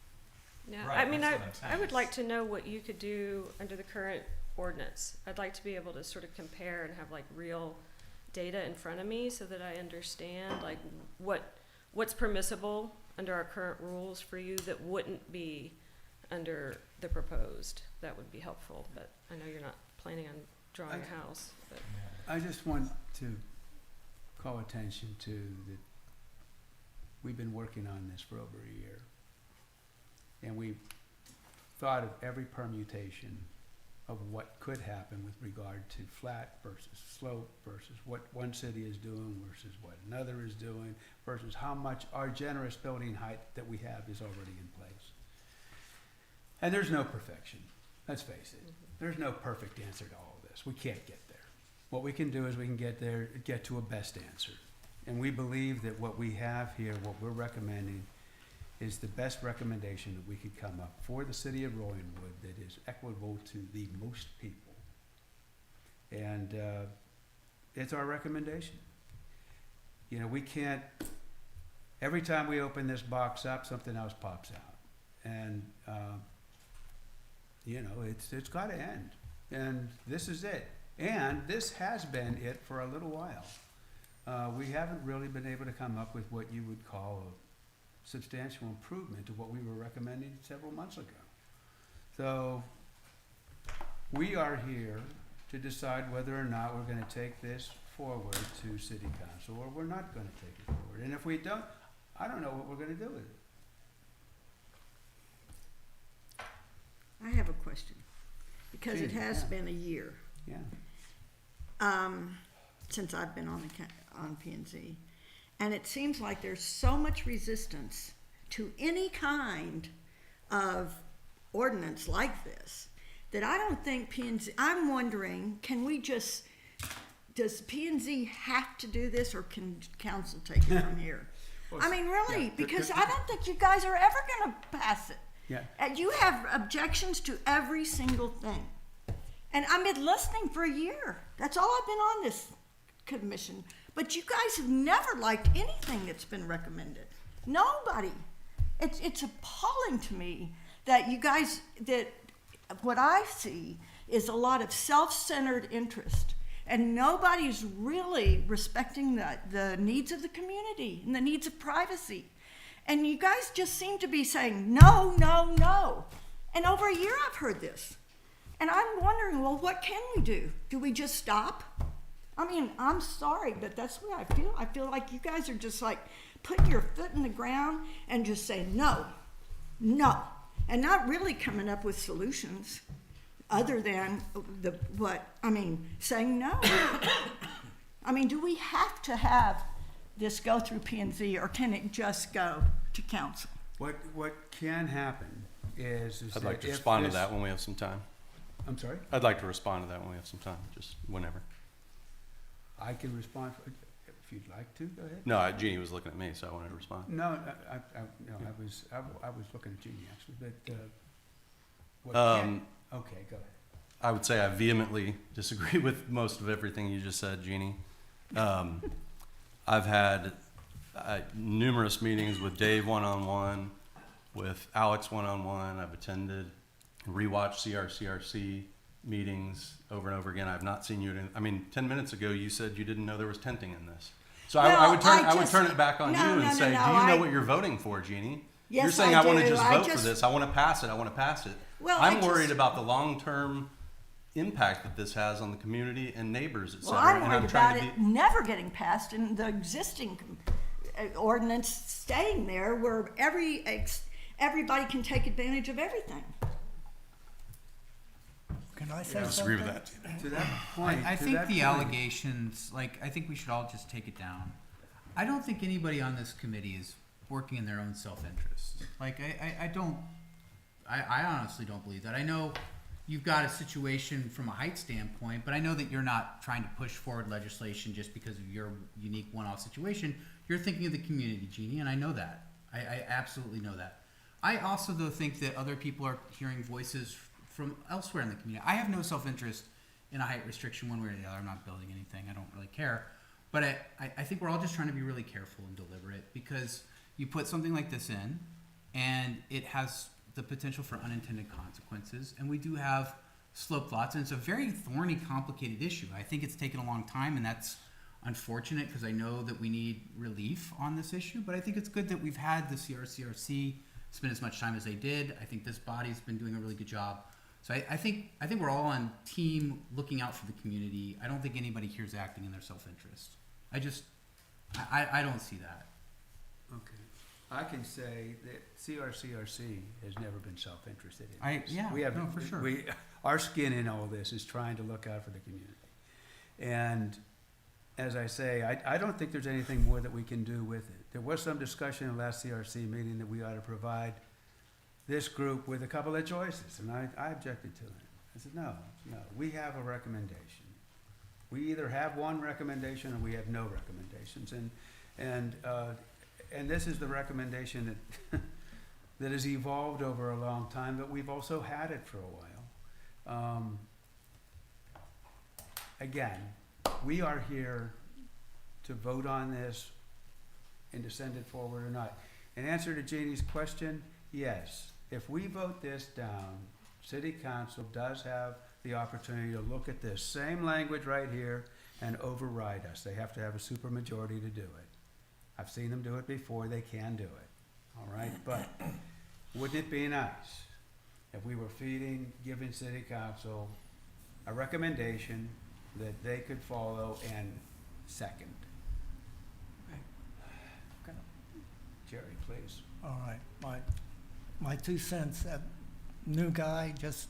yeah. Right, I mean, that's what I'm saying. I would like to know what you could do under the current ordinance. I'd like to be able to sort of compare and have like real data in front of me so that I understand like what's permissible under our current rules for you that wouldn't be under the proposed, that would be helpful, but I know you're not planning on drawing a house, but. I just want to call attention to that we've been working on this for over a year. And we've thought of every permutation of what could happen with regard to flat versus slope versus what one city is doing versus what another is doing versus how much our generous building height that we have is already in place. And there's no perfection, let's face it. There's no perfect answer to all of this. We can't get there. What we can do is we can get to a best answer. And we believe that what we have here, what we're recommending, is the best recommendation that we could come up for the city of Rollingwood that is equitable to the most people. And it's our recommendation. You know, we can't, every time we open this box up, something else pops out. And, you know, it's gotta end. And this is it. And this has been it for a little while. We haven't really been able to come up with what you would call a substantial improvement to what we were recommending several months ago. So we are here to decide whether or not we're gonna take this forward to city council or we're not gonna take it forward. And if we don't, I don't know what we're gonna do with it. I have a question, because it Gee, has yeah. been a year, Yeah. since I've been on on P and Z. And it seems like there's so much resistance to any kind of ordinance like this that I don't think P and Z, I'm wondering, does P and Z have to do this or can council take it from here? I mean, really, yeah, because I don't think you guys are ever gonna pass it. Yeah. And you have objections to every single thing. And I've been listening for a year. That's all I've been on this commission. But you guys have never liked anything that's been recommended. Nobody. It's appalling to me that you guys, that what I see is a lot of self-centered interest. And nobody's really respecting the needs of the community and the needs of privacy. And you guys just seem to be saying, no, no, no. And over a year I've heard this. And I'm wondering, well, what can we do? Do we just stop? I mean, I'm sorry, but that's what I feel. I feel like you guys are just like putting your foot in the ground and just saying no, no, and not really coming up with solutions other than saying no. I mean, do we have to have this go through P&Z or can it just go to council? What can happen is I'd that like to if respond to this- that when we have some time. I'm sorry? I'd like to respond to that when we have some time, just whenever. I can respond if you'd like to, go ahead. No, Jeannie was looking at me, so I wanted to respond. No, I was looking at Jeannie actually, but, what Um, okay, go ahead. I would say I vehemently disagree with most of everything you just said, Jeannie. I've had numerous meetings with Dave one-on-one, with Alex one-on-one. I've attended and rewatched CRCRC meetings over and over again. I've not seen you. 10 minutes ago you said you didn't know there was tenting in this. So I would turn it back on you and say, do you know what you're voting for, Jeannie? Yes, You're saying I I want to do. just I vote for just- this. I want to pass it. I want to pass it. Well, I'm worried about the long-term impact that this has on the community and neighbors, et Well, cetera. I'm and worried trying about to it never getting passed and the existing ordinance staying there where everybody can take advantage of everything. Can I say I something? disagree with that. To that point. I to think that the point- allegations, I think we should all just take it down. I don't think anybody on this committee is working in their own self-interest. I honestly don't believe that. I know you've got a situation from a height standpoint, but I know that you're not trying to push forward legislation just because of your unique one-off situation. You're thinking of the community, Jeannie, and I know that. I absolutely know that. I also, though, think that other people are hearing voices from elsewhere in the community. I have no self-interest in a height restriction one way or the other. I'm not building anything. I don't really care. But I think we're all just trying to be really careful and deliberate because you put something like this in and it has the potential for unintended consequences. And we do have sloped lots, and it's a very thorny, complicated issue. I think it's taken a long time, and that's unfortunate because I know that we need relief on this issue. But I think it's good that we've had the CRCRC spend as much time as they did. I think this body's been doing a really good job. So I think we're all on team looking out for the community. I don't think anybody here is acting in their self-interest. I don't see that. Okay. I can say that CRCRC has never been self-interested in this. Yeah, We have, no, for sure. our skin in all this is trying to look out for the community. And as I say, I don't think there's anything more that we can do with it. There was some discussion in the last CRC meeting that we ought to provide this group with a couple of choices, and I objected to it. I said, no, we have a recommendation. We either have one recommendation or we have no recommendations, and this is the recommendation that that has evolved over a long time, but we've also had it for a while. Again, we are here to vote on this and to send it forward or not. In answer to Jeannie's question, yes, if we vote this down, City Council does have the opportunity to look at this same language right here and override us. They have to have a supermajority to do it. I've seen them do it before, they can do it, all right? But wouldn't it be nice if we were giving City Council a recommendation that they could follow and second? Jerry, please. All right, my 2 cents, new guy, just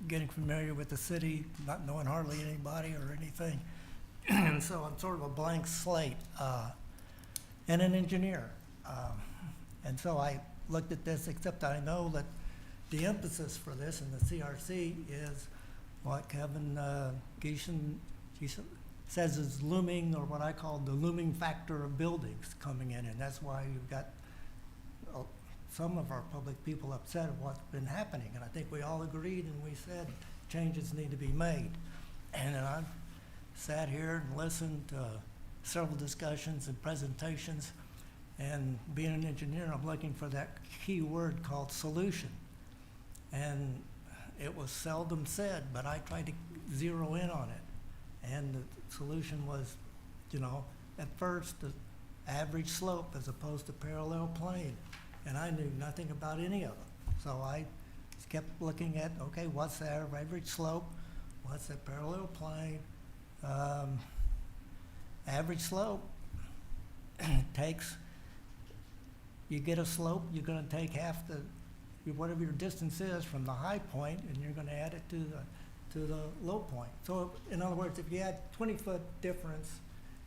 getting familiar with the city, not knowing hardly anybody or anything. And so I'm sort of a blank slate, and an engineer. And so I looked at this, except I know that the emphasis for this in the CRC is what Kevin Geeson says is looming, or what I call the looming factor of buildings coming in, and that's why you've got some of our public people upset at what's been happening, and I think we all agreed and we said changes need to be made. And then I've sat here and listened to several discussions and presentations, and being an engineer, I'm looking for that key word called solution. And it was seldom said, but I tried to zero in on it. And the solution was, at first, the average slope as opposed to parallel plane. And I knew nothing about any of them. So I kept looking at, okay, what's the average slope? What's the parallel plane? Average slope takes, you get a slope, you're gonna take half whatever your distance is from the high point, and you're gonna add it to the low point. So in other words, if you add 20-foot difference,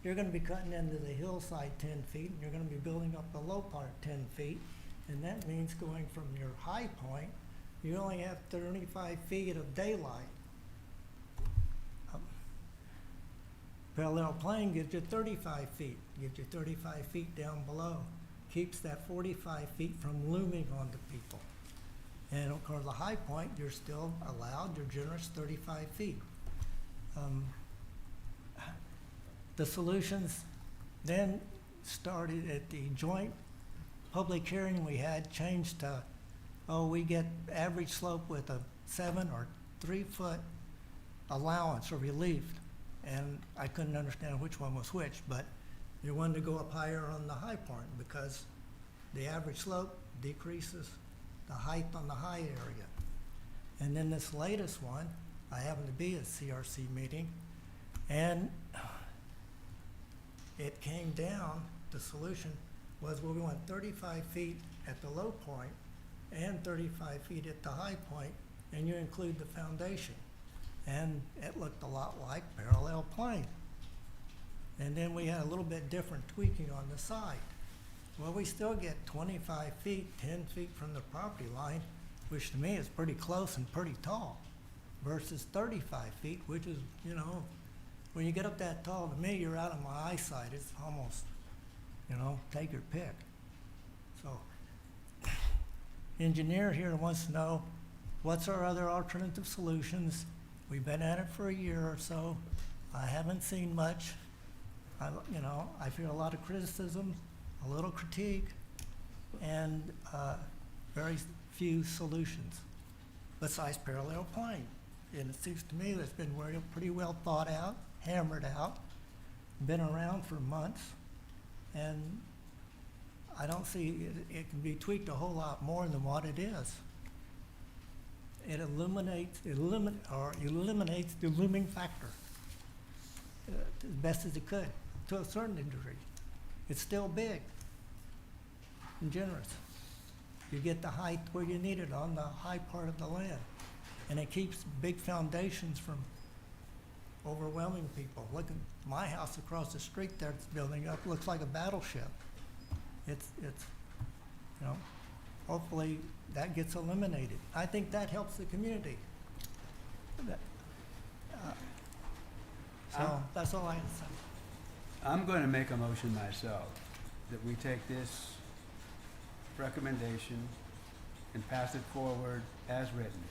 you're gonna be cutting into the hillside 10 feet, and you're gonna be building up the low part 10 feet. And that means going from your high point, you only have 35 feet of daylight. Parallel plane gives you 35 feet, gives you 35 feet down below, keeps that 45 feet from looming onto people. And of course, the high point, you're still allowed your generous 35 feet. The solutions then started at the joint public hearing we had, changed to, we get average slope with a 7 or 3 foot allowance or relief. And I couldn't understand which one was which, but you wanted to go up higher on the high point because the average slope decreases the height on the high area. And then this latest one, I happened to be at CRC meeting, and it came down, the solution was, we want 35 feet at the low point and 35 feet at the high point, and you include the foundation. And it looked a lot like parallel plane. And then we had a little bit different tweaking on the side. Well, we still get 25 feet, 10 feet from the property line, which to me is pretty close and pretty tall, versus 35 feet, which is, when you get up that tall, to me, you're out of my eyesight. It's almost, take your pick. So, engineer here wants to know, what's our other alternative solutions? We've been at it for a year or so. I haven't seen much. I feel a lot of criticism, a little critique, and very few solutions besides parallel plane. And it seems to me that's been pretty well thought out, hammered out, been around for months, and I I don't see, it can be tweaked a whole lot more than what it is. It eliminates the looming factor as best as it could, to a certain degree. It's still big and generous. You get the height where you need it on the high part of the land. And it keeps big foundations from overwhelming people. Look at my house across the street there, it's building up, looks like a battleship. It's, you know, hopefully that gets eliminated. I think that helps the community. So that's all I have to say. I'm going to make a motion myself that we take this recommendation and pass it forward as written.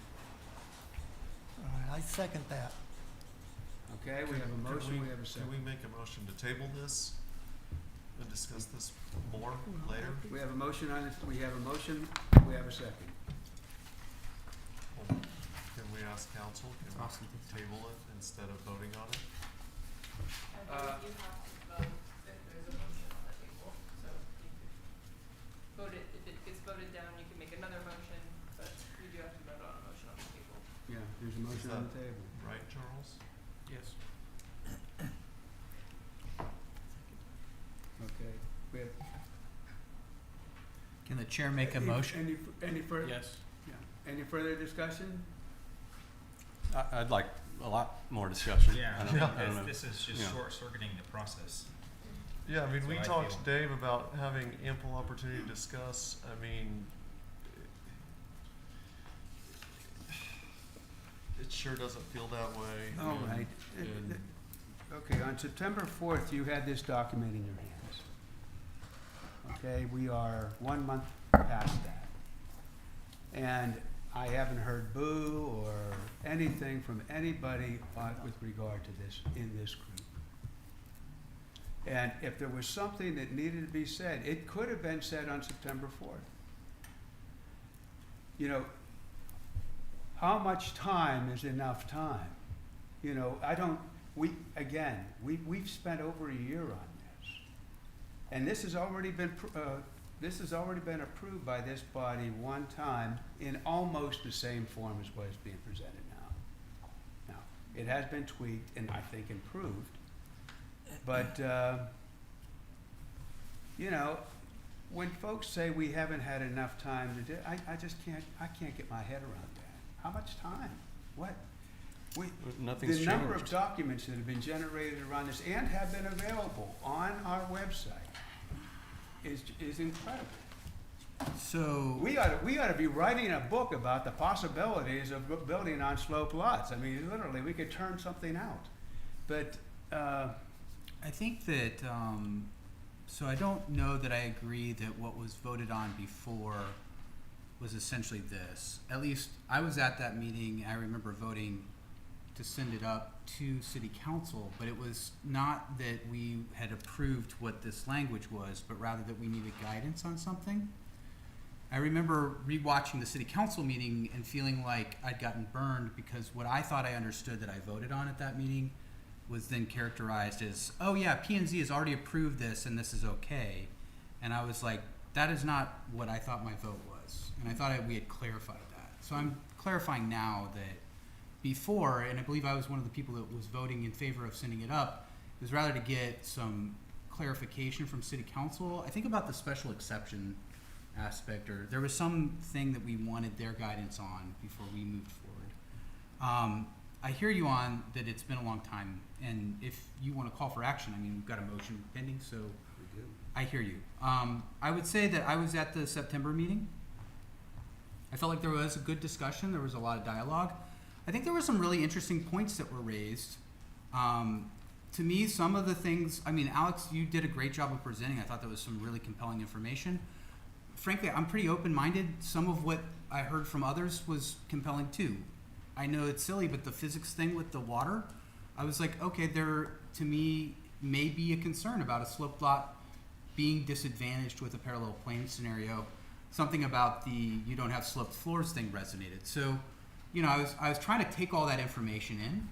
All right, I second that. Okay, we have a motion, we have a Can second. we make a motion to table this and discuss this more later? We have a motion on it, we have a motion, we have a second. Can we ask council, can we Awesome. table it instead of voting on it? You have to vote if there's a motion on the table, so you could vote it, if it gets voted down, you can make another motion, but you do have to vote on a motion on the table. Yeah, there's a motion on the table. Right, Charles? Yes. Okay. We have, Can the chair make a motion? Any further? Yes. Yeah. Any further discussion? I'd like a lot more discussion. Yeah, I don't know. this is just Yeah. short-circuiting the process. Yeah, I mean, So we I talked to feel- Dave about having ample opportunity to discuss. I mean, it sure doesn't feel that way. All and- right. and- Okay, on September 4th, you had this document in your hands. Okay, we are 1 month past that. And I haven't heard boo or anything from anybody with regard to this, in this group. And if there was something that needed to be said, it could have been said on September 4th. You know, how much time is enough time? You know, we've spent over a year on this. And this has already been, approved by this body one time in almost the same form as what is being presented now. Now, it has been tweaked and I think improved. But, you know, when folks say we haven't had enough time to do, I just can't get my head around that. How much time? What? Nothing's The number of changed. documents that have been generated around this and have been available on our website is incredible. So, We ought to be writing a book about the possibilities of building on slope lots. I mean, literally, we could turn something out. But, I think that, so I don't know that I agree that what was voted on before was essentially this. At least I was at that meeting. I remember voting to send it up to city council, but it was not that we had approved what this language was, but rather that we needed guidance on something. I remember rewatching the city council meeting and feeling like I'd gotten burned because what I thought I understood that I voted on at that meeting was then characterized as, oh yeah, P&Z has already approved this and this is okay. And I was like, that is not what I thought my vote was. And I thought we had clarified that. So I'm clarifying now that before, and I believe I was one of the people that was voting in favor of sending it up, it was rather to get some clarification from city council. I think about the special exception aspect, or there was something that we wanted their guidance on before we moved forward. I hear you on that it's been a long time, and if you want to call for action, I mean, we've got a motion pending, so I hear you. I would say that I was at the September meeting. I felt like there was a good discussion. There was a lot of dialogue. I think there were some really interesting points that were raised. To me, some of the things, I mean, Alex, you did a great job of presenting. I thought that was some really compelling information. Frankly, I'm pretty open-minded. Some of what I heard from others was compelling too. I know it's silly, but the physics thing with the water, I was like, okay, there, to me, may be a concern about a sloped lot being disadvantaged with a parallel plane scenario. Something about the you don't have sloped floors thing resonated. So, you know, I was trying to take all that information in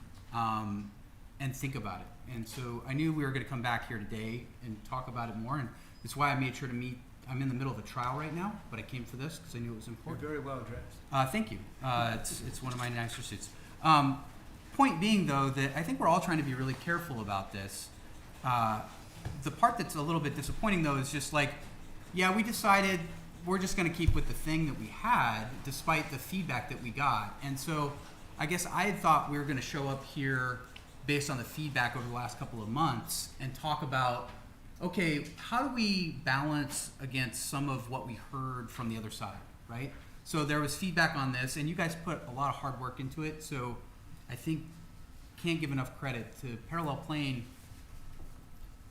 and think about it. And so I knew we were going to come back here today and talk about it more. And that's why I made sure to meet I'm in the middle of a trial right now, but I came for this because I knew it was You're important. very well dressed. Thank you. It's one of my nicer suits. Point being, though, that I think we're all trying to be really careful about this. The part that's a little bit disappointing, though, is just like, yeah, we decided we're just going to keep with the thing that we had, despite the feedback that we got. And so I guess I had thought we were going to show up here based on the feedback over the last couple of months and talk about, okay, how do we balance against some of what we heard from the other side, right? So there was feedback on this, and you guys put a lot of hard work into it, so I think can't give enough credit to Parallel Plane.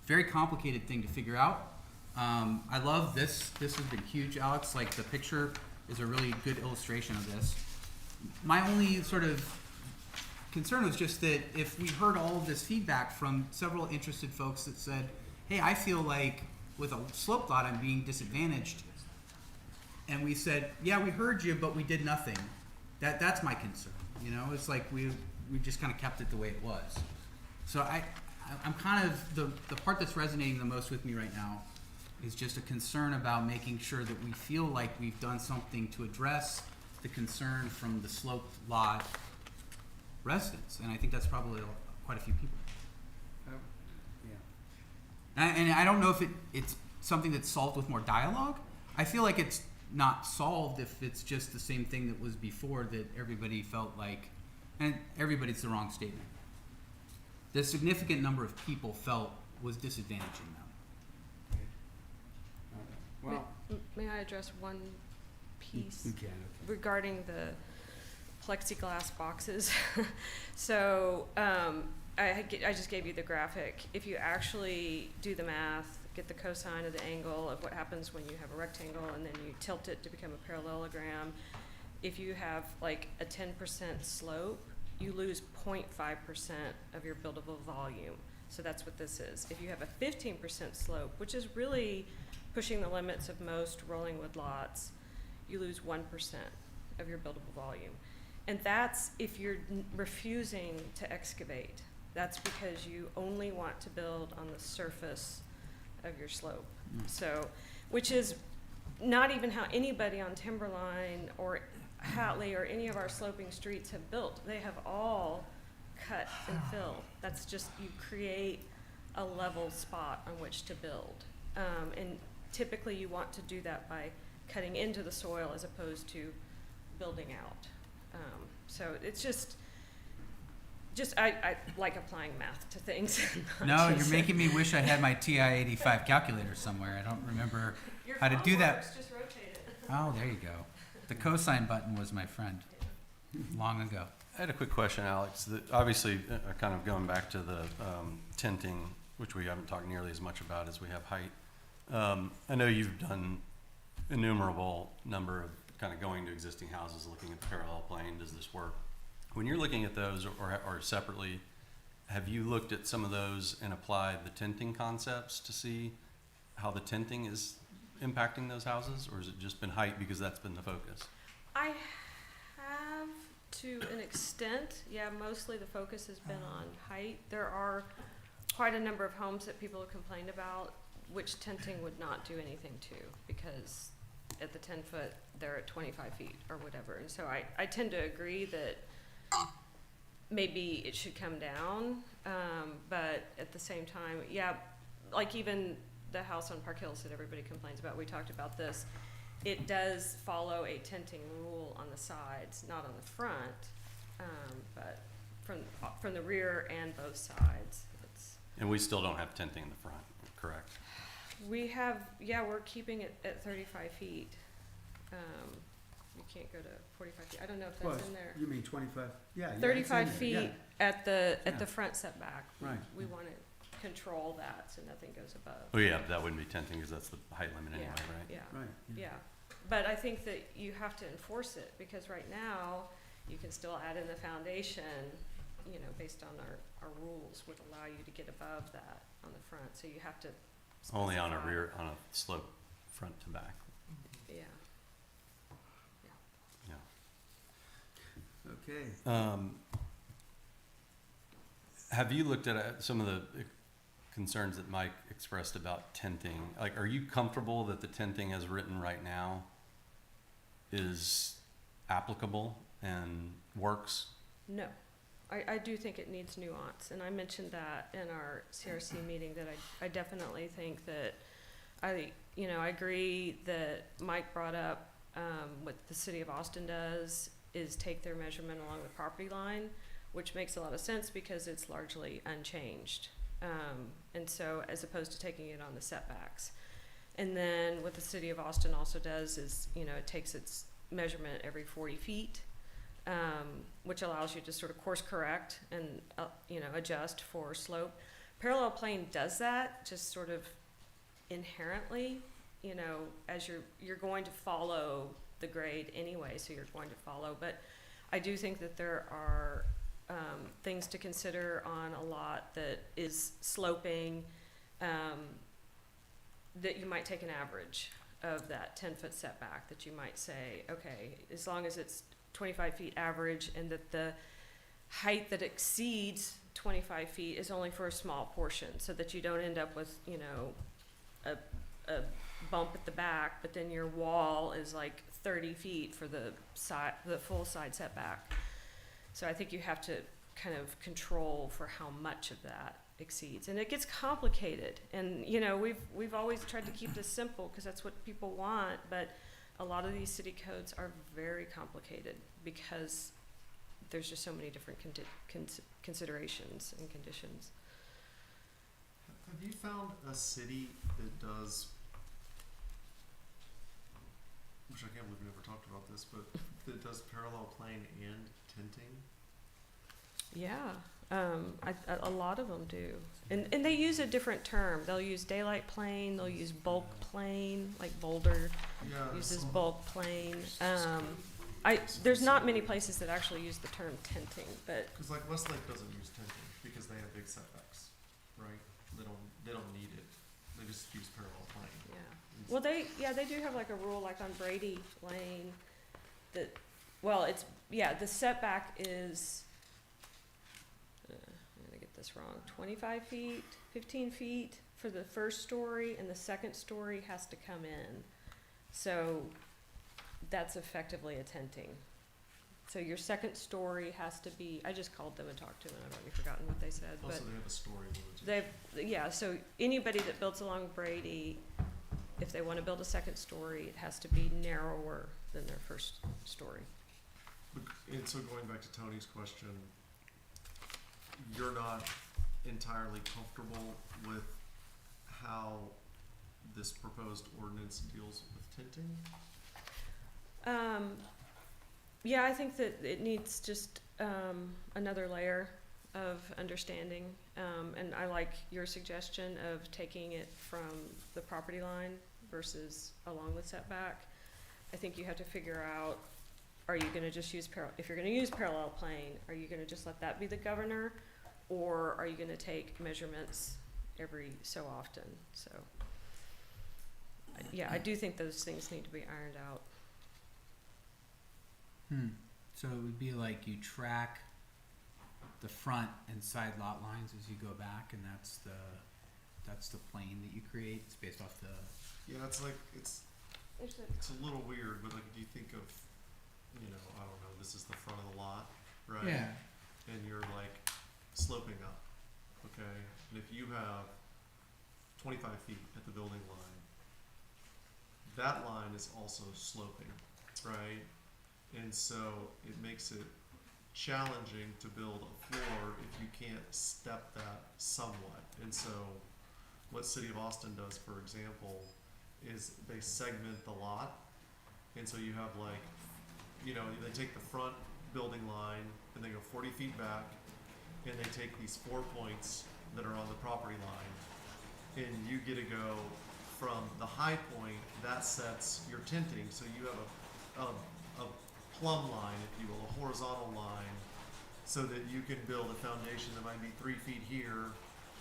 Very complicated thing to figure out. I love this. This has been huge, Alex. Like, the picture is a really good illustration of this. My only sort of concern was just that if we heard all of this feedback from several interested folks that said, hey, I feel like with a slope lot I'm being disadvantaged, and we said, yeah, we heard you, but we did nothing. That's my concern. You know, it's like we just kind of kept it the way it was. So I'm kind of, the part that's resonating the most with me right now is just a concern about making sure that we feel like we've done something to address the concern from the sloped lot residents. And I think that's probably quite a few people. Yeah. And I don't know if it's something that's solved with more dialogue. I feel like it's not solved if it's just the same thing that was before, that everybody felt like, and everybody's the wrong statement. The significant number of people felt was disadvantaging them. Well, May I address one piece? you can, okay. Regarding the plexiglass boxes. So I just gave you the graphic. If you actually do the math, get the cosine of the angle of what happens when you have a rectangle and then you tilt it to become a parallelogram, if you have like a 10% slope, you lose 0.5% of your buildable volume. So that's what this is. If you have a 15% slope, which is really pushing the limits of most rolling wood lots, you lose 1% of your buildable volume. And that's if you're refusing to excavate. That's because you only want to build on the surface of your slope. So, which is not even how anybody on Timberline or Hatley or any of our sloping streets have built. They have all cut and fill. That's just, you create a level spot on which to build. And typically you want to do that by cutting into the soil as opposed to building out. So it's just I like applying math to things. No, you're making me wish I had my TI-85 calculator somewhere. I don't remember how to do that. Just rotate it. Oh, there you go. The cosine button was my friend long ago. I had a quick question, Alex. Obviously, kind of going back to the tinting, which we haven't talked nearly as much about as we have height. I know you've done innumerable number of kind of going to existing houses, looking at the parallel plane. Does this work? When you're looking at those or separately, have you looked at some of those and applied the tinting concepts to see how the tinting is impacting those houses, or has it just been height because that's been the focus? I have to an extent. Yeah, mostly the focus has been on height. There are quite a number of homes that people have complained about which tinting would not do anything to, because at the 10 foot they're at 25 feet or whatever. And so I tend to agree that maybe it should come down, but at the same time, yeah, like even the house on Park Hills that everybody complains about, we talked about this, it does follow a tinting rule on the sides, not on the front, but from the rear and both sides. And we still don't have tinting in the front, correct? We have, yeah, we're keeping it at 35 feet. You can't go to 45 feet. I don't know if that's in there. You mean 25? Yeah. it's in 35 there, feet yeah. at the Yeah. front setback. Right. We want to control that so nothing goes above. Oh yeah, that wouldn't be tinting because that's the height limit anyway, right? Yeah, Right. yeah. But I think that you have to enforce it, because right now you can still add in the foundation, you know, based on our rules would allow you to get above that on the front. So you have to Only on a specify. on a slope front to back. Yeah. Yeah. Okay. Have you looked at some of the concerns that Mike expressed about tenting. Like, are you comfortable that the tenting as written right now is applicable and works? No, I do think it needs nuance, and I mentioned that in our CRC meeting, that I definitely think that I agree that Mike brought up, what the city of Austin does is take their measurement along the property line, which makes a lot of sense because it's largely unchanged. And so, as opposed to taking it on the setbacks. And then what the city of Austin also does is, it takes its measurement every 40 feet, which allows you to sort of course correct and, adjust for slope. Parallel plane does that just sort of inherently, as you're going to follow the grade anyway, so you're going to follow. But I do think that there are things to consider on a lot that is sloping, that you might take an average of that 10-foot setback, that you might say, okay, as long as it's 25 feet average and that the height that exceeds 25 feet is only for a small portion, so that you don't end up with, a bump at the back, but then your wall is like 30 feet for the full side setback. So I think you have to kind of control for how much of that exceeds, and it gets complicated. And we've always tried to keep this simple because that's what people want, but a lot of these city codes are very complicated because there's just so many different considerations and conditions. Have you found a city that does, which I can't believe we never talked about this, but that does parallel plane and tinting? Yeah, a lot of them do, and they use a different term. They'll use daylight plane. They'll use bulk plane, like Boulder uses bulk plane. There's not many places that actually use the term tenting, but Because like Westlake doesn't use tinting because they have big setbacks, right? They don't need it. They just use parallel plane. yeah. Well, they do have like a rule, like on Brady Lane, that, the setback is, I'm gonna get this wrong, 25 feet, 15 feet for the first story, and the second story has to come in. So that's effectively a tenting. So your second story has to be, I just called them and talked to them, I've already forgotten what they said, but Also, they have a story limitation. so anybody that builds along Brady, if they want to build a second story, it has to be narrower than their first story. And so going back to Tony's question, you're not entirely comfortable with how this proposed ordinance deals with tinting? Yeah, I think that it needs just another layer of understanding, and I like your suggestion of taking it from the property line versus along the setback. I think you have to figure out, are you gonna just use if you're gonna use parallel plane, are you gonna just let that be the governor, or are you gonna take measurements every so often? So, yeah, I do think those things need to be ironed out. So it would be like you track the front and side lot lines as you go back, and that's the plane that you create. It's based off the. Yeah, it's like it's a little weird, but like if you think of, I don't know, this is the front of the lot, right? Yeah. And you're like sloping up, okay? And if you have 25 feet at the building line, that line is also sloping, right? And so it makes it challenging to build a floor if you can't step that somewhat. And so what City of Austin does, for example, is they segment the lot. And so you have like, they take the front building line and they go 40 feet back, and they take these 4 points that are on the property line, and you get to go from the high point that sets your tinting. So you have a plumb line, if you will, a horizontal line, so that you can build a foundation that might be 3 feet here,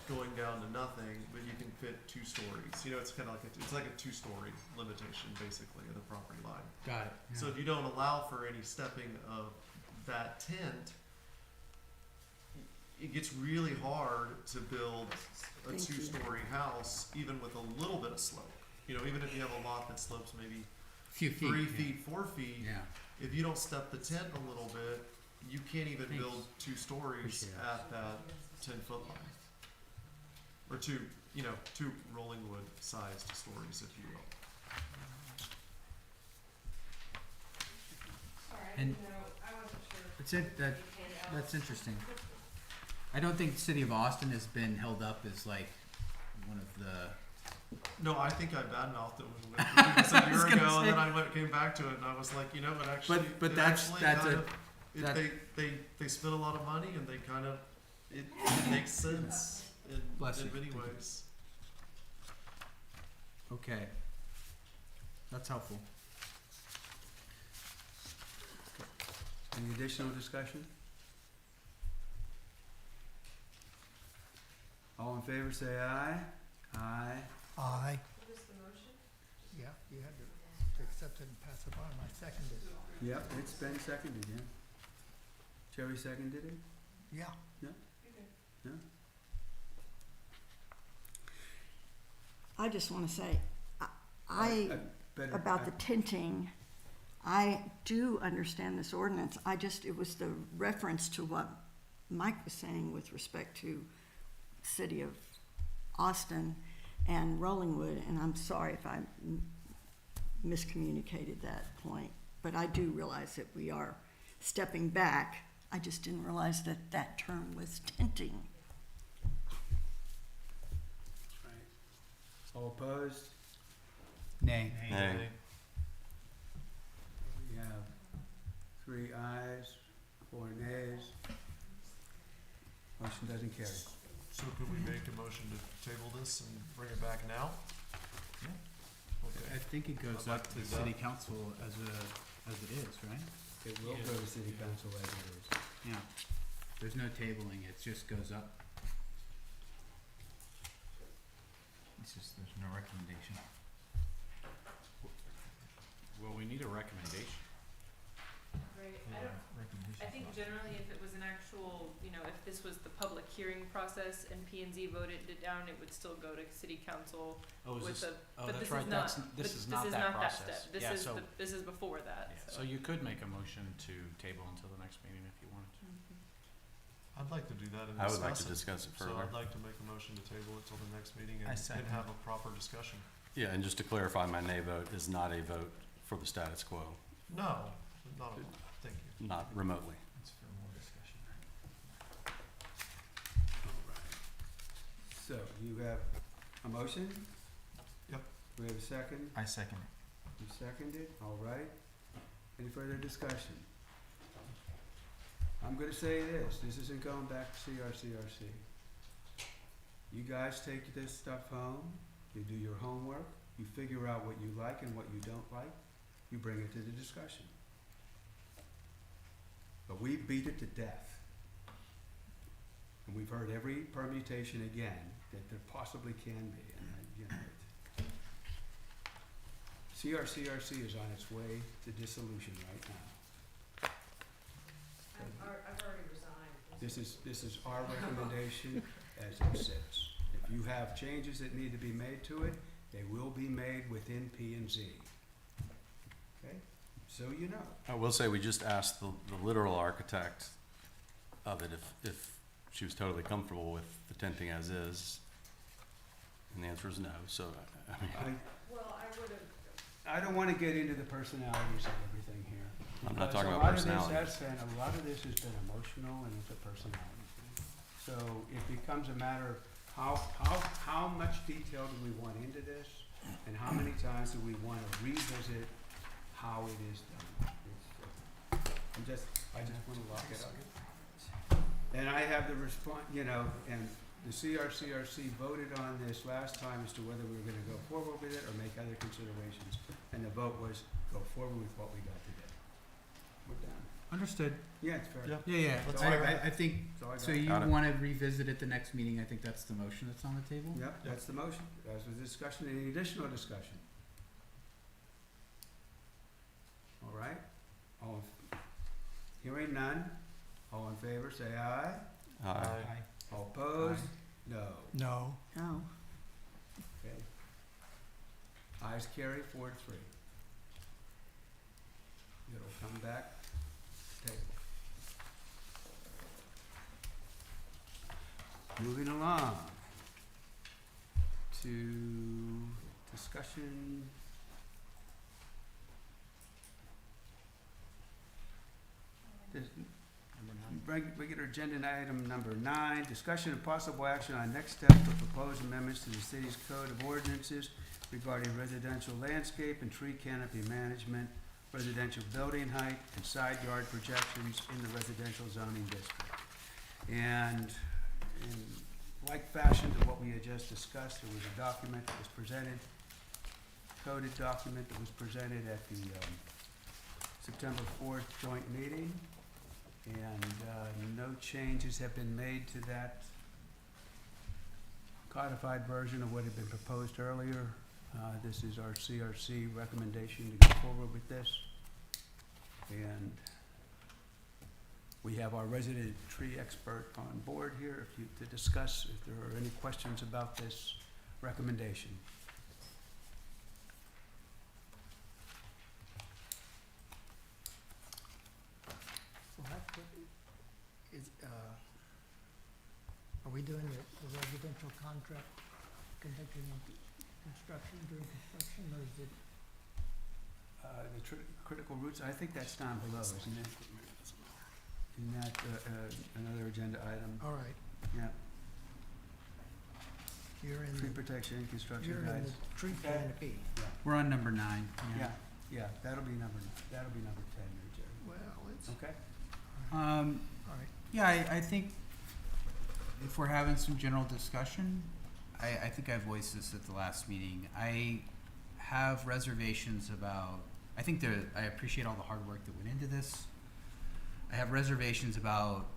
going down to nothing, but you can fit 2 stories. It's kind of like it's like a 2-story limitation, basically, of the property line. Got it. Yeah. So if you don't allow for any stepping of that tent, it gets really hard to build a Thank you. two-story house, even with a little bit of slope. You know, even if you have a lot that slopes maybe Few feet. 3 yeah. feet, 4 feet, Yeah. if you don't step the tent a little bit, you can't even Thanks. build 2 stories Appreciate it. at that 10-foot line. Or two rolling wood sized stories, if you will. And that's interesting. I don't think the city of Austin has been held up as like one of the. No, I think I badmouthed it when we went through this a I was year gonna ago, and say. then I came back to it, and I was like, you know, it actually. But it that's- actually that's kind a- of- it- that- they spend a lot of money, and they kind of it makes sense Bless in you. many Thank you. ways. Okay. That's helpful. Any additional discussion? All in favor, say aye. Aye. Aye. Yeah, you had to accept it and pass it on, I seconded it. Yep, it's been seconded, yeah. Joey seconded it? Yeah. Yeah? I just wanna say, I better- about the tinting, I do understand this ordinance. It was the reference to what Mike was saying with respect to city of Austin and Rollingwood, and I'm sorry if I miscommunicated that point, but I do realize that we are stepping back. I just didn't realize that that term was tinting. Right. All opposed? Nay. Nay. We have 3 ayes, 4 nays. Motion doesn't carry. So could we make a motion to table this and bring it back now? I Okay. think it goes I'd like up to to do that. city council as it is, right? It will go to city council as it is. Yeah. There's no tabling, it just goes up. It's just, there's no recommendation. Well, we need a recommendation. Right, I think generally if it was an actual, if this was the public hearing process and P and Z voted it down, it would still go to city council Oh, is with this, a, oh, but that's this right, is not, this but is not that process. step. Yeah, so, This is before that, yeah, so. so you could make a motion to table until the next meeting if you wanted to. Mhm. I'd like to do that and I would like discuss to it. discuss it So further. I'd like to make a motion to table it till the next meeting I and second. have a proper discussion. Yeah, and just to clarify, my nay vote is not a vote for the status quo, No, not at all. Thank you. not remotely. It's for more discussion. So, you have a motion? Yep. We have a second? I second it. You seconded, all right. Any further discussion? I'm gonna say this isn't going back to CRCRC. You guys take this stuff home, you do your homework, you figure out what you like and what you don't like, you bring it to the discussion. But we beat it to death. And we've heard every permutation again that there possibly can be, and CRCRC is on its way to dissolution right now. I've already resigned. This is our recommendation as it sits. If you have changes that need to be made to it, they will be made within P and Z. Okay, so you know. I will say, we just asked the literal architect of it if she was totally comfortable with the tenting as is, and the answer is no, so, I mean, Well, I would've. I don't wanna get into the personalities of everything here. I'm not Because talking a about lot of this personality. a lot of this has been emotional and it's a personality thing. So it becomes a matter of how much detail do we want into this? And how many times do we wanna revisit how it is done? I just wanna lock it up. And I have the and the CRCRC voted on this last time as to whether we were gonna go forward with it or make other considerations. And the vote was go forward with what we got today. We're done. Understood. Yeah, it's fair. Yeah. Yeah, That's yeah. all I got. I think, That's all I so got. you Got it. wanna revisit it the next meeting, I think that's the motion that's on the table? Yep, that's the motion. That's the discussion. Any additional discussion? All right. Hearing none. All in favor, say aye. Aye. All opposed? No. No. Oh, Okay. Ayes carry 4-3. It'll come back, table. Moving along to discussion. This- Regular agenda item number 9, discussion of possible action on next steps for proposed amendments to the city's code of ordinances regarding residential landscape and tree canopy management, residential building height, and side yard projections in the residential zoning district. And in like fashion to what we had just discussed, there was a document that was presented, coded document that was presented at the September 4th joint meeting. And no changes have been made to that codified version of what had been proposed earlier. This is our CRC recommendation to go forward with this. And we have our resident tree expert on board here to discuss if there are any questions about this recommendation. So that's what is, are we doing the residential contract, conducting construction during construction, or is it? Critical roots, I think that's down below, isn't it? Isn't that another agenda item? All right, Yeah, you're in tree the, protection and construction you're in guides. the tree canopy. We're on number 9. Yeah, that'll be number 9, that'll be number 10 there, Jerry. Well, it's, Okay? all right. Yeah, I think if we're having some general discussion, I think I voiced this at the last meeting. I have reservations about, I appreciate all the hard work that went into this. I have reservations about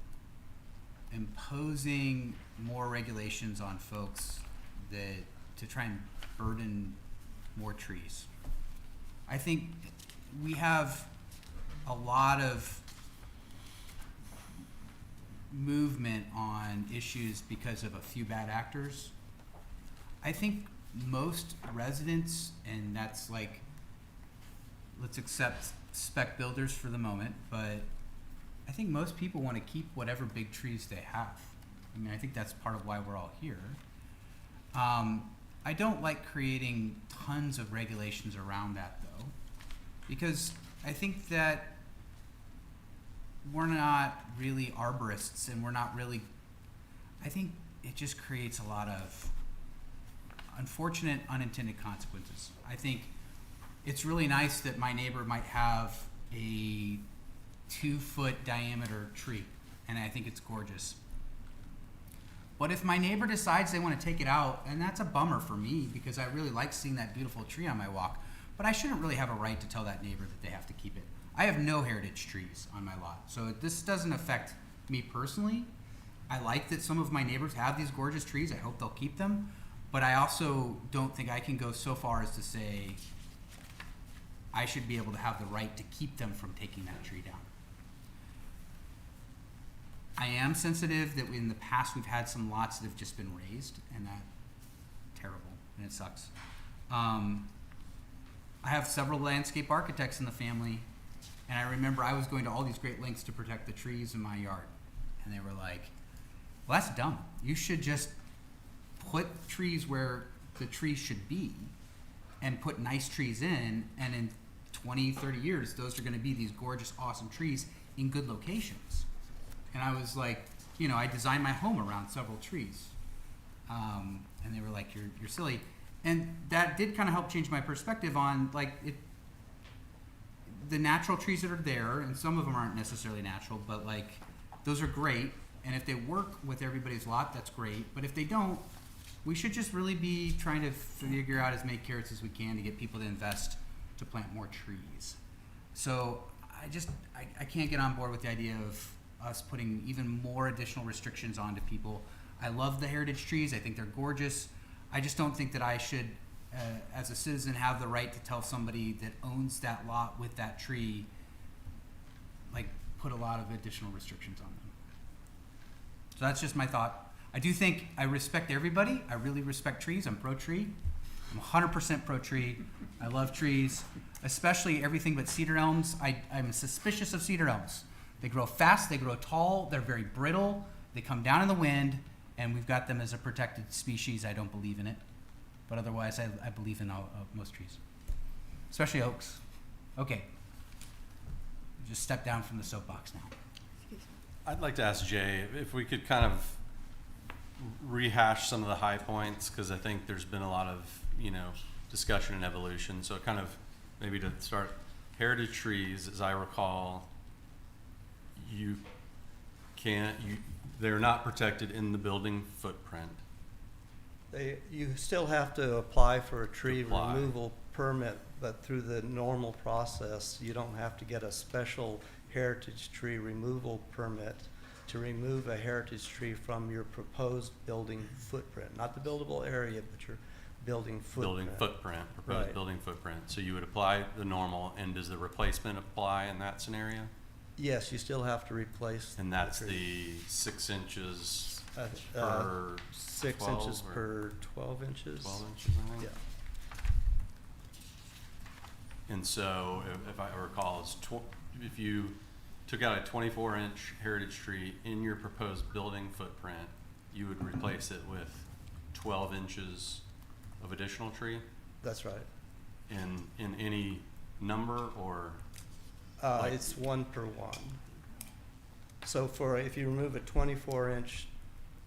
imposing more regulations on folks to try and burden more trees. I think we have a lot of movement on issues because of a few bad actors. I think most residents, and that's like, let's accept spec builders for the moment, but I think most people want to keep whatever big trees they have. I mean, I think that's part of why we're all here. I don't like creating tons of regulations around that though, because I think that we're not really arborists and we're not really, I think it just creates a lot of unfortunate unintended consequences. I think it's really nice that my neighbor might have a 2-foot diameter tree, and I think it's gorgeous. But if my neighbor decides they want to take it out, and that's a bummer for me because I really like seeing that beautiful tree on my walk, but I shouldn't really have a right to tell that neighbor that they have to keep it. I have no heritage trees on my lot, so this doesn't affect me personally. I like that some of my neighbors have these gorgeous trees. I hope they'll keep them, but I also don't think I can go so far as to say I should be able to have the right to keep them from taking that tree down. I am sensitive that in the past we've had some lots that have just been raised, and that's terrible, and it sucks. I have several landscape architects in the family, and I remember I was going to all these great lengths to protect the trees in my yard, and they were like, well, that's dumb. You should just put trees where the trees should be and put nice trees in, and in 20, 30 years, those are going to be these gorgeous, awesome trees in good locations. And I was like, you know, I designed my home around several trees. And they were like, you're silly. And that did kind of help change my perspective on, like, the natural trees that are there, and some of them aren't necessarily natural, but, like, those are great. And if they work with everybody's lot, that's great. But if they don't, we should just really be trying to figure out as many carrots as we can to get people to invest to plant more trees. So I can't get on board with the idea of us putting even more additional restrictions onto people. I love the heritage trees. I think they're gorgeous. I just don't think that I should, as a citizen, have the right to tell somebody that owns that lot with that tree, like, put a lot of additional restrictions on them. So that's just my thought. I do think I respect everybody. I really respect trees. I'm pro tree. I'm 100% pro tree. I love trees, especially everything but cedar elms. I'm suspicious of cedar elms. They grow fast, they grow tall, they're very brittle, they come down in the wind, and we've got them as a protected species. I don't believe in it. But otherwise, I believe in most trees, especially oaks. Okay. Just step down from the soapbox now. I'd like to ask Jay if we could kind of rehash some of the high points, because I think there's been a lot of, discussion and evolution. So kind of maybe to start, heritage trees, as I recall, they're not protected in the building footprint. You still have to apply for a tree Apply. removal permit, but through the normal process, you don't have to get a special heritage tree removal permit to remove a heritage tree from your proposed building footprint. Not the buildable area, but your building footprint. Proposed Right. building footprint. So you would apply the normal, and does the replacement apply in that scenario? Yes, you still have to replace. And that's tree. the 6 inches Uh, per 6 12 inches or per 12 inches. 12 inches, I think? Yeah. And so, if I recall, if you took out a 24-inch heritage tree in your proposed building footprint, you would replace it with 12 inches of additional tree That's right. in any number, or like- It's 1 per 1. So if you remove a 24-inch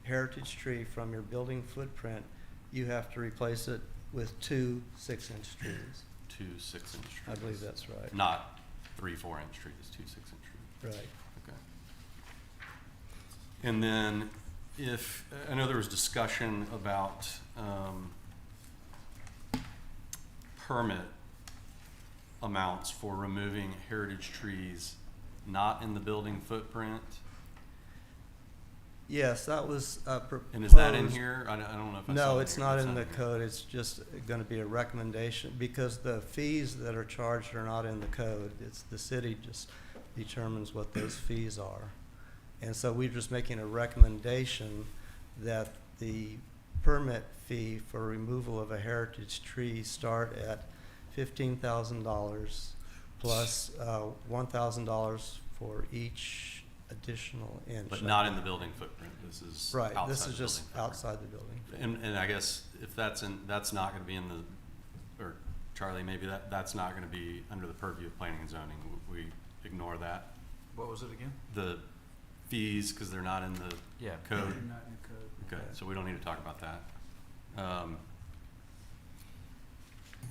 heritage tree from your building footprint, you have to replace it with 2 6-inch trees. 2 6-inch trees? I believe that's right. Not 3 4-inch trees, 2 6-inch trees. Right. Okay. And then I know there was discussion about permit amounts for removing heritage trees not in the building footprint. Yes, that was proposed. And is that in here? I don't know if I saw No, it it's here. not It's in the here. code. It's just going to be a recommendation because the fees that are charged are not in the code. It's the city just determines what those fees are. And so we're just making a recommendation that the permit fee for removal of a heritage tree start at $15,000 plus $1,000 for each additional inch. But not in the building footprint. This is Right, outside this is the just building outside the building. footprint. And I guess if that's not going to be in the, or Charlie, maybe that's not going to be under the purview of planning and zoning. We ignore that. What was it again? The fees, because they're not in the Yeah. code. They're not in the code. Okay, so we don't need to talk about that.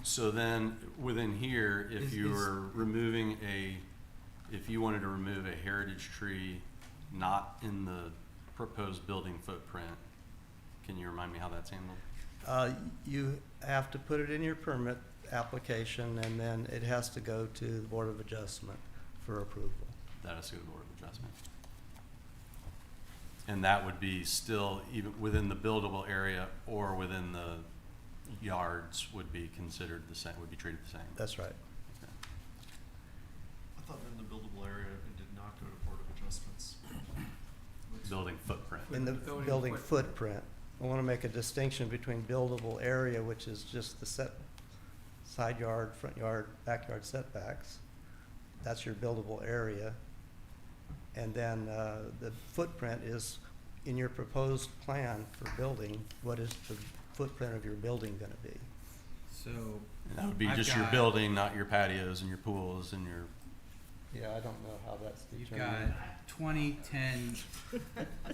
So then, within here, if you were removing if you wanted to remove a heritage tree not in the proposed building footprint, can you remind me how that's handled? You have to put it in your permit application, and then it has to go to the Board of Adjustment for approval. That is through the Board of Adjustment. And that would be still, even within the buildable area or within the yards, would be considered the same, would be treated the same? That's right. Okay. I thought in the buildable area, it did not go to Board of Adjustments. Building footprint. In the Building building footprint. footprint, I want to make a distinction between buildable area, which is just the side yard, front yard, backyard setbacks. That's your buildable area. And then the footprint is in your proposed plan for building, what is the footprint of your building going to be? So And that would be I've just your got- building, not your patios and your pools and your, Yeah, I don't know how that's you've determined. got 20, 10,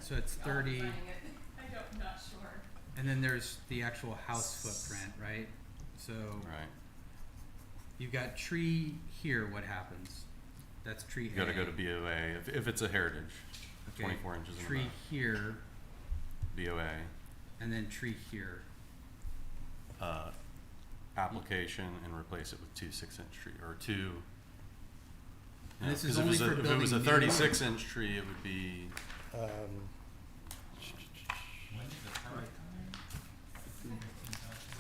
so it's 30, I'm not sure. and then there's the actual house footprint, right? So right? you've got tree here, what happens? That's tree You gotta A. go to BOA, if it's a heritage, Okay, 24 inches and tree above. here, BOA, and then tree here. application and replace it with 2 6-inch tree, or 2. you And know, this is 'cause only for if it was a building new- 36-inch tree, it would be, Um,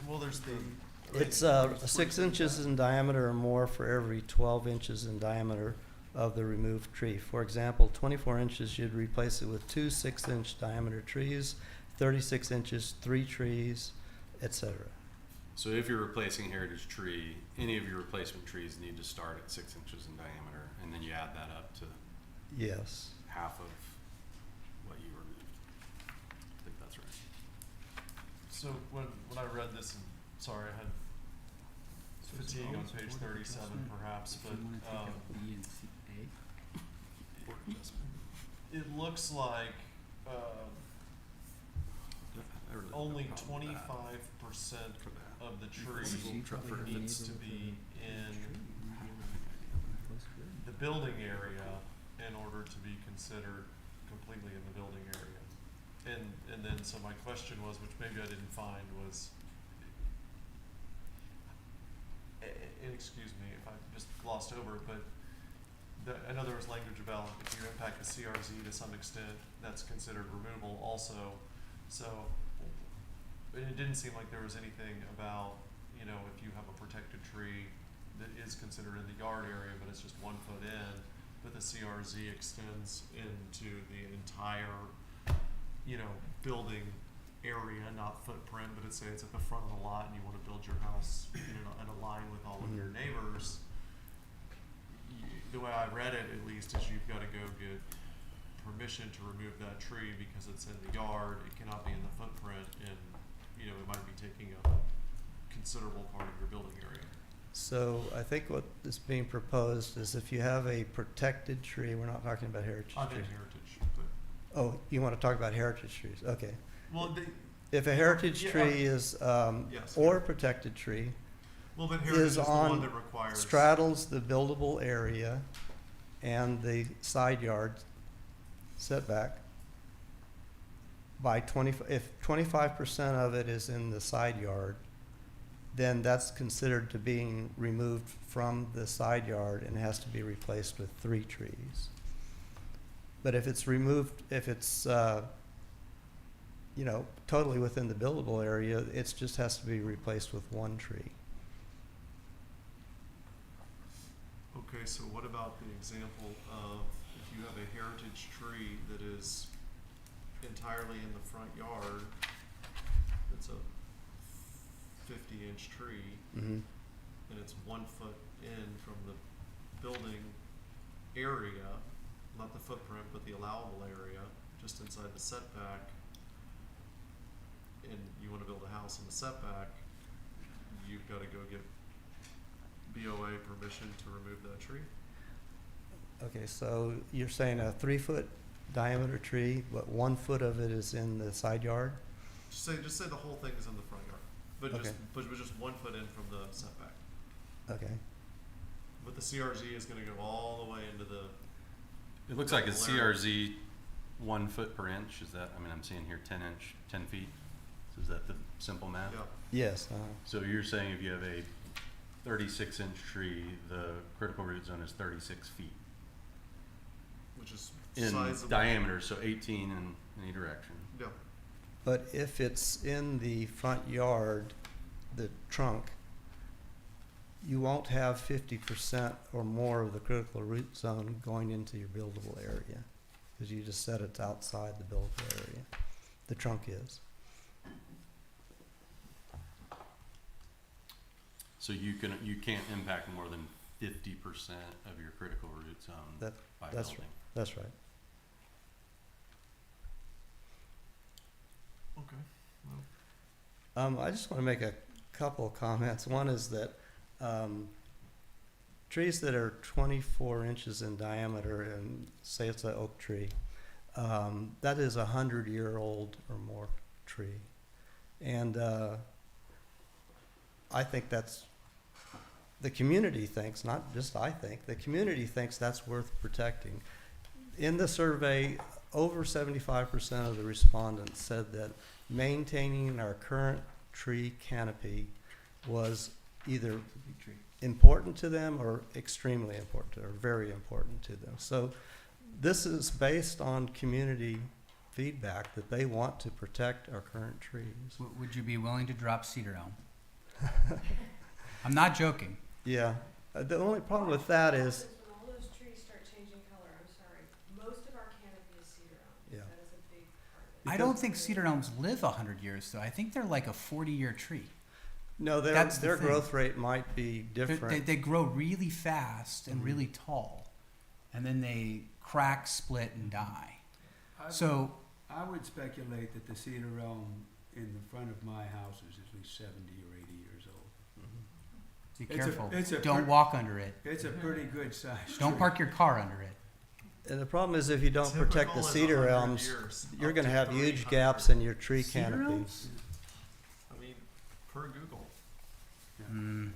Well, there's the. It's 6 inches in diameter or more for every 12 inches in diameter of the removed tree. For example, 24 inches, you'd replace it with 2 6-inch diameter trees, 36 inches, 3 trees, etc. So if you're replacing a heritage tree, any of your replacement trees need to start at 6 inches in diameter, and then you add that up to Yes. half of what you removed. I think that's right. So when I read this, and sorry, I had fatigue on page 37 perhaps, but B and C, A. it looks like I really have no only problem with that 25% for that. of the tree For needs to be in the building area in order to be considered completely in the building area. And then, so my question was, which maybe I didn't find, was, and excuse me if I just glossed over it, but I know there was language about if you impact the CRZ to some extent, that's considered removal also. So, and it didn't seem like there was anything about, you know, if you have a protected tree that is considered in the yard area, but it's just 1 foot in, but the CRZ extends into the entire, you know, building area, not footprint, but it's, say it's at the front of the lot and you want to build your house in a line with all of your neighbors. The way I read it, at least, is you've got to go get permission to remove that tree because it's in the yard. It cannot be in the footprint, and you know it might be taking a considerable part of your building area. So I think what is being proposed is if you have a protected tree, we're not talking about heritage I'm in trees. heritage, but Oh, you want to talk about heritage trees? Okay. well, If a heritage Yeah, tree is, yes. or a protected tree, well, then heritage is the on one that requires straddles the buildable area and the side yard setback by if 25% of it is in the side yard, then that's considered to being removed from the side yard and has to be replaced with 3 trees. But if it's removed, if it's, you know, totally within the buildable area, it just has to be replaced with 1 tree. Okay, so what about the example of if you have a heritage tree that is entirely in the front yard, it's a 50-inch tree, Mm-hmm. and it's 1 foot in from the building area, not the footprint, but the allowable area, just inside the setback, and you wanna build a house in the setback, you've gotta go get BOA permission to remove that tree? Okay, so you're saying a 3-foot diameter tree, but 1 foot of it is in the side yard? Just say the whole thing is in the front yard, but Okay. just 1 foot in from the setback. Okay. But the CRZ is gonna go all the way into the, It looks like a Double area. CRZ 1 foot per inch. Is that, I mean, I'm seeing here 10 feet. So is that the simple math? yeah, Yes, So you're saying if you have a 36-inch tree, the critical root zone is 36 feet which is in sizable. diameter, so 18 in any direction. Yeah, but if it's in the front yard, the trunk, you won't have 50% or more of the critical root zone going into your buildable area, because you just said it's outside the buildable area. The trunk is. So you can't impact more than 50% of your critical root zone That- by that's building. That's right. okay. I just want to make a couple of comments. One is that trees that are 24 inches in diameter, and say it's an oak tree, that is a 100-year-old or more tree. And I think that's, the community thinks, not just I think, the community thinks that's worth protecting. In the survey, over 75% of the respondents said that maintaining our current tree canopy was either important to them or extremely important or very important to them. So this is based on community feedback that they want to protect our current trees. Would you be willing to drop cedar elm? I'm not joking. Yeah, the only problem with that is, When all those trees start I don't think cedar elms live 100 years, though. I think they're like a 40-year tree. No, That's the their thing. growth rate might be different. They grow really fast and really tall, and then they crack, split, and die. So I would speculate that the cedar elm in the front of my house is at least 70 or 80 years old. be It's a- careful. it's a Don't per- walk under it. It's a pretty good size. Don't park your car under it. And the problem is if you don't protect the Typical is cedar 100 elms, years, you're up gonna to have huge 300. gaps in your tree Cedar canopy. elms? I mean, per Google. Mm,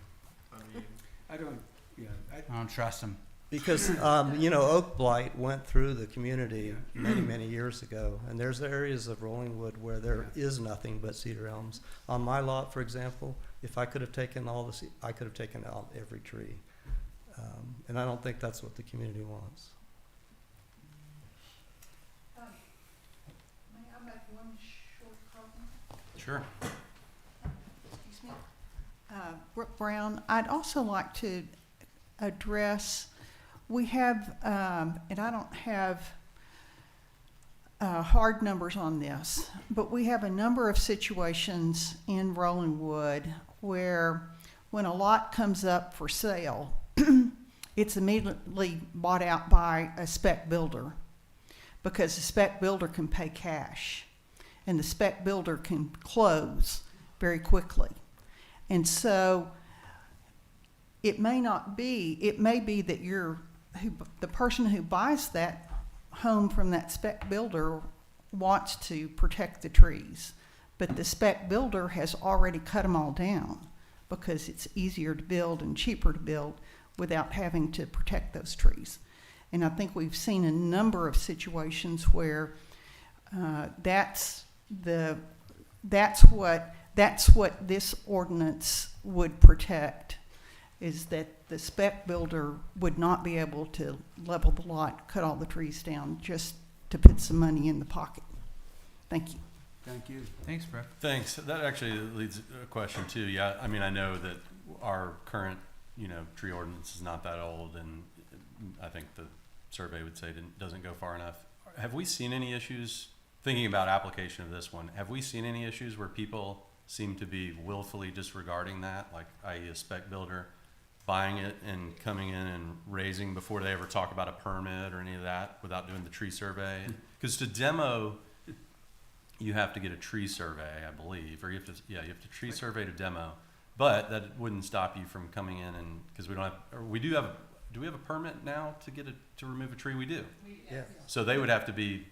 I mean, I don't, yeah, I don't trust them. Because, oak blight went through the community many, many years ago, and there's areas of Rollingwood where there is nothing but cedar elms. On my lot, for example, if I could have taken I could have taken out every tree. And I don't think that's what the community wants. May I make one short comment? Sure. Excuse me. Brooke Brown, I'd also like to address, we have, and I don't have hard numbers on this, but we have a number of situations in Rollingwood where when a lot comes up for sale, it's immediately bought out by a spec builder because the spec builder can pay cash and the spec builder can close very quickly. And so it may be that the person who buys that home from that spec builder wants to protect the trees, but the spec builder has already cut them all down because it's easier to build and cheaper to build without having to protect those trees. And I think we've seen a number of situations where that's what this ordinance would protect, is that the spec builder would not be able to level the lot, cut all the trees down just to put some money in the pocket. Thank you. thank you. Thanks, Brooke. Thanks. That actually leads a question too. Yeah, I mean, I know that our current, tree ordinance is not that old, and I think the survey would say it doesn't go far enough. Have we seen any issues, thinking about application of this one, have we seen any issues where people seem to be willfully disregarding that, like i.e. a spec builder buying it and coming in and raising before they ever talk about a permit or any of that without doing the tree survey? Because to demo, you have to get a tree survey, I believe, or you have to tree survey to demo. But that wouldn't stop you from coming in and, because we don't have, or do we have a permit now to remove a tree? We do. Yeah. So they would have to be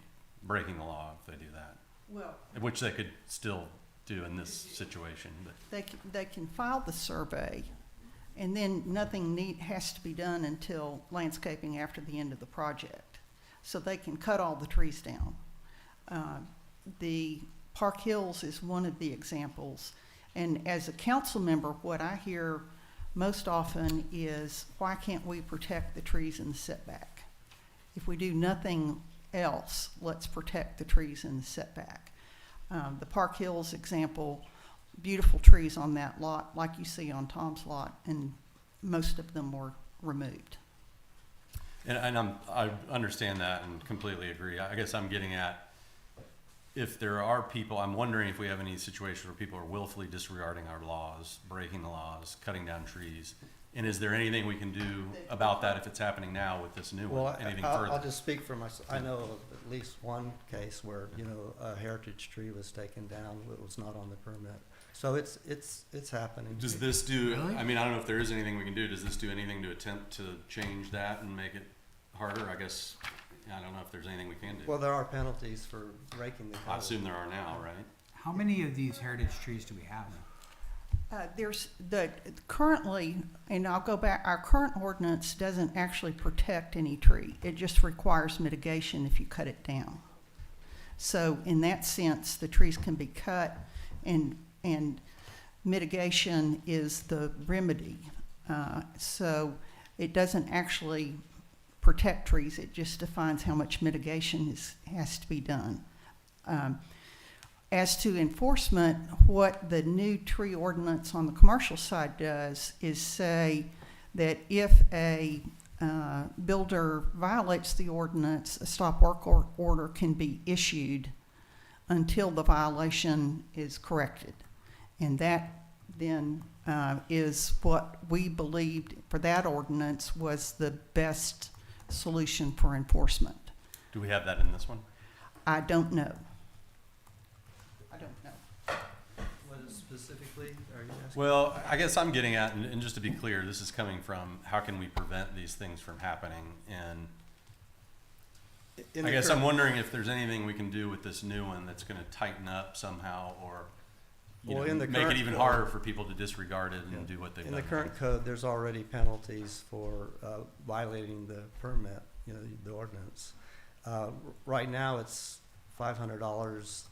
breaking the law if they do that, Well, which they could still do in this situation. But they can file the survey, and then nothing has to be done until landscaping after the end of the project. So they can cut all the trees down. The Park Hills is one of the examples. And as a council member, what I hear most often is, why can't we protect the trees in the setback? If we do nothing else, let's protect the trees in the setback. The Park Hills example, beautiful trees on that lot, like you see on Tom's lot, and most of them were removed. And I understand that and completely agree. I guess I'm getting at, if there are people, I'm wondering if we have any situations where people are willfully disregarding our laws, breaking the laws, cutting down trees. And is there anything we can do about that if it's happening now with this new Well, one? Anything I'll further? just speak for myself. I know of at least one case where, a heritage tree was taken down. It was not on the permit. So it's happening. Does this do, Really? I mean, I don't know if there is anything we can do. Does this do anything to attempt to change that and make it harder? I guess, I don't know if there's anything we can do. Well, there are penalties for breaking the code. I assume there are now, right? How many of these heritage trees do we have? There's currently, and I'll go back, our current ordinance doesn't actually protect any tree. It just requires mitigation if you cut it down. So in that sense, the trees can be cut, and mitigation is the remedy. So it doesn't actually protect trees. It just defines how much mitigation has to be done. As to enforcement, what the new tree ordinance on the commercial side does is say that if a builder violates the ordinance, a stop work order can be issued until the violation is corrected. And that then is what we believed for that ordinance was the best solution for enforcement. Do we have that in this one? I don't know. I don't know. What specifically are you asking? Well, I guess I'm getting at, and just to be clear, this is coming from how can we prevent these things from happening? And In I the guess current- I'm wondering if there's anything we can do with this new one that's going to tighten up somehow, or Well, in the make it current even code- harder for people to disregard it and Yeah. do what they've In done. the current code, there's already penalties for violating the permit, the ordinance. Right now, it's $500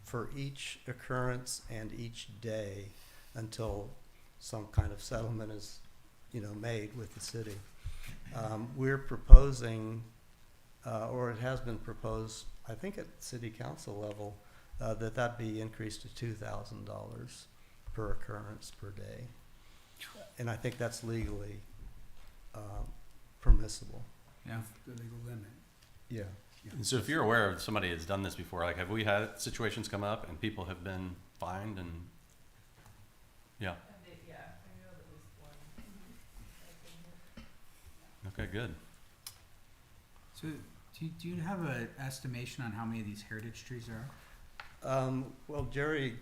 for each occurrence and each day until some kind of settlement is, made with the city. We're proposing, or it has been proposed, I think at city council level, that be increased to $2,000 per occurrence per day. And I think that's legally permissible. Yeah. The legal limit. Yeah. And so if you're aware of somebody that's done this before, like have we had situations come up and people have been fined and, yeah, Yeah, I know at least one. okay, good. So do you have an estimation on how many of these heritage trees there are? Well, Jerry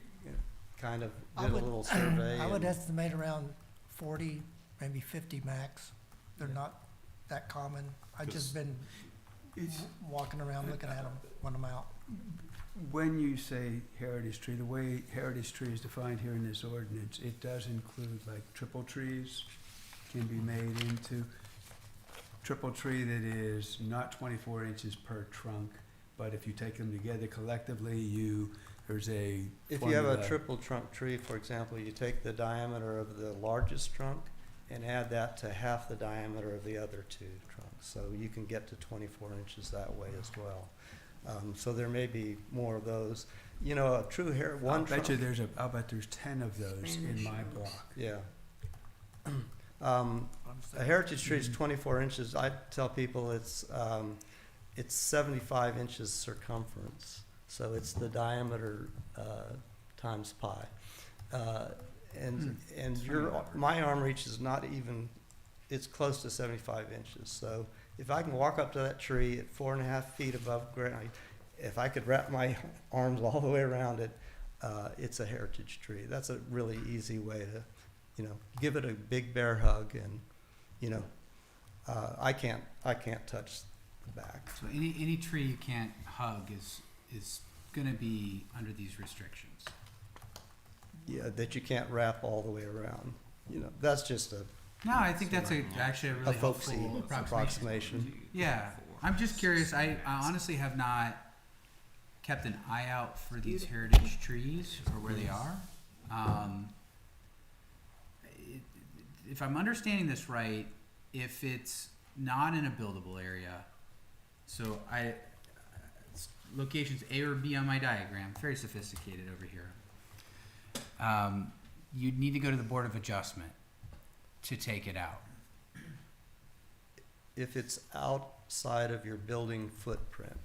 kind of I did a would- little survey. I would and- estimate around 40, maybe 50 max. They're not that common. I've just been walking around looking at them when I'm out. When you say heritage tree, the way heritage tree is defined here in this ordinance, it does include like triple trees can be made into triple tree that is not 24 inches per trunk, but if you take them together collectively, there's a If you have a formula. triple trunk tree, for example, you take the diameter of the largest trunk and add that to half the diameter of the other two trunks. So you can get to 24 inches that way as well. So there may be more of those. A true I'll bet there's 10 of those in my block. Yeah. A heritage tree is 24 inches. I tell people it's 75 inches circumference. So it's the diameter times pi. And my arm reach is not even, it's close to 75 inches. So if I can walk up to that tree at 4.5 feet above ground, if I could wrap my arms all the way around it, it's a heritage tree. That's a really easy way to, give it a big bear hug, and, I can't touch the back. So any tree you can't hug is gonna be under these restrictions. Yeah, that you can't wrap all the way around. That's just a No, I think that's actually a really folksy helpful approximation. approximation. Yeah, I'm just curious. I honestly have not kept an eye out for these heritage trees or where they are. If I'm understanding this right, if it's not in a buildable area, so locations A or B on my diagram, very sophisticated over here. You'd need to go to the Board of Adjustment to take it out. If it's outside of your building footprint.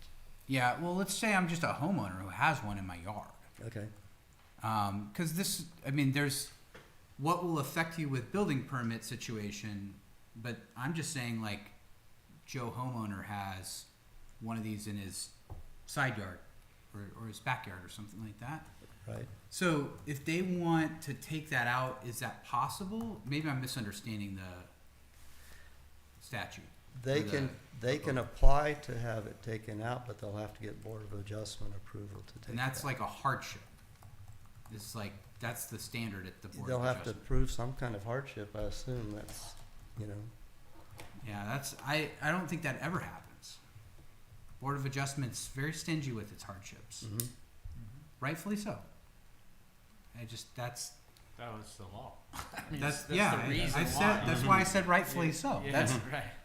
Yeah, well, let's say I'm just a homeowner who has one in my yard. Okay. Because there's what will affect you with building permit situation, but I'm just saying, like, Joe homeowner has one of these in his side yard or his backyard or something like that. Right. So if they want to take that out, is that possible? Maybe I'm misunderstanding the statute. They Or the- can apply to have it taken out, but they'll have to get Board of Adjustment approval to take it out. And that's like a hardship. It's like, that's the standard at the Board They'll of have to Adjustment. prove some kind of hardship, I assume. That's, Yeah, I don't think that ever happens. Board of Adjustment's very stingy with its hardships. mhm. Rightfully so. That was the law. That's the yeah. reason I said why. that's why I said rightfully so. Yeah, That's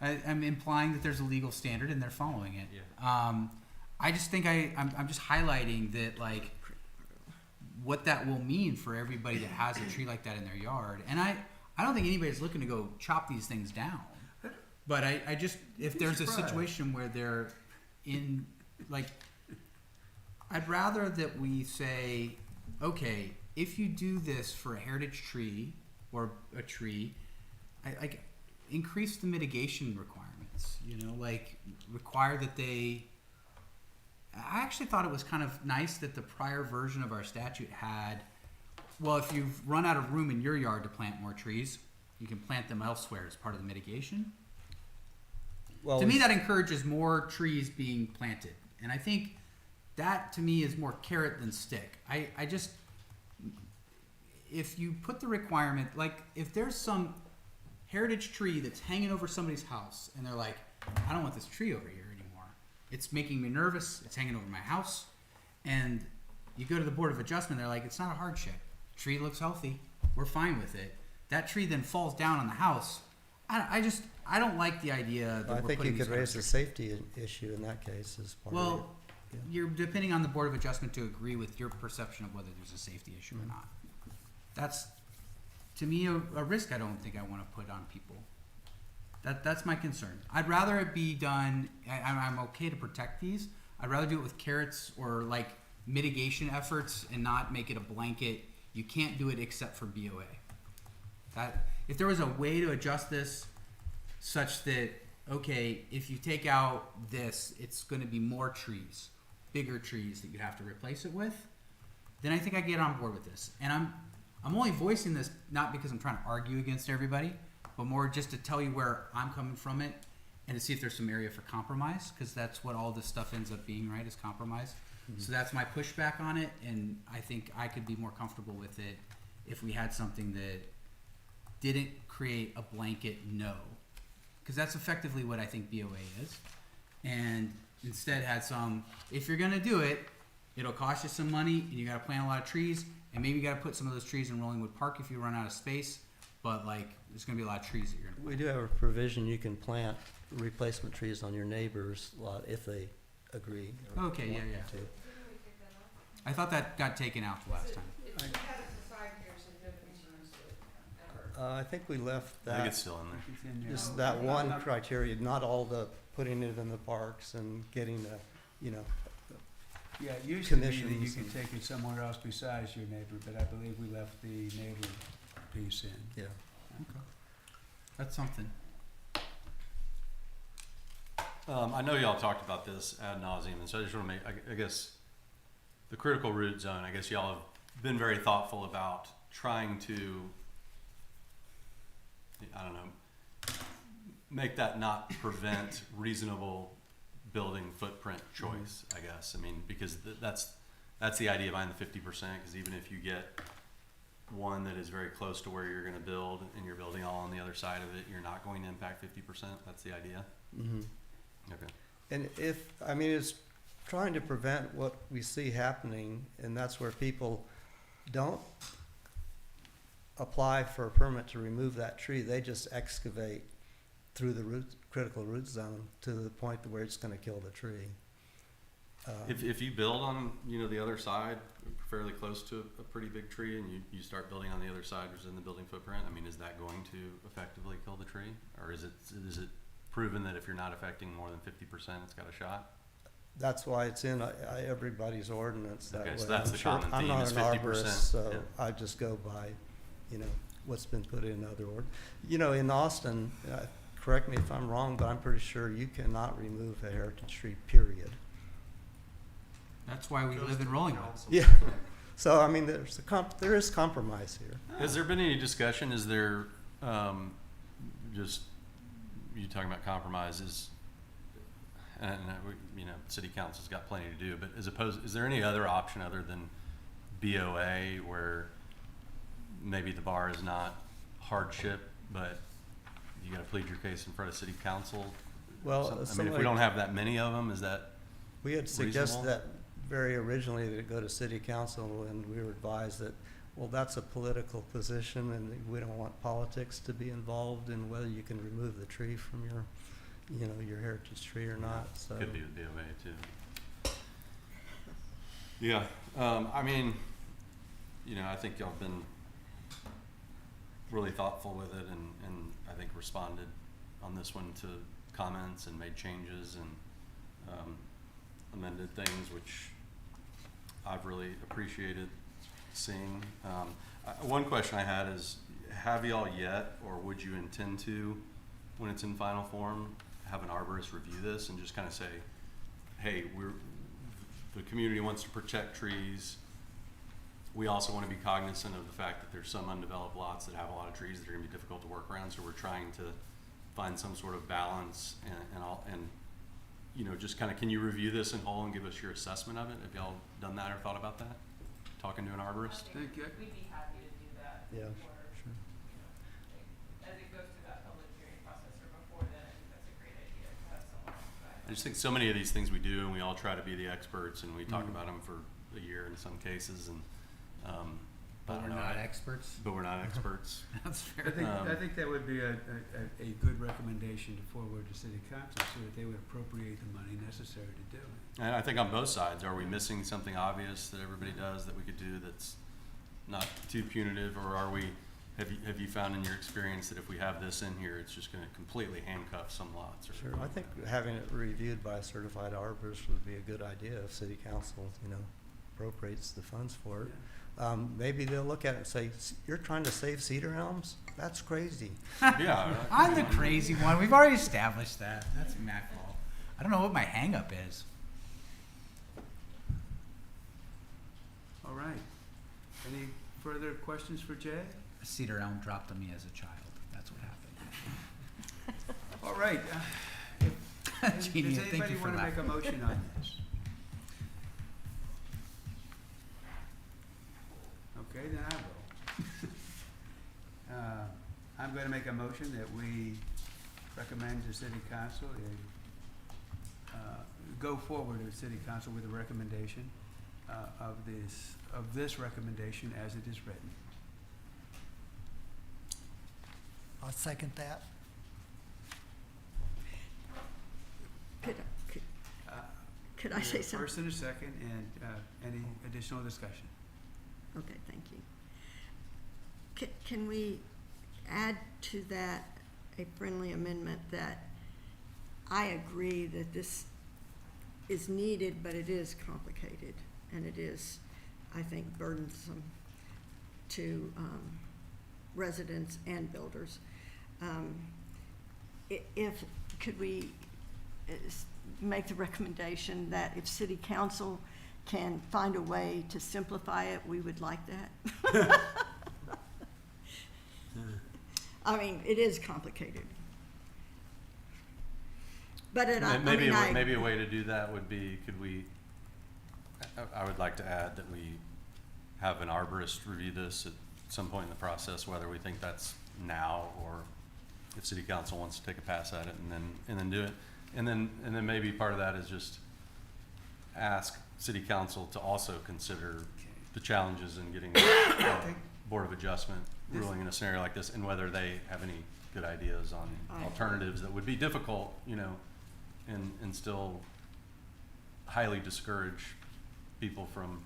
right. I'm implying that there's a legal standard and they're following it. Yeah. I just think I'm just highlighting that, like, what that will mean for everybody that has a tree like that in their yard. And I don't think anybody's looking to go chop these things down. But I just, if there's a situation where they're in, like, I'd rather that we say, okay, if you do this for a heritage tree or a tree, like increase the mitigation requirements. You know, like require that they. I actually thought it was kind of nice that the prior version of our statute had, well, if you've run out of room in your yard to plant more trees, you can plant them elsewhere as part of the mitigation. Well, To me, that encourages more trees being planted, and I think that to me is more carrot than stick. I just, if you put the requirement, like if there's some heritage tree that's hanging over somebody's house and they're like, I don't want this tree over here anymore. It's making me nervous. It's hanging over my house. And you go to the Board of Adjustment, they're like, it's not a hardship. Tree looks healthy. We're fine with it. That tree then falls down on the house. I don't like the idea that I we're think you putting could these raise a safety issue in that case as part of it. Well, you're depending on the Board of Adjustment to agree with your perception of whether there's a safety issue or not. That's, to me, a risk I don't think I want to put on people. That's my concern. I'd rather it be done, I'm okay to protect these. I'd rather do it with carrots or like mitigation efforts and not make it a blanket, you can't do it except for BOA. That, if there was a way to adjust this such that, okay, if you take out this, it's going to be more trees, bigger trees that you have to replace it with, then I think I get on board with this. And I'm only voicing this not because I'm trying to argue against everybody, but more just to tell you where I'm coming from it and to see if there's some area for compromise, because that's what all this stuff ends up being, right, is compromise. So that's my pushback on it, and I think I could be more comfortable with it if we had something that didn't create a blanket no, because that's effectively what I think BOA is, and instead had some, if you're gonna do it, it'll cost you some money, and you gotta plant a lot of trees, and maybe you gotta put some of those trees in Rollingwood Park if you run out of space, but like, there's gonna be a lot of trees that you're gonna We do have a provision, you can plant replacement trees on your neighbor's lot if they agree. or Okay, yeah, want yeah. to. I thought that got taken out the last time. I think we left I think it's that, still in there. It's in there. just that one criteria, not all the putting it in the parks and getting the, you know, Yeah, it used to be that you commissions could and- take it somewhere else besides your neighbor, but I believe we left the neighbor piece in. yeah. That's something. I know y'all talked about this ad nauseum, and so I just want to make, I guess, the critical root zone, I guess y'all have been very thoughtful about trying to, I don't know, make that not prevent reasonable building footprint choice, I guess. I mean, because that's the idea behind the 50%, because even if you get one that is very close to where you're going to build and you're building all on the other side of it, you're not going to impact 50%. That's the idea. Mm-hmm. Okay. And if, I mean, it's trying to prevent what we see happening, and that's where people don't apply for a permit to remove that tree. They just excavate through the critical root zone to the point to where it's gonna kill the tree. If you build on, you know, the other side, fairly close to a pretty big tree, and you start building on the other side, which is in the building footprint, I mean, is that going to effectively kill the tree? Or is it proven that if you're not affecting more than 50%, it's got a shot? That's why it's in everybody's ordinance that way. Okay, so that's the I'm sure- common I'm theme not is an 50%, arborist, so yeah. I just go by, you know, what's been put in other you know, in Austin, correct me if I'm wrong, but I'm pretty sure you cannot remove a heritage tree, period. That's why we Goes live to in Rollingwood. council. Yeah. So, I mean, there is compromise here. Has there been any discussion, is there, just, you talking about compromises, and we, you know, city council's got plenty to do, but is there any other option other than BOA where maybe the bar is not hardship, but you gotta plead your case in front of city council? Well, I mean, if somebody- we don't have that many of them, is that, We had suggested reasonable? that very originally that it go to city council, and we were advised that, well, that's a political position, and we don't want politics to be involved in whether you can remove the tree from your, you know, your heritage tree or not, so. could be with BOA too? Yeah, I mean, you know, I think y'all have been really thoughtful with it, and I think responded on this one to comments and made changes and amended things, which I've really appreciated seeing. One question I had is, have y'all yet, or would you intend to, when it's in final form, have an arborist review this and just kind of say, hey, the community wants to protect trees. We also want to be cognizant of the fact that there's some undeveloped lots that have a lot of trees that are going to be difficult to work around. So we're trying to find some sort of balance and you know, just kind of, can you review this in whole and give us your assessment of it? Have y'all done that or thought about that? Talking to an arborist? Thank you. We'd be happy to do that. Yeah, before, sure. As it goes through that public hearing process or before then, I think that's a great idea to have someone. I just think so many of these things we do, and we all try to be the experts, and we talk Mhm. about them for a year in some cases, and I But we're don't know, not experts. But we're not experts. That's fair. I think that would be a good recommendation to forward to city council so that they would appropriate the money necessary to do it. And I think on both sides, are we missing something obvious that everybody does that we could do that's not too punitive, or are we? Have you found in your experience that if we have this in here, it's just going to completely handcuff some lots? Or Sure, I think having it reviewed by a certified arborist would be a good idea if city council, you know, appropriates the funds for it. Maybe they'll look at it and say, you're trying to save cedar elms? That's crazy. Yeah, I'm the crazy one. We've already established that. That's my fault. I don't know what my hang up is. All right. Any further questions for Jay? A cedar elm dropped on me as a child. That's what happened. All right. Genie, Does thank anybody you for want to make a laughing. motion on this? Okay, then I will. I'm going to make a motion that we recommend to city council go forward to city council with a recommendation of this recommendation as it is written. I'll second that. Could I say something? First and a second, and any additional discussion? Okay, thank you. Can we add to that a friendly amendment that I agree that this is needed, but it is complicated, and it is, I think, burdensome to residents and builders. Could we make the recommendation that if city council can find a way to simplify it, we would like that? I mean, it is complicated. But maybe a way to do that would be, could we, I would like to add that we have an arborist review this at some point in the process, whether we think that's now or if city council wants to take a pass at it and then do it. And then maybe part of that is just ask city council to also consider the challenges in getting a Board of Adjustment ruling in a scenario like this, and whether they have any good ideas on alternatives that would be difficult, you know, and still highly discourage people from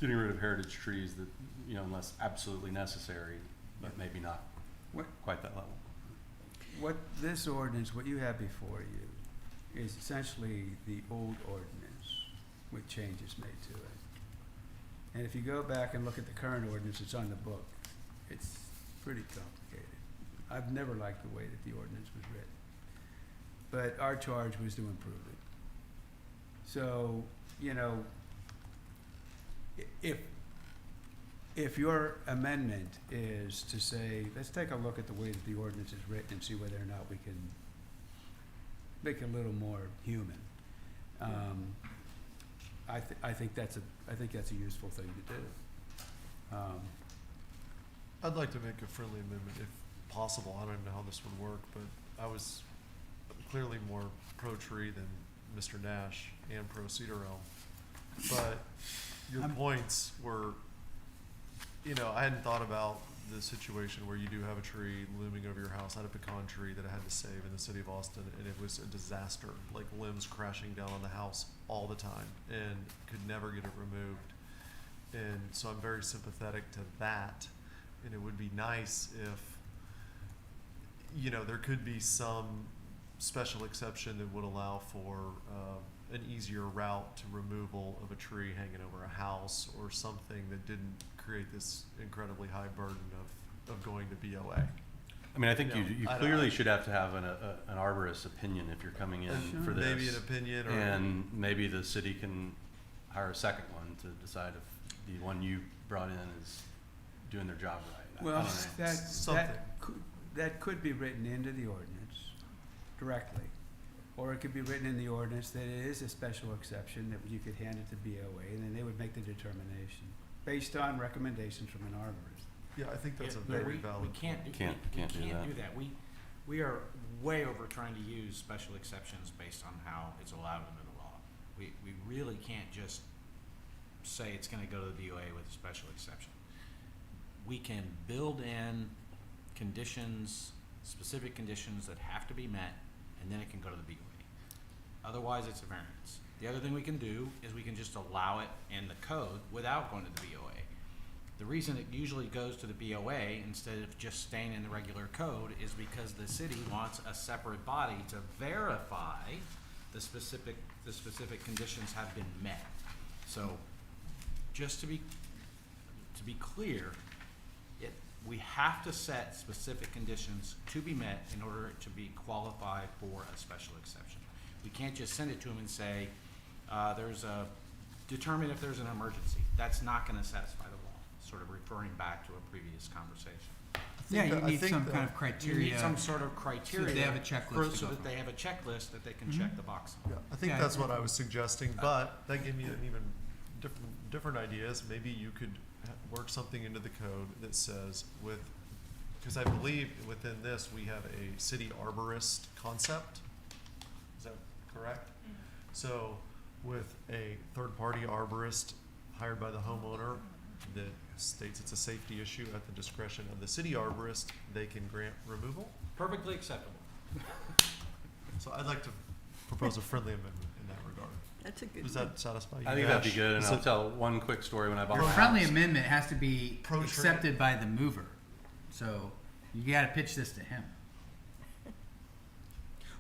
getting rid of heritage trees that, you know, unless absolutely necessary, but maybe not quite that level. What this ordinance, what you have before you, is essentially the old ordinance with changes made to it. And if you go back and look at the current ordinance, it's on the book. It's pretty complicated. I've never liked the way that the ordinance was written. But our charge was to improve it. So, you know, if your amendment is to say, let's take a look at the way that the ordinance is written and see whether or not we can make it a little more human, I think that's a useful thing to do. I'd like to make a friendly amendment if possible. I don't even know how this would work, but I was clearly more pro-tree than Mr. Nash and pro-cedar elm. But your points were, you know, I hadn't thought about the situation where you do have a tree looming over your house. I had a pecan tree that I had to save in the city of Austin, and it was a disaster, like limbs crashing down on the house all the time, and could never get it removed. And so I'm very sympathetic to that, and it would be nice if, you know, there could be some special exception that would allow for an easier route to removal of a tree hanging over a house or something that didn't create this incredibly high burden of going to BOA. I mean, I think No, you I don't- clearly should have to have an arborist opinion if you're coming in for this. Maybe an opinion or. And maybe the city can hire a second one to decide if the one you brought in is doing their job right. I Well, don't know. Something. that could be written into the ordinance directly. Or it could be written in the ordinance that it is a special exception, that you could hand it to BOA, and then they would make the determination based on recommendations from an arborist. Yeah, I think that's a Yeah, very we valid. can't do, Can't we do can't that. do that. We are way over trying to use special exceptions based on how it's allowed under the law. We really can't just say it's gonna go to the BOA with a special exception. We can build in conditions, specific conditions that have to be met, and then it can go to the BOA. Otherwise, it's a variance. The other thing we can do is we can just allow it in the code without going to the BOA. The reason it usually goes to the BOA instead of just staying in the regular code is because the city wants a separate body to verify the specific conditions have been met. So, just to be clear, we have to set specific conditions to be met in order to be qualified for a special exception. We can't just send it to them and say, determine if there's an emergency. That's not gonna satisfy the law, sort of referring back to a previous conversation. Yeah, you I need think some that kind of You criteria. need some sort of criteria. they have a checklist to So go that from. they have a checklist that they can check the box on. Yeah, I think Yeah, that's what I was suggesting, but that gave me an even different ideas. Maybe you could work something into the code that says because I believe within this, we have a city arborist concept. Is that correct? So with a third-party arborist hired by the homeowner that states it's a safety issue at the discretion of the city arborist, they can grant removal. Perfectly acceptable. So I'd like to propose a friendly amendment in that regard. That's a good Does one. that satisfy you? I think that'd be Ash? good, and Is I'll it- tell one quick story when I bought Your my friendly house. amendment has to be Pro-trade. accepted by the mover. So you gotta pitch this to him.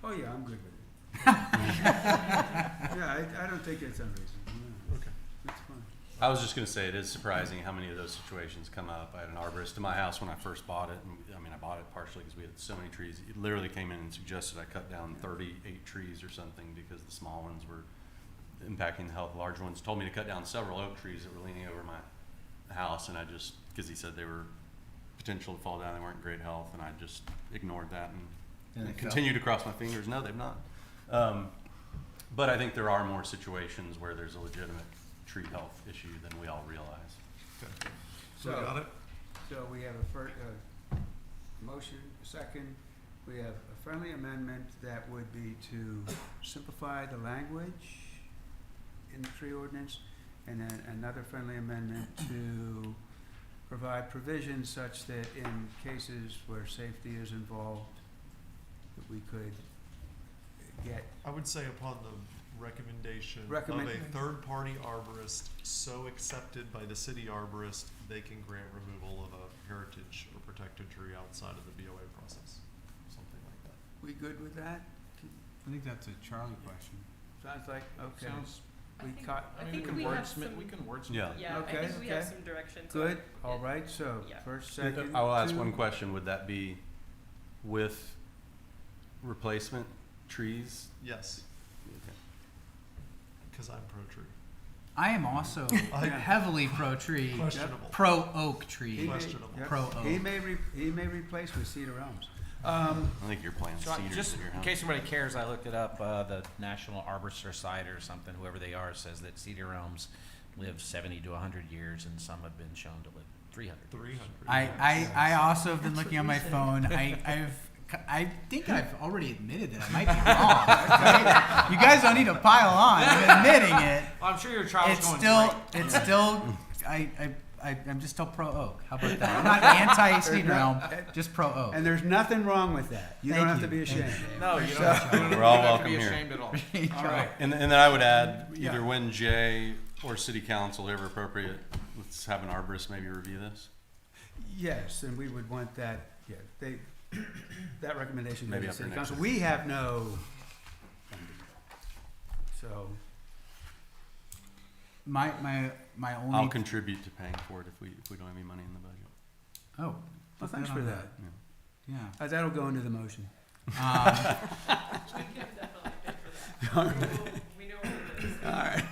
Oh, yeah, I'm good with it. Yeah, I don't think it's unreasonable. No, Okay. it's fine. I was just gonna say, it is surprising how many of those situations come up. I had an arborist in my house when I first bought it, and I bought it partially because we had so many trees. He literally came in and suggested I cut down 38 trees or something because the small ones were impacting the health. Large ones told me to cut down several oak trees that were leaning over my house, and because he said they were potential to fall down, they weren't in great health, and I just ignored that And and they fell. continued to cross my fingers. No, they've not. But I think there are more situations where there's a legitimate tree health issue than we all realize. Okay. So, got it? So we have a motion, a second. We have a friendly amendment that would be to simplify the language in the tree ordinance, and then another friendly amendment to provide provisions such that in cases where safety is involved, that we could get, I would say upon the recommendation of Recommend- a third-party arborist so accepted by the city arborist, they can grant removal of a heritage or protected tree outside of the BOA process, something like that. we good with that? I think that's a Charlie question. Sounds like, okay. Sounds, We think- caught, I we think can we have wordsmith, some- we can wordsmith. Yeah. Yeah, Okay, I think we have okay. some direction. So good, all right, so Yeah. first, second. I will ask two. one question. Would that be with replacement trees? Yes, Okay. because I'm pro-tree. I am also I- heavily pro tree, Questionable. pro oak He tree. may- Questionable. yep, Pro oak. He may replace with cedar elms. I think you're planting So cedars just at your in house. case anybody cares, I looked it up, the National Arbor Society or something, whoever they are, says that cedar elms live 70 to 100 years, and some have been shown to live 300 years. 300. I also have been looking on my phone. I think I've already admitted that I might be wrong. Right? You guys don't need to pile on. I'm admitting it. Well, I'm sure your trial's It's going still, great. it's still. I'm just still pro oak. How about that? I'm not anti cedar elm, just pro oak. And there's nothing wrong with that. You don't Thank have to you. be ashamed. No, you don't. We're all you don't have to welcome be here. ashamed at all. All right. And then I would add, Yeah. either when Jay or city council, whoever appropriate, let's have an arborist maybe review this. Yes, and we would want that, yeah, that recommendation goes Maybe to after city next council. year. We have no, so so. My only. I'll contribute to paying for it if we don't have any money in the budget. Oh. Well, put thanks that for on that. Yeah. That'll go into the motion. We can definitely pay for that. We know what it is. All right.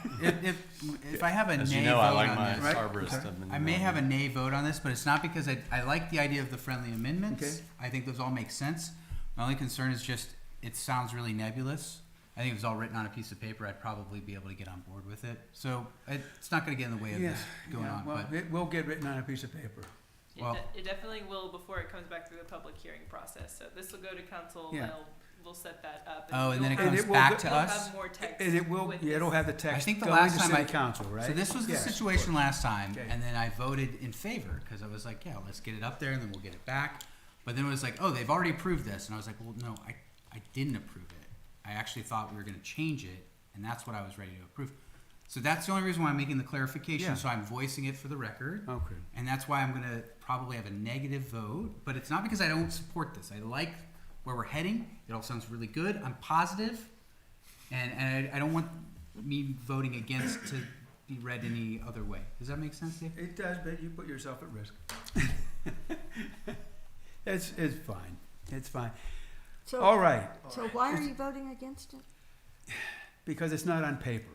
If I have a As nay you know, vote I like on my this, Right. arborist. Okay. I've been I may doing have a it. nay vote on this, but it's not because I like the idea of the friendly amendments. Okay. I think those all make sense. My only concern is just, it sounds really nebulous. I think if it was all written on a piece of paper, I'd probably be able to get on board with it. So it's not gonna get in the way of Yeah, this going yeah, on, well, but it will get written on a piece of paper. Well- It definitely will before it comes back through the public hearing process. So this will go to council. Yeah. We'll set that up. Oh, and then it you'll comes have- will back go- to you'll us? have more text. And it will, with yeah, it'll this. have the text think the going last to time city I- council, right? So this was the Yes, of situation course. last time, Okay. and then I voted in favor, cause I was like, yeah, let's get it up there and then we'll get it back. But then it was like, oh, they've already approved this, and I was like, well, no, I didn't approve it. I actually thought we were gonna change it, and that's what I was ready to approve. So that's the only reason why I'm making the Yeah. clarification, so I'm voicing it for the record. Okay. And that's why I'm gonna probably have a negative vote, but it's not because I don't support this. I like where we're heading. It all sounds really good. I'm positive, and I don't want me voting against to be read any other way. Does that make sense, Dave? It does, but you put yourself at risk. It's fine. It's fine. So, All right, so why are you voting against it? because it's not on paper.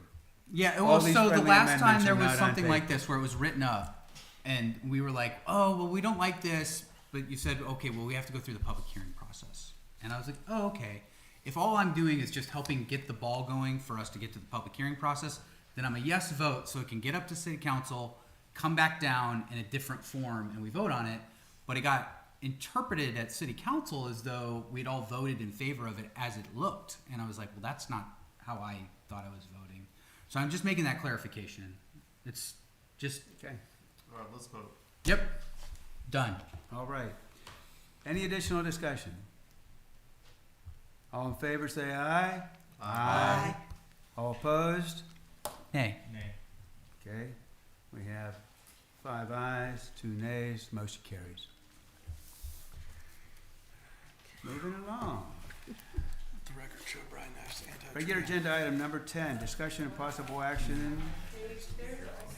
Yeah, All well, these so the friendly last time amendments there are was not on something like paper. this where it was written up, and we were like, oh, well, we don't like this, but you said, okay, well, we have to go through the public hearing process. And I was like, oh, okay. If all I'm doing is just helping get the ball going for us to get to the public hearing process, then I'm a yes vote, so it can get up to city council, come back down in a different form, and we vote on it. But it got interpreted at city council as though we'd all voted in favor of it as it looked. And I was like, well, that's not how I thought I was voting. So I'm just making that clarification. It's just, Okay, All right, let's vote. yep, done. all right. Any additional discussion? All in favor, say aye. Aye. All opposed? Hey, Nay. Okay, we have 5 ayes, 2 nays, motion carries. Moving along. The record show Brian Nash, anti-tree. Regular agenda item number 10, discussion and possible action. There's also,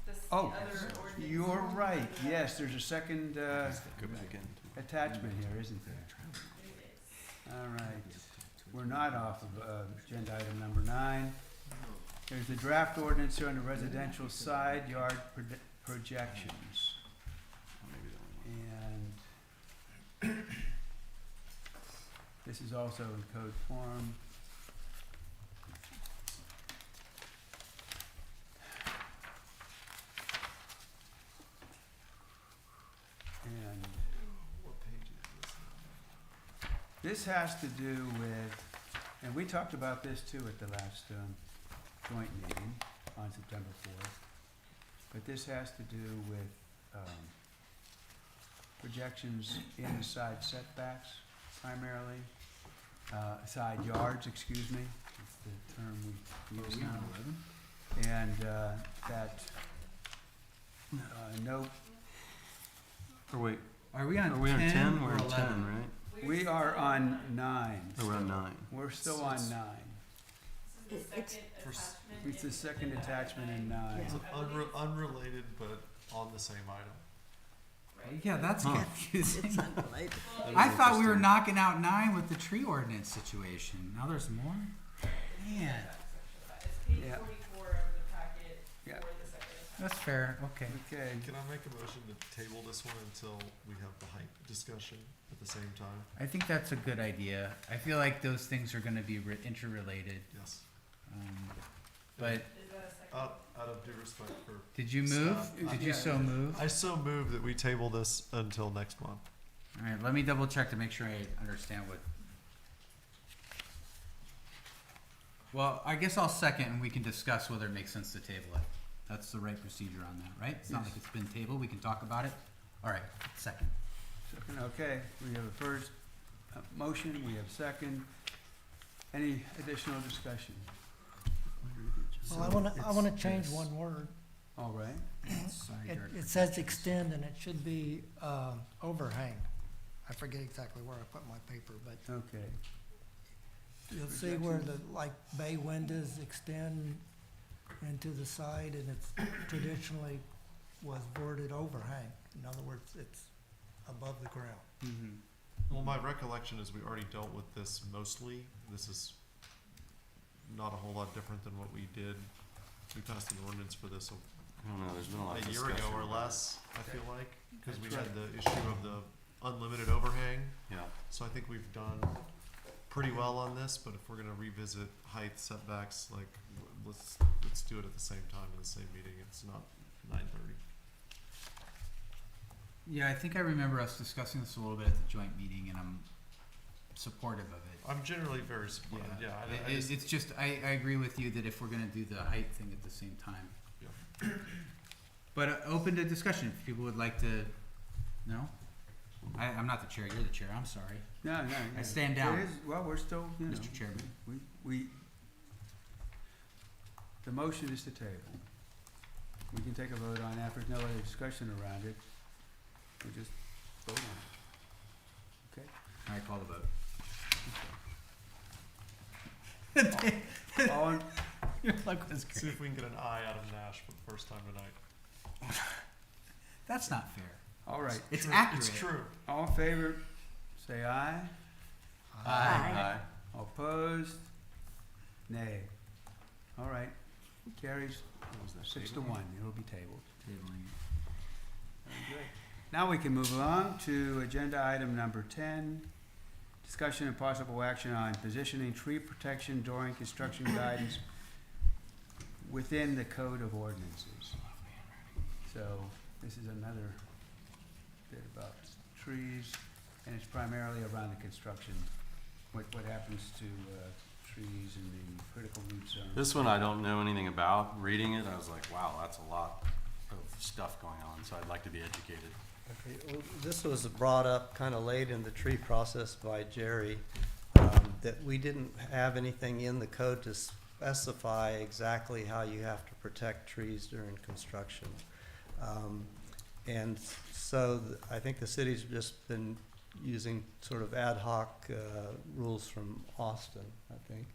this Oh, other ordinance. you're right, yes, there's a second Go back in. attachment here, isn't there? All right, we're not off of agenda item number 9. There's the draft ordinance here on the residential side yard projections. Maybe the only one. And this is also in code form. And What page is this? this has to do with, and we talked about this too at the last joint meeting on September 4th, but this has to do with projections inside setbacks primarily, side yards, excuse me, is the term we use now. And that, no, Or wait, are we on are we on 10? We're or on 11? 10, right? we are on 9. Or we're on 9. We're still on 9. This is the It's- second attachment. It's the in second agenda attachment item in nine. 9. It's unrelated, but on the same item. Right. Yeah, that's Huh. confusing. It's unrelated. I thought we were knocking out 9 with the tree ordinance situation. Now there's more? Man, It's page Yeah. 44 of the packet Yeah. for the second attachment. that's fair, okay. Okay, Can I make a motion to table this one until we have the height discussion at the same time? I think that's a good idea. I feel like those things are gonna be interrelated. Yes. But Is that a second? Out of due respect for. did you move? Stop. Did you Yeah. so move? I so move that we table this until next month. Alright, let me double check to make sure I understand what. Well, I guess I'll second and we can discuss whether it makes sense to table it. That's the right procedure on that, right? It's not like it's been tabled, we can talk about it. Alright, second. second, okay, we have a first motion, we have second. Any additional discussion? Well, I wanna change one word. All right, Side It, yard it says extend and it should be, overhang. I forget exactly where I put my paper, but okay. You'll see where the, like, bay windows extend into the side, and it's traditionally was boarded overhang. In other words, it's above the ground. Mhm. Well, my recollection is we already dealt with this mostly. This is not a whole lot different than what we did. We passed an ordinance for this I don't know, there's been a lot of a year discussion ago or about less, I feel like, because we That's had the issue of the unlimited overhang. that. Yeah, So I think we've done pretty well on this, but if we're gonna revisit height setbacks, like, let's do it at the same time in the same meeting. It's not 9:30. Yeah, I think I remember us discussing this a little bit at the joint meeting, and I'm supportive of it. I'm generally very supportive, yeah. It's just, I agree with you that if we're gonna do the height thing at the same time. Yeah. But open to discussion, if people would like to, no? I'm not the chair, you're the chair, I'm sorry, No, no. I stand down. It is, well, we're still, you know, Mr. Chairman. we, the motion is to table. We can take a vote on it after, no other discussion around it. We just vote on it. Okay? All right, call the vote. All in, Your look was See great. if we can get an eye out of Nash for the first time tonight. That's not fair. all right. It's True. accurate. It's true. All in favor, say aye. Aye. All opposed? Nay. All right. Carries What was that, 6 to tabling? 1. It'll be tabled. Tabling. Very good. Now we can move along to agenda item number 10. Discussion and possible action on positioning tree protection during construction guidance within the code of ordinances. So this is another bit about trees, and it's primarily around the construction. What happens to trees in the critical root zone? This one I don't know anything about. Reading it, I was like, wow, that's a lot of stuff going on, so I'd like to be educated. Okay, well, this was brought up kind of late in the tree process by Jerry, that we didn't have anything in the code to specify exactly how you have to protect trees during construction. And so I think the city's just been using sort of ad hoc rules from Austin, I think.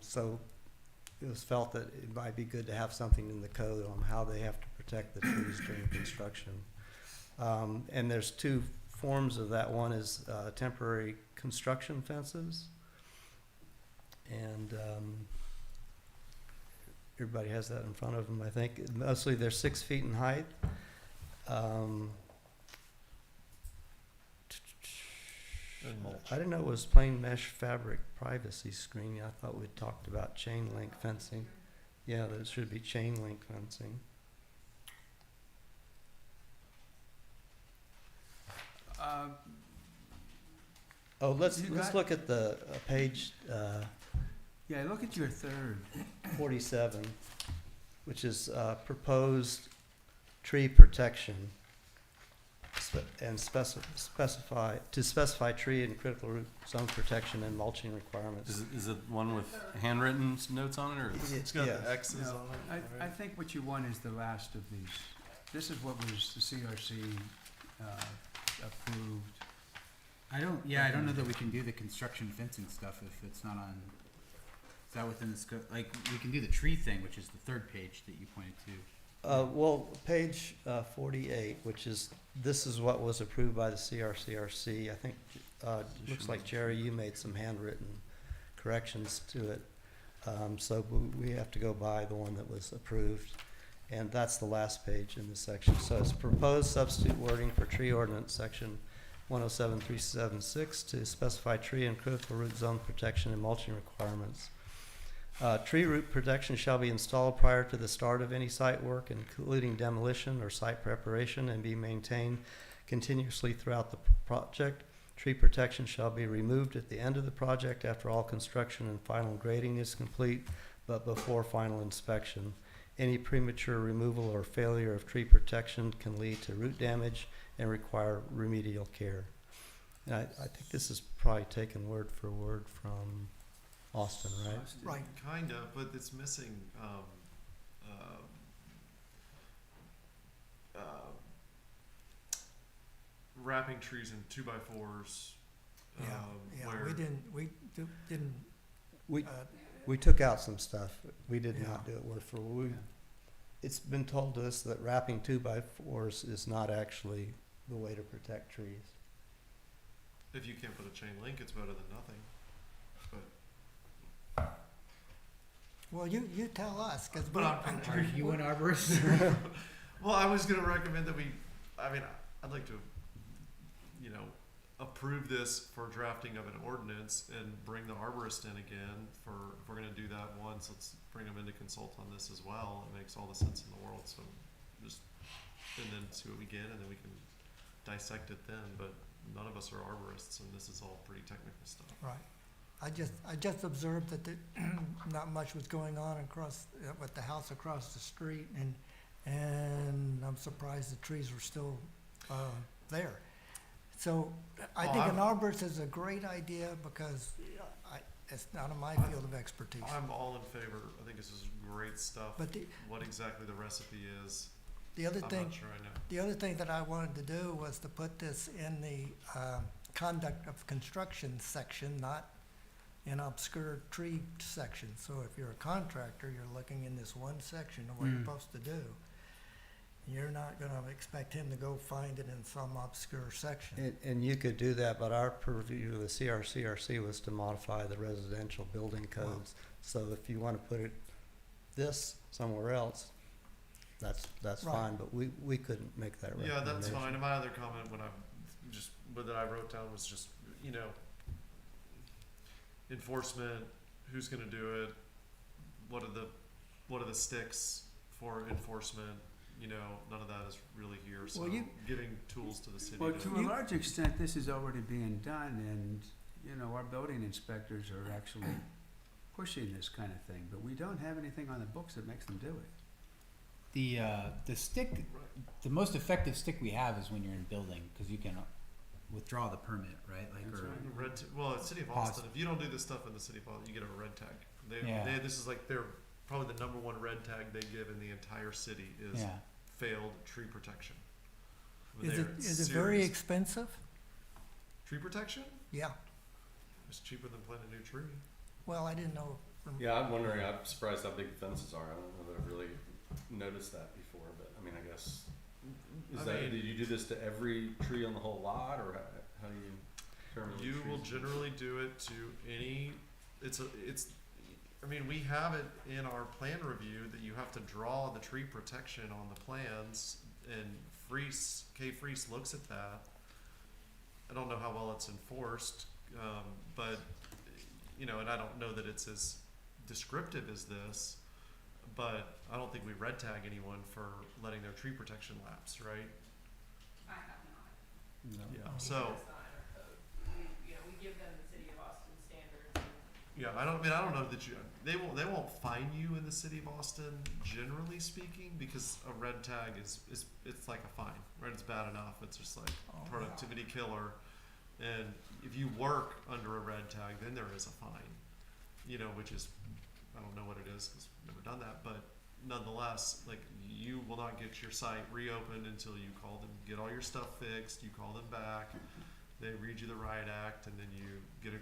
So it was felt that it might be good to have something in the code on how they have to protect the trees during construction. And there's two forms of that. One is temporary construction fences. And everybody has that in front of them, I think. Mostly they're 6 feet in height. And mulch. I didn't know it was plain mesh fabric privacy screening. I thought we'd talked about chain link fencing. Yeah, there should be chain link fencing. Oh, let's You got- look at the page Yeah, look at your third. 47, which is proposed tree protection, and specify tree and critical root zone protection and mulching requirements. Is it one with handwritten notes on it, or is It's got Yeah. the X's No, on it. I think what you want is the last of these. This is what was the CRC approved. I don't know that we can do the construction fencing stuff if it's not on, is that within the scope? Like, we can do the tree thing, which is the third page that you pointed to. Well, page 48, which is, this is what was approved by the CRCRC. I think, looks like, Jerry, you made some handwritten corrections to it. So we have to go by the one that was approved. And that's the last page in this section. So it's proposed substitute wording for tree ordinance section 107376 to specify tree and critical root zone protection and mulching requirements. Tree root protection shall be installed prior to the start of any site work, including demolition or site preparation, and be maintained continuously throughout the project. Tree protection shall be removed at the end of the project after all construction and final grading is complete, but before final inspection. Any premature removal or failure of tree protection can lead to root damage and require remedial care. And I think this is probably taken word for word from Austin, right? Right. Kind of, but it's missing wrapping trees in 2x4s Yeah, where we didn't, We, uh, we took out some stuff. We did Yeah. not do it word for word. It's been told to us that wrapping 2x4s is not actually the way to protect trees. if you can't put a chain link, it's better than nothing. well, you tell us, cause But Are you an arborist? Well, I was gonna recommend that I'd like to, approve this for drafting of an ordinance and bring the arborist in again if we're gonna do that once, let's bring them in to consult on this as well. It makes all the sense in the world, so and then see what we get, and then we can dissect it then, but none of us are arborists, and this is all pretty technical stuff. right. I just observed that not much was going on across, with the house across the street, and I'm surprised the trees were still, there. So, I think an arborist is a great idea because it's not in my field of expertise. I'm all in favor, I think this is great stuff. But What exactly the recipe is, the other I'm thing, not sure I know. the other thing that I wanted to do was to put this in the, conduct of construction section, not in obscure tree section. So if you're a contractor, you're looking in this one section of what you're supposed to do. You're not gonna expect him to go find it in some obscure section. And you could do that, but our purview of the CRCRC was to modify the residential building codes. So if you want to put this somewhere else, that's Right. fine, but we couldn't make that Yeah, recommendation. that's fine. And my other comment that I wrote down was just, enforcement, who's gonna do it, what are the sticks for enforcement, none of that is really here, so Well, giving tools to the city Well, to. to a large extent, this is already being done, and, our building inspectors are actually pushing this kind of thing, but we don't have anything on the books that makes them do it. The stick, the most effective stick we have is when you're in building, because you can withdraw the permit, right? Like, That's or right. Well, it's City of Austin, if you don't do this stuff in the City of Austin, you get a red tag. Yeah. This is like probably the number one red tag they give in the entire city is yeah. failed tree protection. Is it very expensive? Tree protection? Yeah. It's cheaper than planting a new tree. Well, I didn't know. Yeah, I'm wondering, I'm surprised how big the fences are. I don't know that I've really noticed that before, but I mean, I guess, did you do this to every tree on the whole lot, or how do you determine? which You will trees? generally do it to any, we have it in our plan review that you have to draw the tree protection on the plans, and K Freese looks at that. I don't know how well it's enforced, but, and I don't know that it's as descriptive as this, but I don't think we red tag anyone for letting their tree protection lapse, right? I have not. No. Yeah, Because so, it's not in our code. We give them the City of Austin standards. yeah, I don't know that they won't fine you in the City of Austin, generally speaking, because a red tag is it's like a fine, right? It's bad enough, it's just like productivity killer. And if you work under a red tag, then there is a fine, which is, I don't know what it is, because I've never done that, but nonetheless, like, you will not get your site reopened until you call them, get all your stuff fixed, you call them back, they read you the riot act, and then you get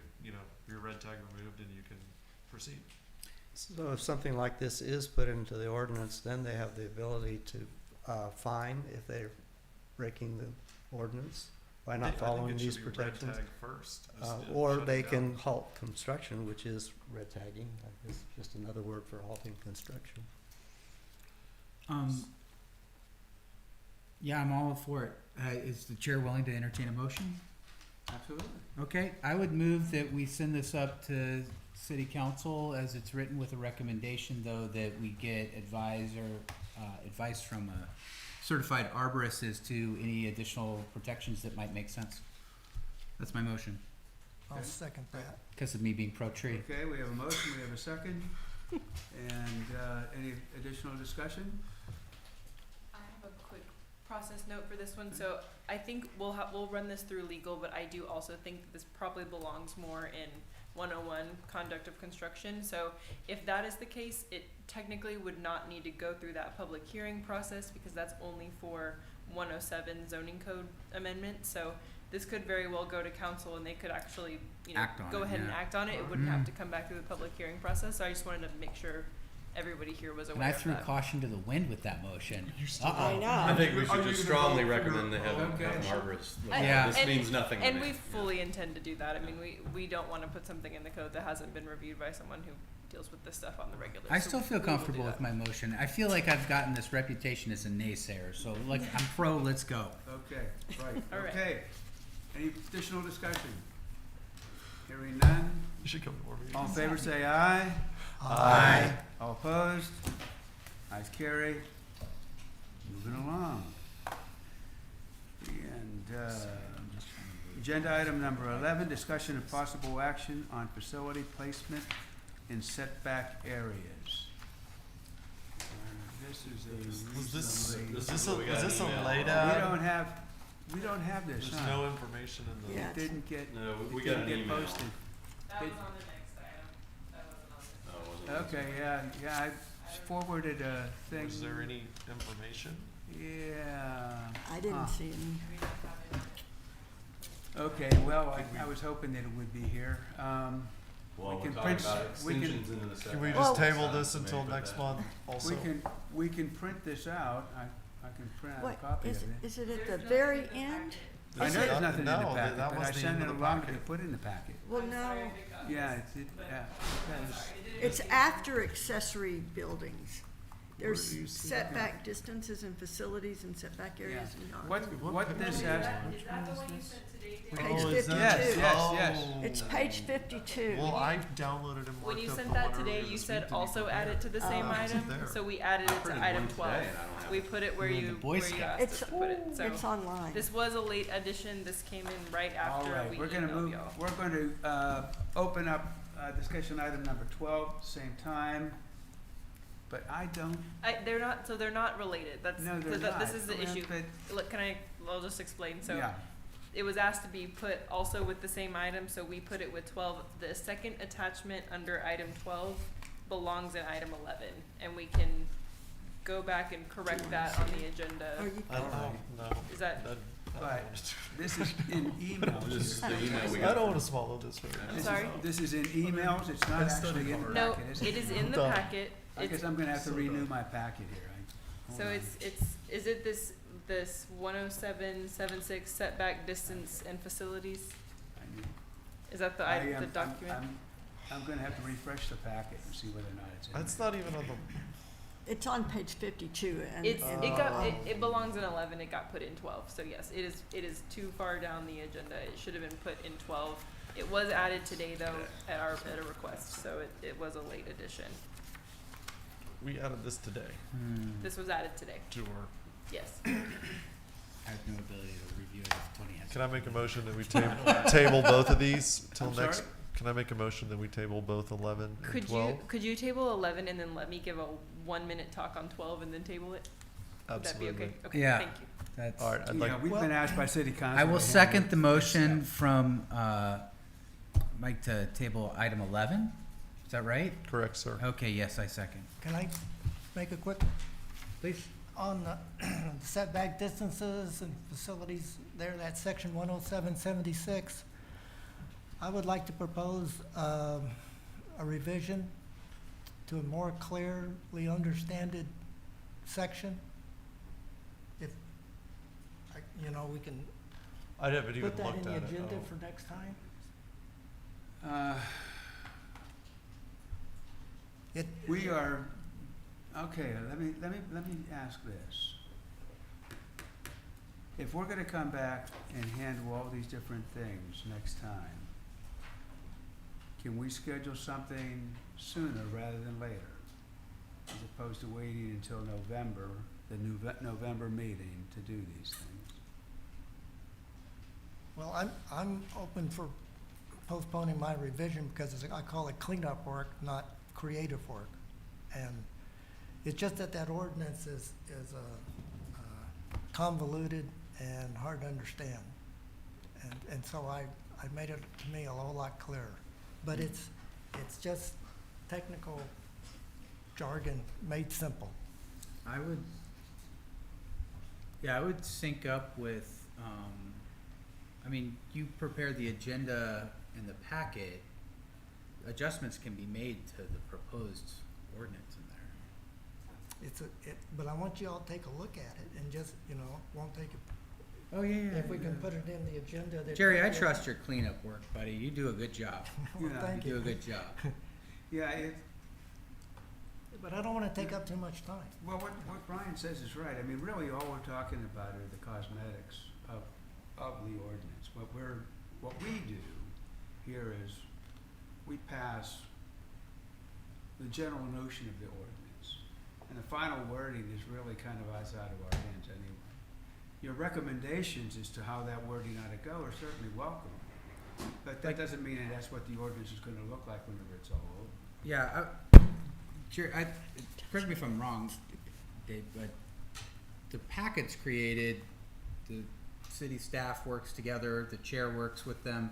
your red tag removed, and you can proceed. So if something like this is put into the ordinance, then they have the ability to fine if they're breaking the ordinance by not following these protections. I think it should be red tag first. Or shut it they down. can halt construction, which is red tagging. It's just another word for halting construction. Yeah, I'm all for it. Is the chair willing to entertain a motion? Absolutely. Okay, I would move that we send this up to city council as it's written, with a recommendation, though, that we get advice from a certified arborist as to any additional protections that might make sense. That's my motion, I'll Okay. second that. because of me being pro-tree. Okay, we have a motion, we have a second, and, any additional discussion? I have a quick process note for this one. So I think we'll run this through legal, but I do also think that this probably belongs more in 101 conduct of construction. So if that is the case, it technically would not need to go through that public hearing process, because that's only for 107 zoning code amendment. So this could very well go to council and they could actually, you know, Act on go it, ahead and yeah. act on it. It wouldn't have Mhm. to come back through the public hearing process, so I just wanted to make sure everybody here was And aware I of threw that. caution to the wind with that motion. I know. I think we Are should you just gonna strongly vote for recommend the- they have Okay. Margaret's. look, Yeah. This And- means nothing to And me. we fully intend to do that. I mean, we don't wanna put something in the code that hasn't been reviewed by someone who deals with this stuff on the regular. I so still feel we will do comfortable with that. my motion. I feel like I've gotten this reputation as a naysayer, so like, I'm pro, let's go. Okay, right, All right. okay. Any additional discussion? Hearing none, You should come to more meetings. all in favor say aye. Aye. All opposed? Ayes carry. Moving along. And, agenda item number 11, discussion of possible action on facility placement in setback areas. This is a Was this, recently- is this a, We got was this an a email. laid We out? don't have this, There's huh? no information in the. Yeah. It didn't get, No, we it got didn't an get email. posted. That It- was on the next item. That wasn't on this. Oh, was it? Okay, yeah, I forwarded a thing. Was there any information? Yeah. I didn't Huh. see any. We don't have it. Okay, well, I was hoping that it would be here. Well, we we're can talking print- about we can- extensions into the Can we setback. just Well- table Sounds this to me, until but next that- month also? We can print this out. I can print out a What, copy of is, it. is it at the There's nothing very in the end? I Is know it- there's nothing in the No, packet, that but was I the sent end it of the along to packet. put in the packet. Well, I'm sorry, no, I forgot Yeah, this, it's, but- yeah. I'm sorry, it didn't- it's after accessory buildings. There's Where do you see that? setback distances and facilities and setback areas and yards. What this has, Is that the one you sent today, Dave? Page Oh, is 52. that- Yes, yes. Oh. It's page 52. Well, I downloaded and marked When you up sent the that one today, earlier you this said week to be also add it prepared. to the same Oh. item, There. so we added it to printed item one today 12. and I don't have We it. put it where You're the you, Boy where you Scout. asked It's, us to put it, so. it's online. This was a late addition, this came in right all after right, we we're gonna emailed move, y'all. we're going to, open up, discussion item number 12, same time. But I don't, They're not related, that's, no, they're this not. is the issue. But- Look, I'll just explain, so. yeah. It was asked to be put also with the same item, so we put it with 12. The second attachment under item 12 belongs in item 11, and we can go back and correct that on the Are agenda. you, I don't know, no. Is that, That- I don't But wanna do this is in emails. This is here. the email we it. got. I don't wanna swallow this right now. I'm This is- sorry? This is in emails, it's not It's study actually in the hard. no, packet, is it is in the Done. packet. I guess It's, I'm gonna have to So renew done. my packet here. Hold so on. is it this 10776 setback distance and facilities? I need- Is that the I item, the am- document? I'm gonna have to refresh the packet and see whether or not it's in That's there. not even on the, it's on page 52 and. It's, and- it belongs in 11, it got put in 12, so yes, it is too far down the agenda, it should have been put in 12. It was added today though, at a request, so it was a late addition. we added this today This was added today, to our, yes. I have no ability to review it if Tony has. can I make a motion that we table both of these till I'm next? sorry? Can I make a motion that we table both 11 and Could 12? could you table 11 and then let me give a 1-minute talk on 12 and then table it? Would that be Absolutely. okay? Okay, Yeah. thank you. That's, All right, I'd Yeah, like, we've been asked by city council. I to will handle second the this motion stuff. from, Mike to table item 11. Is that right? correct, sir. Okay, yes, I second. Can I make a quick, Please. on the setback distances and facilities there, that section 10776, I would like to propose a revision to a more clearly understanded section. If, we can I haven't even put that in looked the at it. agenda oh. for next time. It, We are, okay, let me ask this. If we're gonna come back and handle all these different things next time, can we schedule something sooner rather than later? As opposed to waiting until November, the November meeting to do these things? well, I'm open for postponing my revision because I call it cleanup work, not creative work. And it's just that ordinance is convoluted and hard to understand. And so I made it, to me, a whole lot clearer. But it's just technical jargon made simple. I would sync up with, I mean, you prepare the agenda and the packet, adjustments can be made to the proposed ordinance in there. But I want you all to take a look at it and just, won't take it, Oh, yeah, if we can put it in the agenda that. Jerry, I trust your cleanup work, buddy. You do a good job. Well, Yeah. thank You do a you. good job. Yeah, But I don't wanna take up too much time. well, what Brian says is right. I mean, really, all we're talking about are the cosmetics of the ordinance. What we do here is, we pass the general notion of the ordinance. And the final wording is really kind of outside of our hands anyway. Your recommendations as to how that wording ought to go are certainly welcome. But that doesn't mean that that's what the ordinance is gonna look like whenever it's all over. Yeah, Jerry, correct me if I'm wrong, Dave, but the packet's created, the city staff works together, the chair works with them,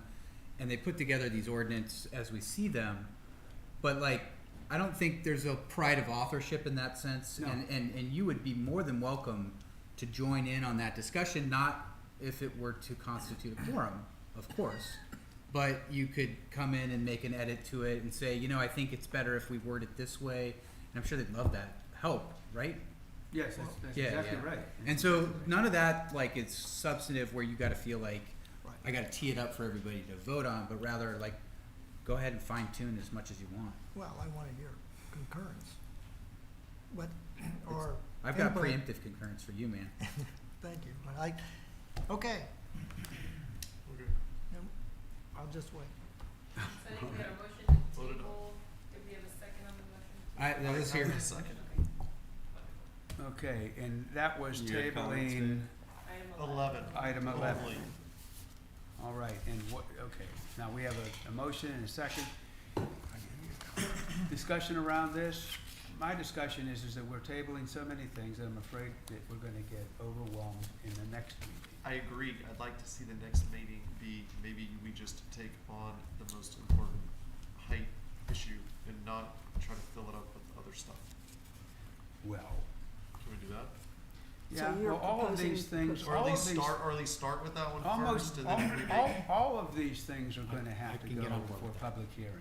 and they put together these ordinance as we see them. But like, I don't think there's a pride of authorship in that sense, No. and you would be more than welcome to join in on that discussion, not if it were to constitute a quorum, of course. But you could come in and make an edit to it and say, I think it's better if we word it this way. And I'm sure they'd love that help, right? Yes, that's Yeah, exactly yeah. right. And so none of that like is substantive where you got to feel like Right. I got to tee it up for everybody to vote on, but rather like go ahead and fine tune as much as you want. Well, I wanted your concurrence. What, or. I've got input. preemptive concurrence for you, man. Thank you. Okay, Okay. I'll just wait. So I think we got a motion to Voted on. table. Did we have a second on the motion? That was here. Second. Okay, and that was You had comments, tabling Item 11. item 11. Only. All right, and okay, now we have a motion and a second. Discussion around this. My discussion is that we're tabling so many things that I'm afraid that we're gonna get overwhelmed in the next meeting. I agree. I'd like to see the next meeting be, maybe we just take on the most important height issue and not try to fill it up with other stuff. Well, Can we do that? yeah, you're well, all of proposing these things, Or all at of least these, start with that one almost, first and then maybe. all of these things are gonna have to can go get on board for with that. public hearing.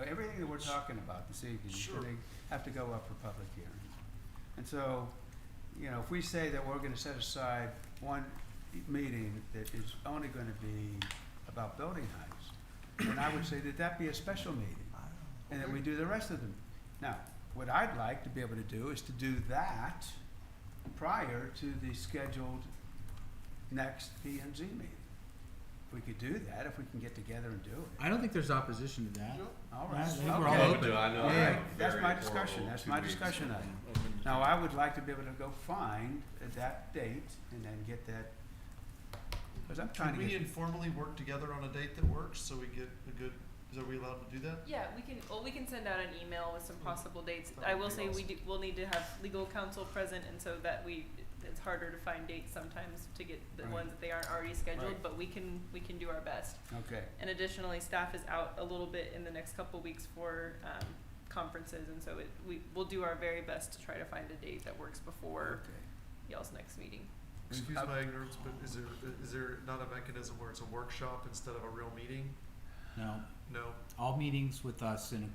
Everything that we're talking about this evening is Sure. gonna have to go up for public hearing. And so, if we say that we're gonna set aside one meeting that is only gonna be about building heights, then I would say that that be a special meeting, and that we do the rest of them. Now, what I'd like to be able to do is to do that prior to the scheduled next P and Z meeting. If we could do that, if we can get together and do it. I don't think there's opposition to that. All Yeah, right, I think we're all okay. open. I know. All Yeah. right, that's my discussion, that's my discussion item. Now, I would like to be able to go find that date and then get that, because I'm trying Can to we get, informally work together on a date that works so we get a good, are we allowed to do that? Yeah, we can send out an email with some possible dates. That I would will be say awesome. we'll need to have legal counsel present, and so that it's harder to find dates sometimes to get the Right. ones that they aren't already scheduled, Right. but we can do our best. okay, And additionally, staff is out a little bit in the next couple weeks for conferences, and so we'll do our very best to try to find a date that works before okay. y'all's next meeting. Excuse my ignorance, but is there not a mechanism where it's a workshop instead of a real meeting? No, No, all meetings with us in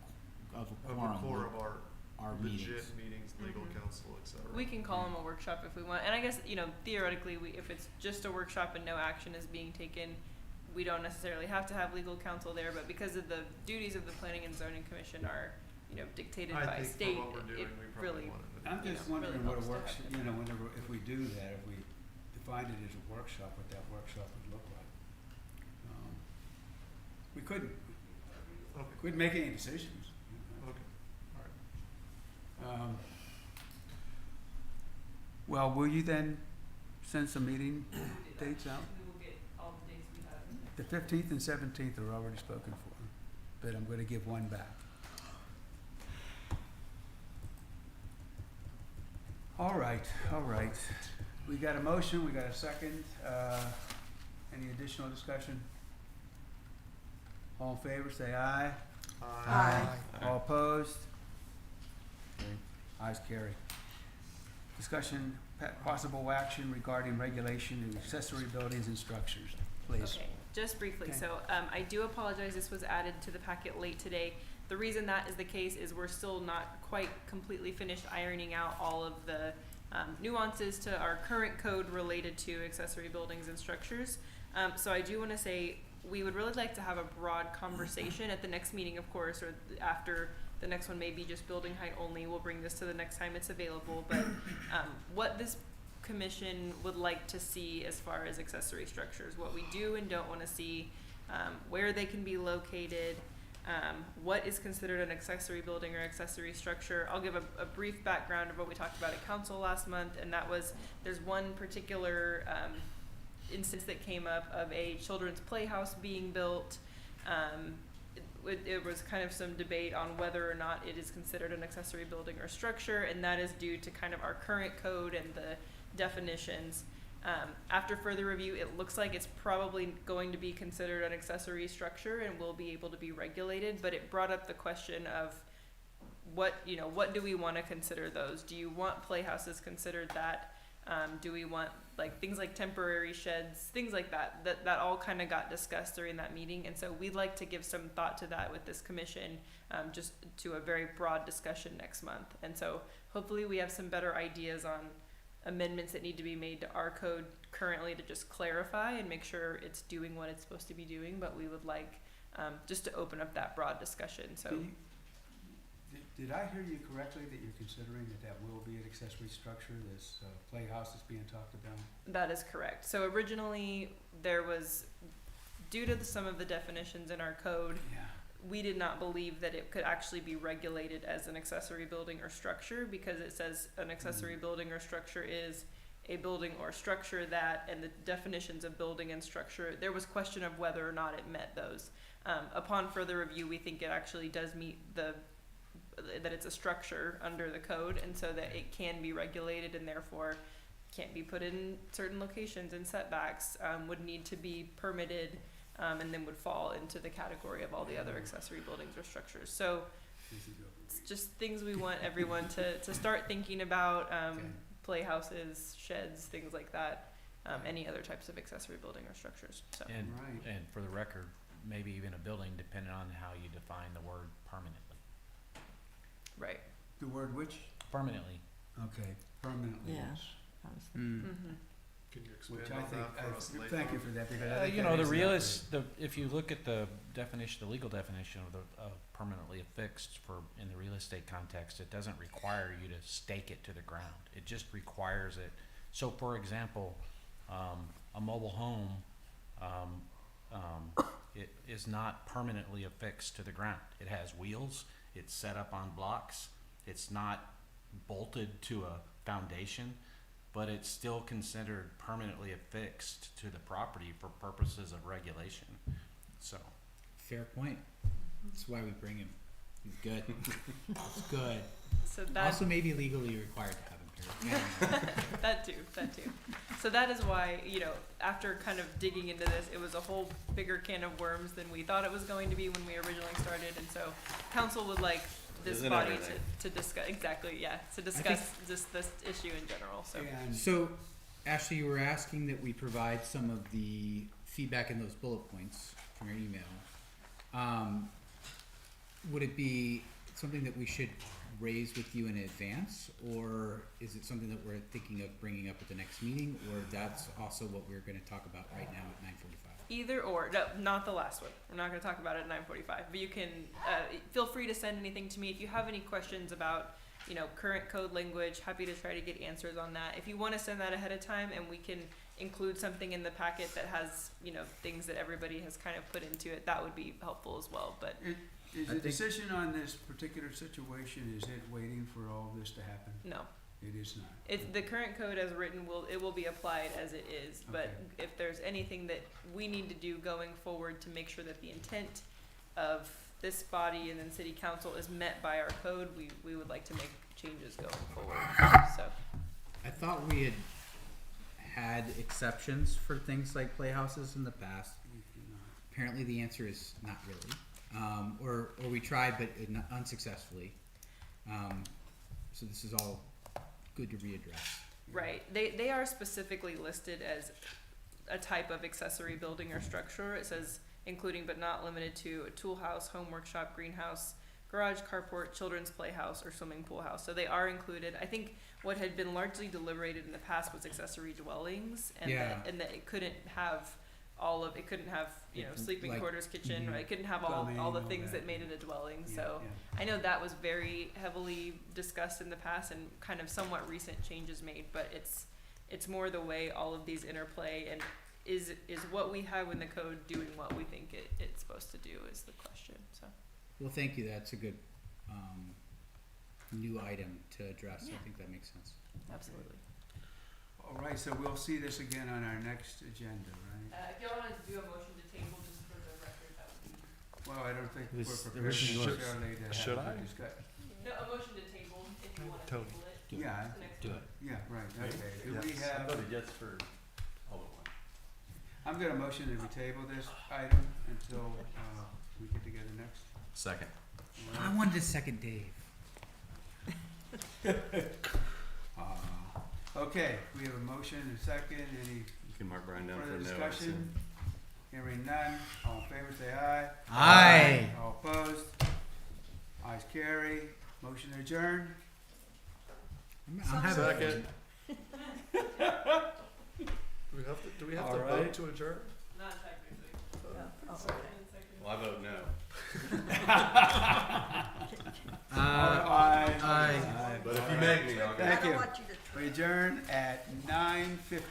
of a of quorum the core of our are legit meetings. meetings, legal Mhm. counsel, et cetera. We can call them a workshop if we want, and I guess, theoretically, if it's just a workshop and no action is being taken, we don't necessarily have to have legal counsel there, but because of the duties of the Planning and Zoning Commission are, dictated by I state, think for what we're it doing, we probably really, want it. I'm just really wondering what a helps to works, have it. whenever, if we do that, if we defined it as a workshop, what that workshop would look like. We couldn't Okay, make any decisions. okay, all right. Well, will you then send some meeting dates out? We will get all the dates we have. The 15th and 17th are already spoken for, but I'm gonna give one back. All right. We got a motion, we got a second. Any additional discussion? All in favor, say aye. Aye. All opposed? Okay, ayes carry. Discussion, possible action regarding regulation of accessory buildings and structures. please. Okay, just briefly, Okay. so, I do apologize, this was added to the packet late today. The reason that is the case is we're still not quite completely finished ironing out all of the, nuances to our current code related to accessory buildings and structures. So I do wanna say, we would really like to have a broad conversation at the next meeting, of course, or after the next one may be just building height only. We'll bring this to the next time it's available, but, what this commission would like to see as far as accessory structures, what we do and don't wanna see, where they can be located, what is considered an accessory building or accessory structure. I'll give a brief background of what we talked about at council last month, and that was, there's one particular, instance that came up of a children's playhouse being built. It was kind of some debate on whether or not it is considered an accessory building or structure, and that is due to kind of our current code and the definitions. After further review, it looks like it's probably going to be considered an accessory structure and will be able to be regulated, but it brought up the question of what do we want to consider those? Do you want playhouses considered that? Do we want like things like temporary sheds, things like that? That all kind of got discussed during that meeting, and so we'd like to give some thought to that with this commission, just to a very broad discussion next month. And so hopefully we have some better ideas on amendments that need to be made to our code currently to just clarify and make sure it's doing what it's supposed to be doing. But we would like just to open up that broad discussion. So. Did I hear you correctly that you're considering that will be an accessory structure, this playhouse that's being talked about? That is correct. So originally there was, due to some of the definitions in our code, Yeah. we did not believe that it could actually be regulated as an accessory building or structure, because it says an accessory building or structure is a building or structure that, and the definitions of building and structure, there was question of whether or not it met those. Upon further review, we think it actually does meet that it's a structure under the code, and so that it can be regulated and therefore can't be put in certain locations and setbacks, would need to be permitted, and then would fall into the category of all the other accessory buildings or structures. So it's just things we want everyone to start thinking about, playhouses, sheds, things like that, any other types of accessory building or structures. So. And, Right. and for the record, maybe even a building, depending on how you define the word permanently. Right. The word which? Permanently. Okay, permanently. Yeah. Mm-hmm. Can you expand Which I on think, that for us later? thank you for that, because I think You that know, the is realist, if you look at the definition, the legal definition of permanently affixed in the real estate context, it doesn't require you to stake it to the ground. It just requires it. So, for example, a mobile home, it is not permanently affixed to the ground. It has wheels. It's set up on blocks. It's not bolted to a foundation, but it's still considered permanently affixed to the property for purposes of regulation. So, Fair point. That's why we bring him. He's good. He's good. So that Also, maybe legally required to have him here. that too. So that is why, after kind of digging into this, it was a whole bigger can of worms than we thought it was going to be when we originally started. And so council would like this Isn't body everything. to discuss, to discuss just this issue in general, so. And So, Ashley, you were asking that we provide some of the feedback in those bullet points from your email. Would it be something that we should raise with you in advance, or is it something that we're thinking of bringing up at the next meeting, or that's also what we're going to talk about right now at 9:45? Either or, no, not the last one. We're not gonna talk about it at 9:45, but you can, feel free to send anything to me. If you have any questions about, current code language, happy to try to get answers on that. If you wanna send that ahead of time, and we can include something in the packet that has, things that everybody has kind of put into it, that would be helpful as well, but. is I the think- decision on this particular situation, is it waiting for all of this to happen? No, It is not. the current code as written will be applied as it is, but Okay. if there's anything that we need to do going forward to make sure that the intent of this body and then city council is met by our code, we would like to make changes going forward, so. I thought we had exceptions for things like playhouses in the past. Apparently, the answer is not really. Or we tried, but unsuccessfully. So this is all good to readdress. Right, they are specifically listed as a type of accessory building or structure. It says including but not limited to a tool house, home workshop, greenhouse, garage, carport, children's playhouse, or swimming pool house. So they are included. I think what had been largely deliberated in the past was accessory dwellings, and Yeah. that it couldn't have it couldn't have, you know, sleeping Like- quarters, kitchen, mhm. right? It couldn't have all Plumbing, the all things that. that made it a dwelling. Yeah, So yeah. I know that was very heavily discussed in the past and kind of somewhat recent changes made, but it's more the way all of these interplay, and is what we have in the code doing what we think it's supposed to do is the question. So Well, thank you. That's a good new item to address. Yeah. I think that makes sense. absolutely. All right, so we'll see this again on our next agenda, right? If y'all want to do a motion to table just for the record, that would be Well, I don't think we're Is- prepared should- necessarily to should have a I? good discussion. no a motion to table if you want to Totally. table it. Yeah, to next Do week. it. yeah, right, okay. Do Yes. we I have, voted yes for all but one. I'm gonna motion that we table this item until, we get together next. Second. I wanted to second Dave. Okay, we have a motion and a second. Any You can mark Brian down for further no. I discussion? assume. Hearing none, all in favor say aye. Aye. All opposed? Ayes carry. Motion adjourned. I'm having Second. Do we have All to right. vote to adjourn? Not technically. Oh, Second. Well, I vote no. Aye. Aye. But if you make me, I'll go. Thank I don't you. want you to We adjourn at 9:50.